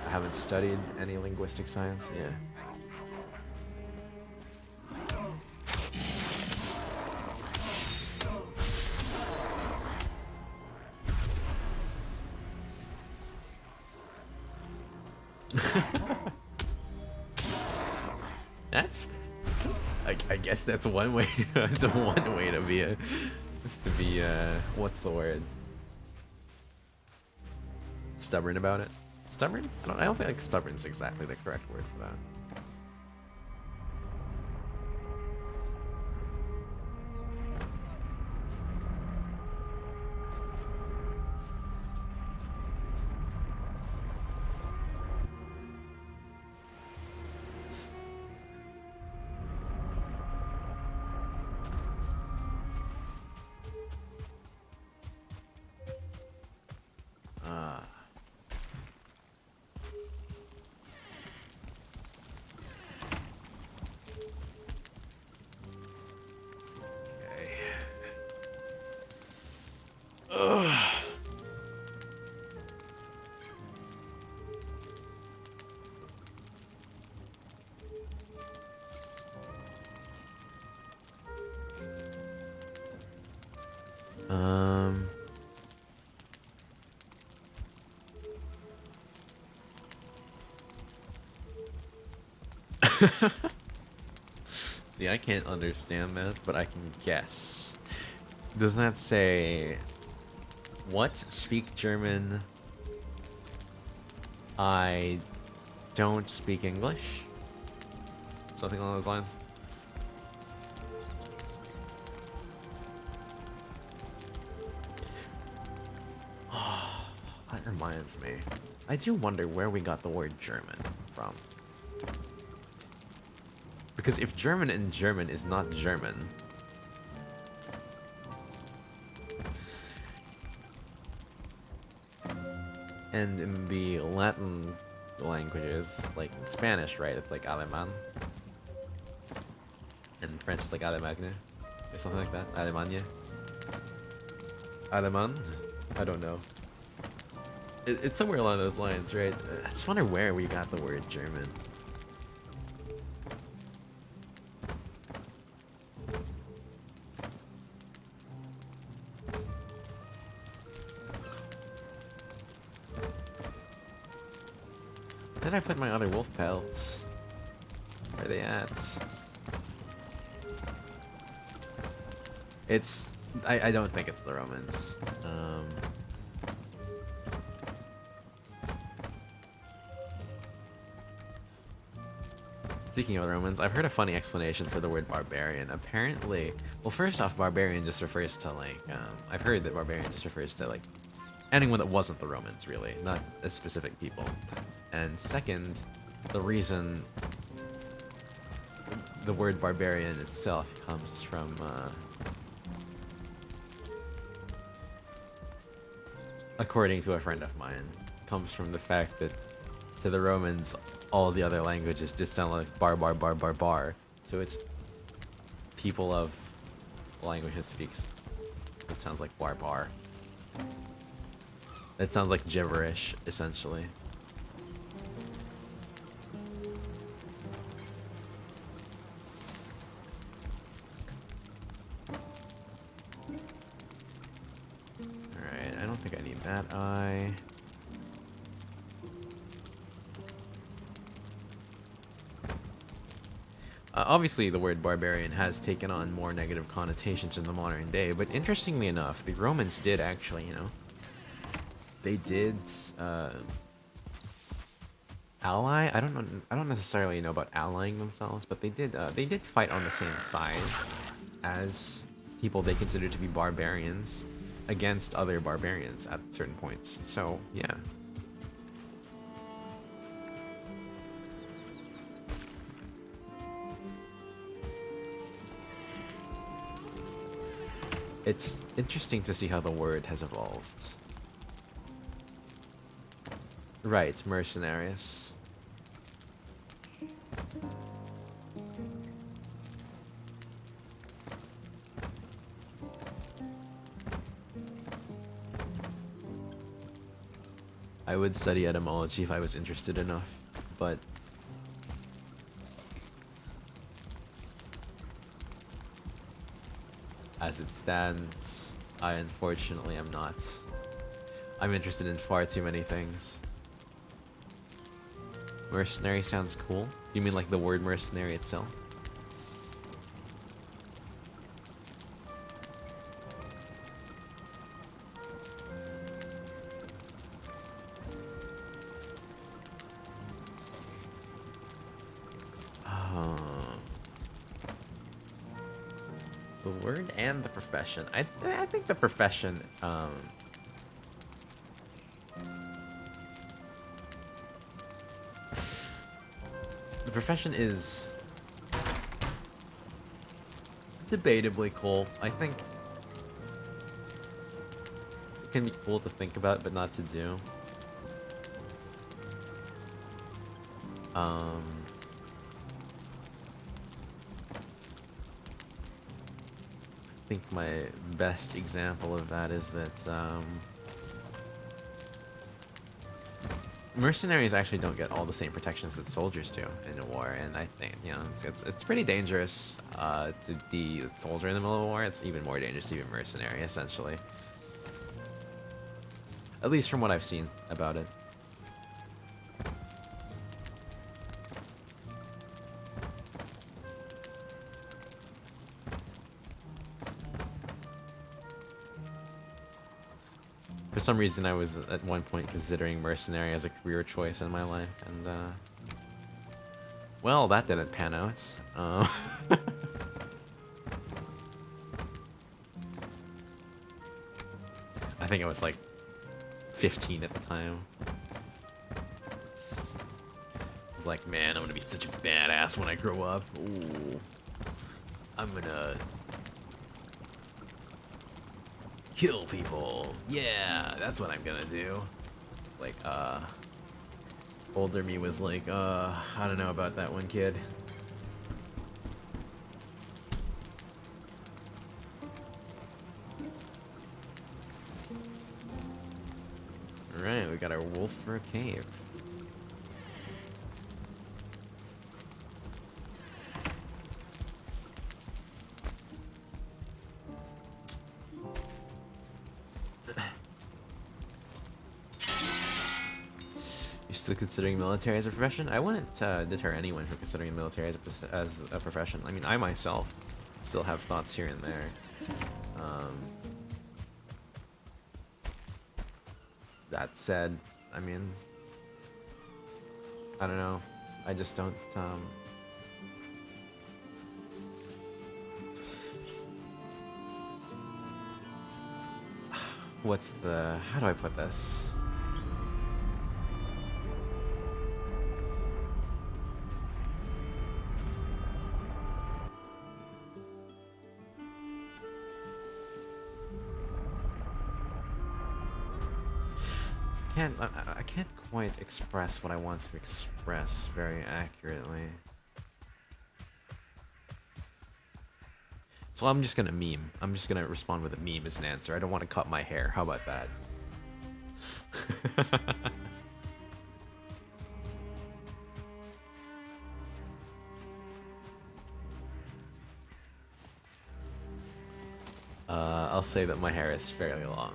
I haven't studied any linguistic science. Yeah. That's, I guess that's one way. That's one way to be what's the word? Stubborn about it. Stubborn? I don't think like stubborn's exactly the correct word for that. See, I can't understand that, but I can guess. Does that say, what? Speak German. I don't speak English? Something along those lines? That reminds me. I do wonder where we got the word German from. Because if German in German is not German, and in the Latin languages, like Spanish, right? It's like Alemán. And French is like Allemagne. Or something like that. Allemagne. Allemand? I don't know. It's somewhere along those lines, right? I just wonder where we got the word German. Where did I put my other wolf pelts? Where are they at? It's... I don't think it's the Romans. Speaking of Romans, I've heard a funny explanation for the word barbarian. Apparently, well, first off, barbarian just refers to like, I've heard that barbarian just refers to like anyone that wasn't the Romans, really, not a specific people. And second, the reason the word barbarian itself comes from, according to a friend of mine, comes from the fact that to the Romans, all the other languages just sound like bar, bar, bar, bar, bar. So it's people of the language that speaks. It sounds like bar, bar. It sounds like gibberish, essentially. Alright, I don't think I need that eye. Obviously, the word barbarian has taken on more negative connotations in the modern day, but interestingly enough, the Romans did actually, you know, they did ally. I don't know. I don't necessarily know about allying themselves, but they did fight on the same side as people they considered to be barbarians against other barbarians at certain points. So yeah. It's interesting to see how the word has evolved. Right, mercenaries. I would study etymology if I was interested enough, but as it stands, I unfortunately am not. I'm interested in far too many things. Mercenary sounds cool. You mean like the word mercenary itself? The word and the profession. I think the profession, the profession is debatably cool. I think it can be cool to think about, but not to do. I think my best example of that is that mercenaries actually don't get all the same protections that soldiers do in a war, and I think, you know, it's pretty dangerous to be a soldier in the middle of a war. It's even more dangerous to be a mercenary, essentially. At least from what I've seen about it. For some reason, I was at one point considering mercenary as a career choice in my life, and well, that didn't pan out. I think I was like 15 at the time. I was like, man, I'm gonna be such a badass when I grow up. Ooh, I'm gonna kill people. Yeah, that's what I'm gonna do. Like, older me was like, I don't know about that one, kid. Alright, we got our wolf for a cave. You're still considering military as a profession? I wouldn't deter anyone from considering military as a profession. I mean, I myself still have thoughts here and there. That said, I mean, I don't know. I just don't, how do I put this? I can't quite express what I want to express very accurately. So I'm just gonna meme. I'm just gonna respond with a meme as an answer. I don't want to cut my hair. How about that? I'll say that my hair is fairly long.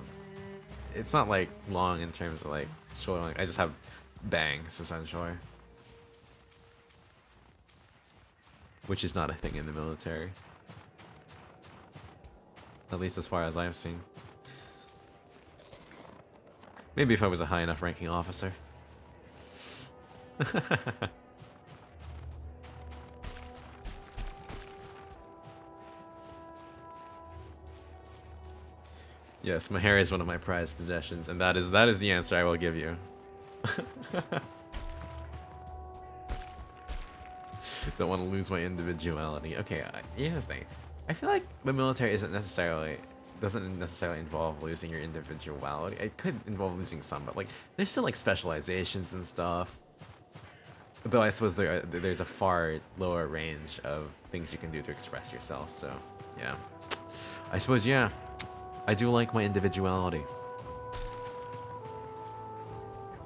It's not like long in terms of like short. Like, I just have bangs essentially, which is not a thing in the military, at least as far as I've seen. Maybe if I was a high enough ranking officer. Yes, my hair is one of my prized possessions, and that is the answer I will give you. Don't want to lose my individuality. Okay, here's the thing. I feel like the military doesn't necessarily involve losing your individuality. It could involve losing some, but like there's still like specializations and stuff. Though I suppose there's a far lower range of things you can do to express yourself. So yeah, I suppose yeah. I do like my individuality.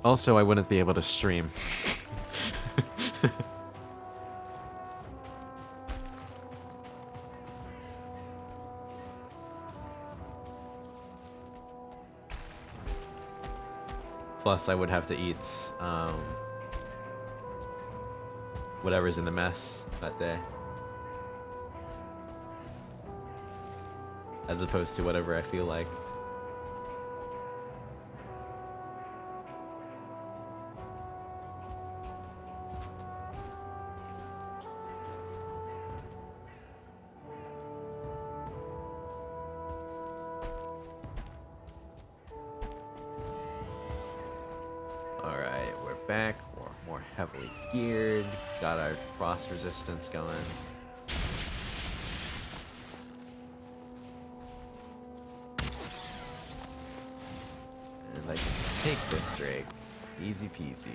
Also, I wouldn't be able to stream. Plus, I would have to eat whatever's in the mess that day, as opposed to whatever I feel like. Alright, we're back. We're more heavily geared. Got our frost resistance going. And I can take this Drake. Easy peasy.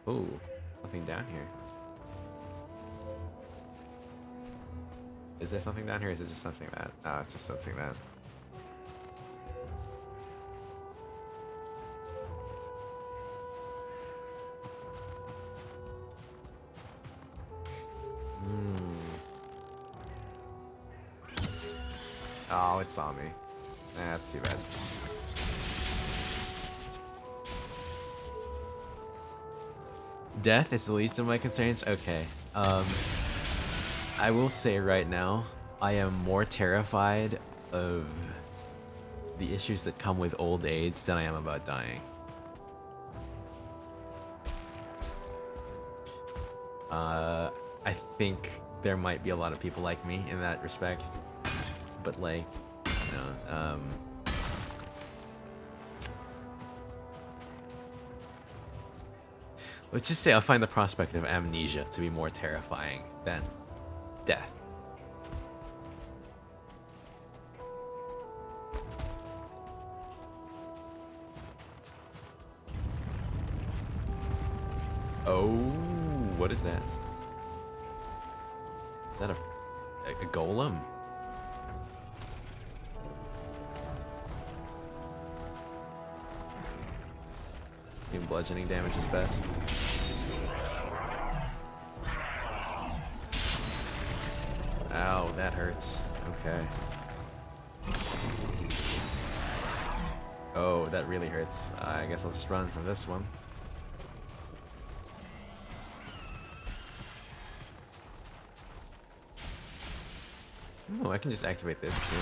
Ooh, something down here. Is there something down here, or is it just sensing that? Oh, it's just sensing that. Oh, it saw me. That's too bad. Death is the least of my concerns? Okay. I will say right now, I am more terrified of the issues that come with old age than I am about dying. I think there might be a lot of people like me in that respect, but like, you know, let's just say I'll find the prospect of amnesia to be more terrifying than death. Oh, what is that? Is that a golem? Doing bludgeoning damage is best. Ow, that hurts. Okay. Oh, that really hurts. I guess I'll just run from this one. Oh, I can just activate this too.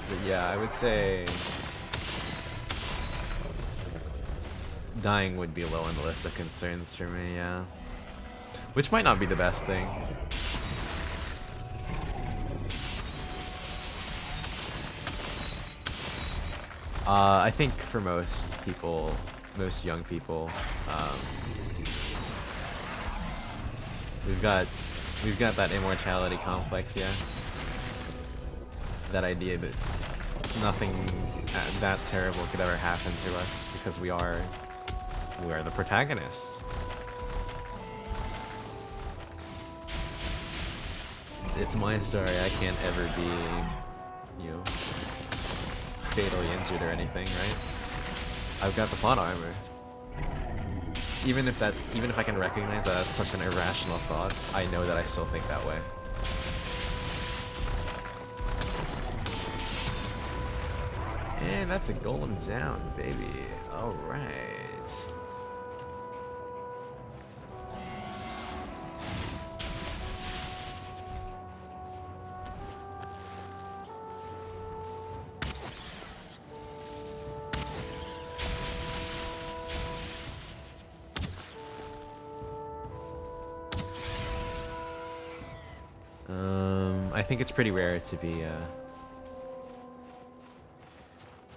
But yeah, I would say dying would be low on the list of concerns for me, yeah. Which might not be the best thing. I think for most people, most young people, we've got that immortality complex, yeah. That idea that nothing that terrible could ever happen to us because we are the protagonists. It's my story. I can't ever be, you know, fatally injured or anything, right? I've got the plot armor. Even if I can recognize that that's such an irrational thought, I know that I still think that way. And that's a golem down, baby. Alright. I think it's pretty rare to be,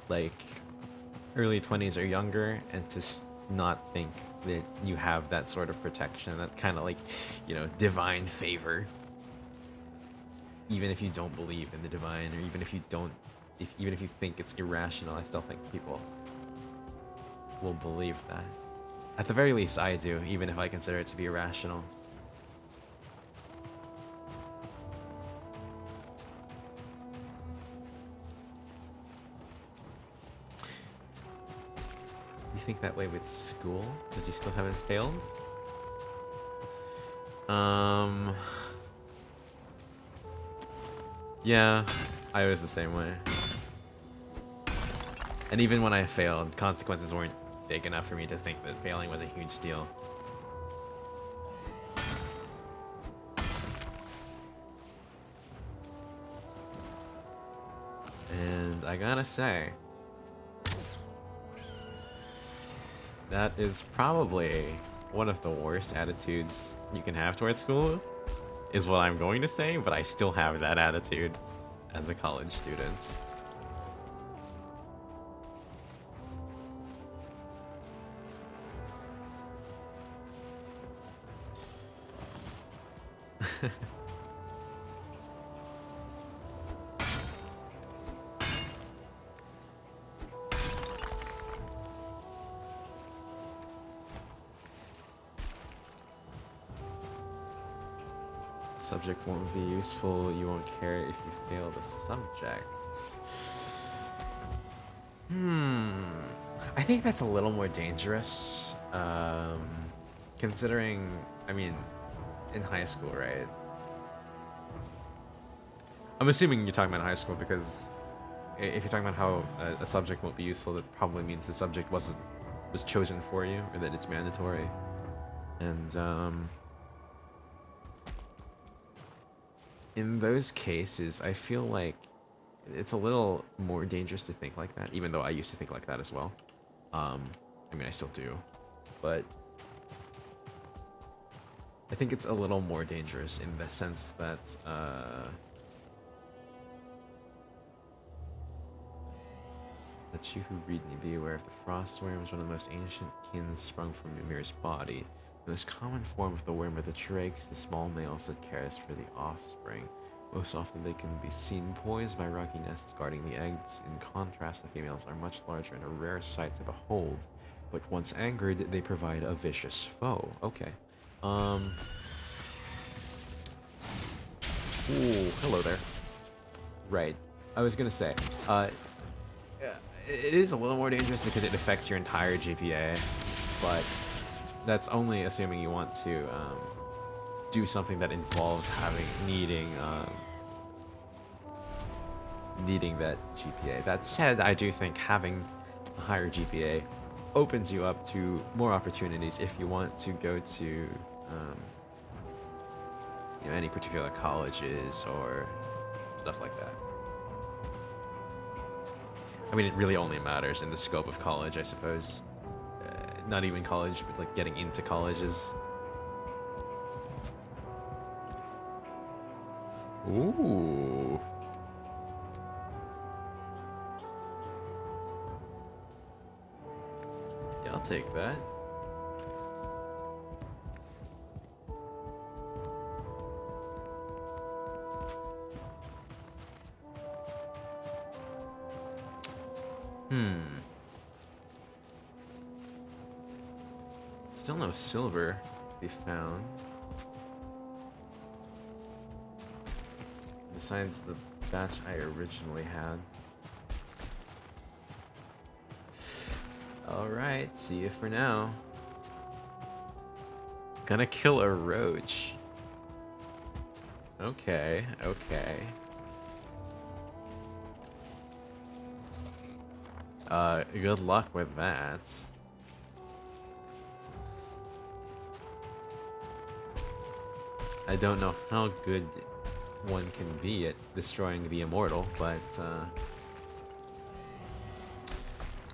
like, early 20s or younger, and to not think that you have that sort of protection, that kind of, like, you know, divine favor. Even if you don't believe in the divine, or even if you don't, even if you think it's irrational, I still think people will believe that. At the very least, I do, even if I consider it to be irrational. You think that way with school? Because you still haven't failed? Yeah, I was the same way. And even when I failed, consequences weren't big enough for me to think that failing was a huge deal. And I gotta say, that is probably one of the worst attitudes you can have towards school, is what I'm going to say, but I still have that attitude as a college student. Subject won't be useful, you won't care if you fail the subject. I think that's a little more dangerous. considering, I mean, in high school, right? I'm assuming you're talking about high school because if you're talking about how a subject won't be useful, that probably means the subject was chosen for you, or that it's mandatory. And in those cases, I feel like it's a little more dangerous to think like that, even though I used to think like that as well. I mean, I still do, but I think it's a little more dangerous in the sense that let you who read me be aware of the frost worm is one of the most ancient kins sprung from Ymir's body. The most common form of the worm are the drakes, the small males that cares for the offspring. Most often they can be seen poised by rocky nests guarding the eggs. In contrast, the females are much larger and a rare sight to behold. But once angered, they provide a vicious foe. Okay. Ooh, hello there. Right. I was gonna say, it is a little more dangerous because it affects your entire GPA, but that's only assuming you want to do something that involves needing that GPA. That said, I do think having a higher GPA opens you up to more opportunities if you want to go to any particular colleges or stuff like that. I mean, it really only matters in the scope of college, I suppose. Not even college, but like getting into colleges. Ooh. Yeah, I'll take that. Still no silver to be found. Besides the batch I originally had. Alright, see you for now. Gonna kill a roach. Okay, okay. Good luck with that. I don't know how good one can be at destroying the immortal, but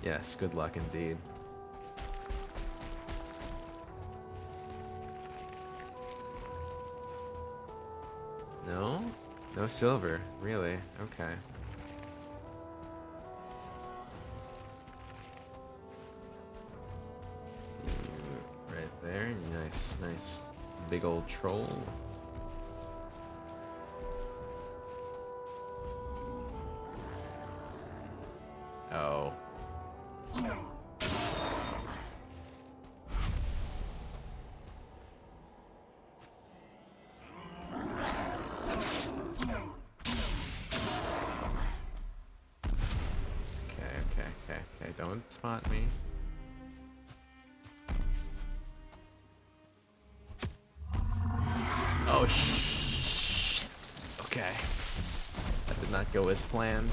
yes, good luck indeed. No? No silver, really? Okay. You right there, nice big old troll. Oh. Okay, don't spot me. Oh, shit. Okay. That did not go as planned.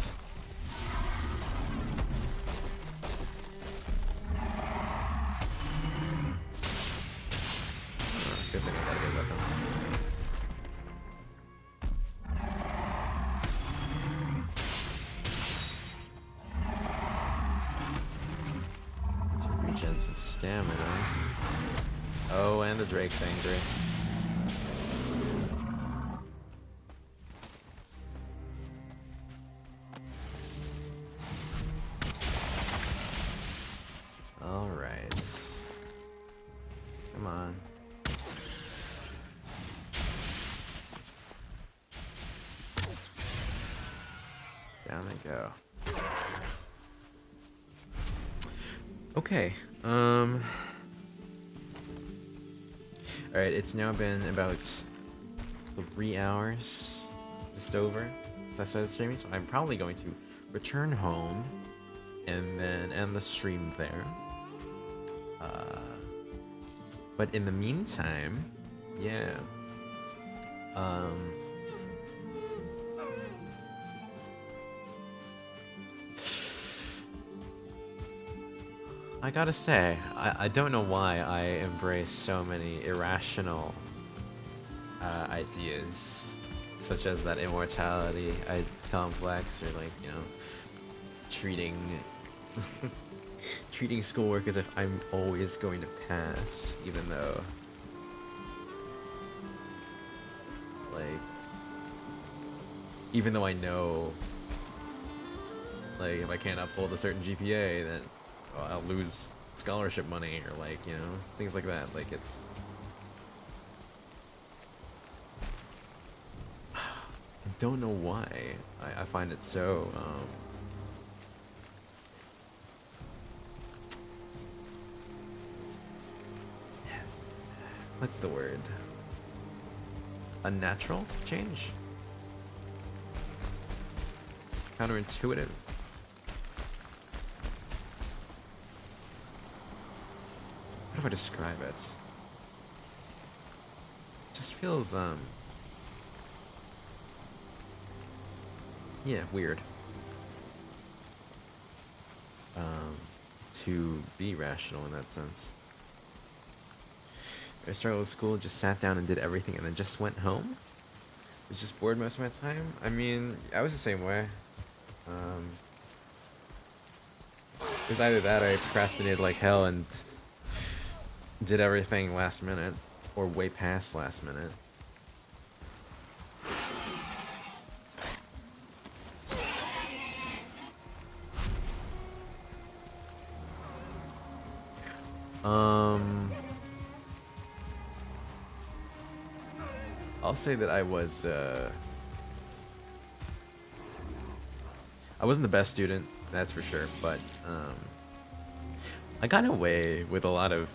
Good thing I got a good weapon. To regen some stamina. Oh, and the Drake's angry. Alright. Come on. Down they go. Okay. Alright, it's now been about 3 hours, just over, since I started streaming, so I'm probably going to return home and then end the stream there. But in the meantime, yeah. Um, I gotta say, I don't know why I embrace so many irrational ideas, such as that immortality complex, or like, you know, treating treating schoolwork as if I'm always going to pass, even though, like, even though I know, like, if I can't uphold a certain GPA, then I'll lose scholarship money, or like, you know, things like that. Like, it's, I don't know why I find it so what's the word? Unnatural change? Counterintuitive? How do I describe it? Just feels yeah, weird. To be rational in that sense. I struggled with school, just sat down and did everything and then just went home. Was just bored most of my time. I mean, I was the same way. It was either that or I procrastinated like hell and did everything last minute, or way past last minute. I'll say that I wasn't the best student, that's for sure, but I got away with a lot of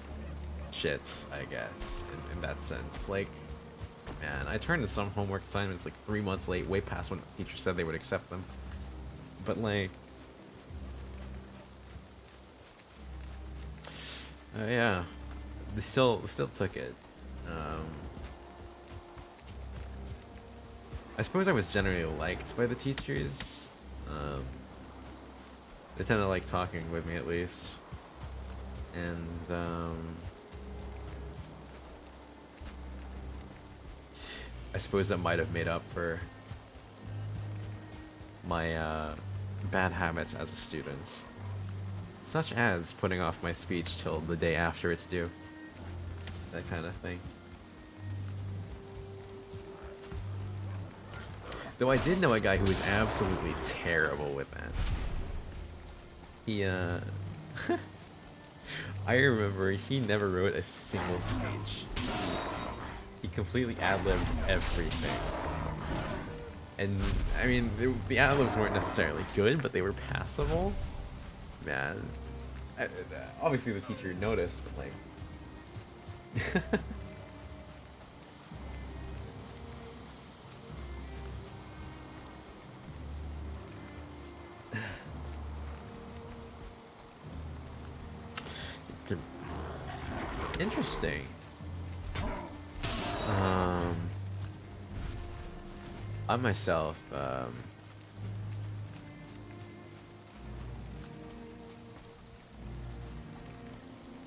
shit, I guess, in that sense. Like, man, I turned in some homework assignments like 3 months late, way past when the teacher said they would accept them. But like, yeah, they still took it. I suppose I was generally liked by the teachers. They tend to like talking with me at least, and I suppose that might have made up for my bad habits as a student, such as putting off my speech till the day after it's due, that kind of thing. Though I did know a guy who was absolutely terrible with that. He, I remember he never wrote a single speech. He completely ad-libbed everything. And, I mean, the ad-libs weren't necessarily good, but they were passable. Man. Obviously the teacher noticed, but like... Interesting. I myself,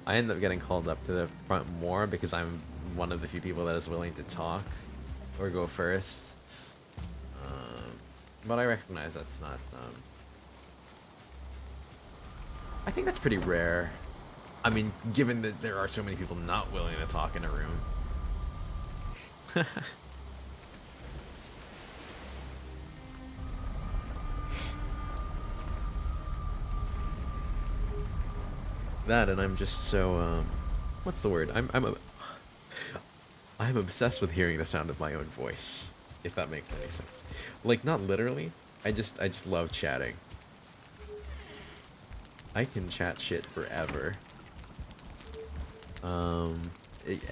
I end up getting called up to the front more because I'm one of the few people that is willing to talk or go first. But I recognize that's not, I think that's pretty rare. I mean, given that there are so many people not willing to talk in a room. That, and I'm just so, what's the word? I'm obsessed with hearing the sound of my own voice, if that makes any sense. Like, not literally. I just love chatting. I can chat shit forever.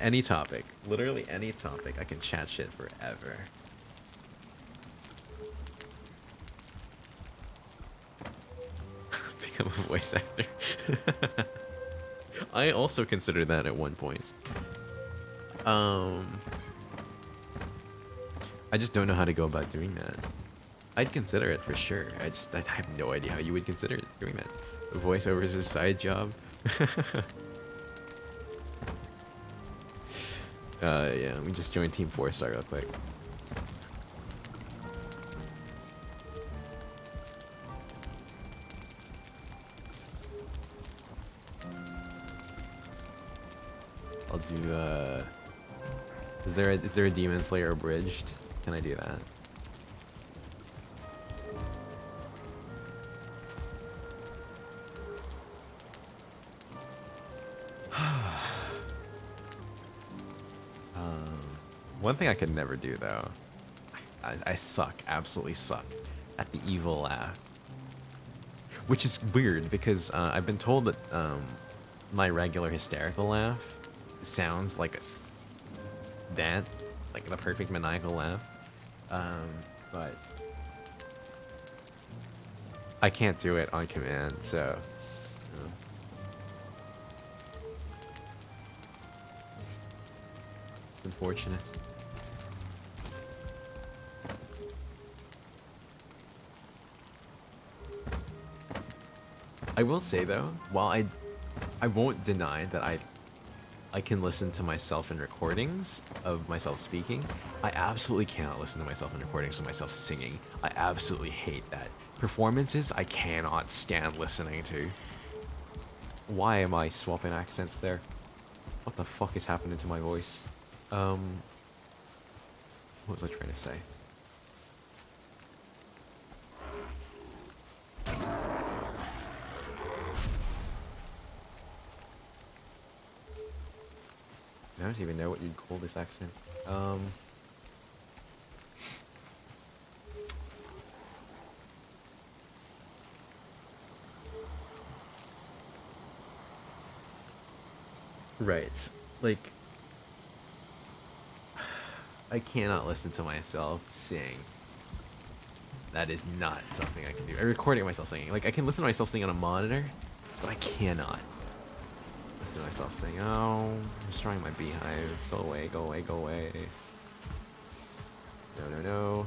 Any topic, literally any topic, I can chat shit forever. Become a voice actor. I also considered that at one point. I just don't know how to go about doing that. I'd consider it for sure. I have no idea how you would consider doing that. Voiceover is a side job. Yeah, let me just join Team 4-Star real quick. I'll do, is there a Demon Slayer abridged? Can I do that? One thing I could never do though, I suck, absolutely suck at the evil laugh. Which is weird because I've been told that my regular hysterical laugh sounds like that, like the perfect maniacal laugh. But I can't do it on command, so. You know. It's unfortunate. I will say though, while I won't deny that I can listen to myself in recordings of myself speaking, I absolutely cannot listen to myself in recordings of myself singing. I absolutely hate that. Performances I cannot stand listening to. Why am I swapping accents there? What the fuck is happening to my voice? What was I trying to say? I don't even know what you'd call this accent. Right. Like, I cannot listen to myself sing. That is not something I can do. I'm recording myself singing. Like, I can listen to myself sing on a monitor, but I cannot listen to myself sing. Oh, I'm destroying my beehive. Go away, go away, go away. No, no, no.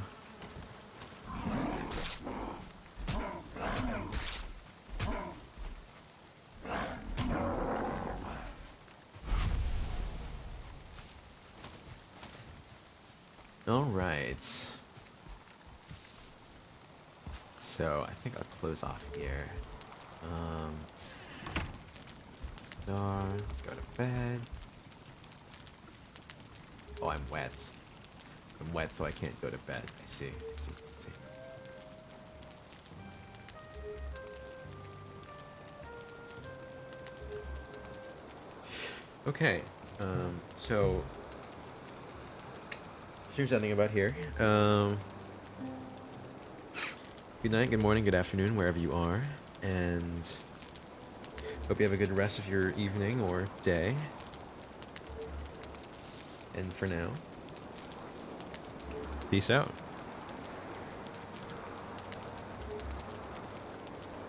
Alright. So, I think I'll close off here. Star, let's go to bed. Oh, I'm wet. I'm wet, so I can't go to bed. I see, I see, I see. Okay, so here's something about here. Good night, good morning, good afternoon, wherever you are, and hope you have a good rest of your evening or day. And for now, peace out.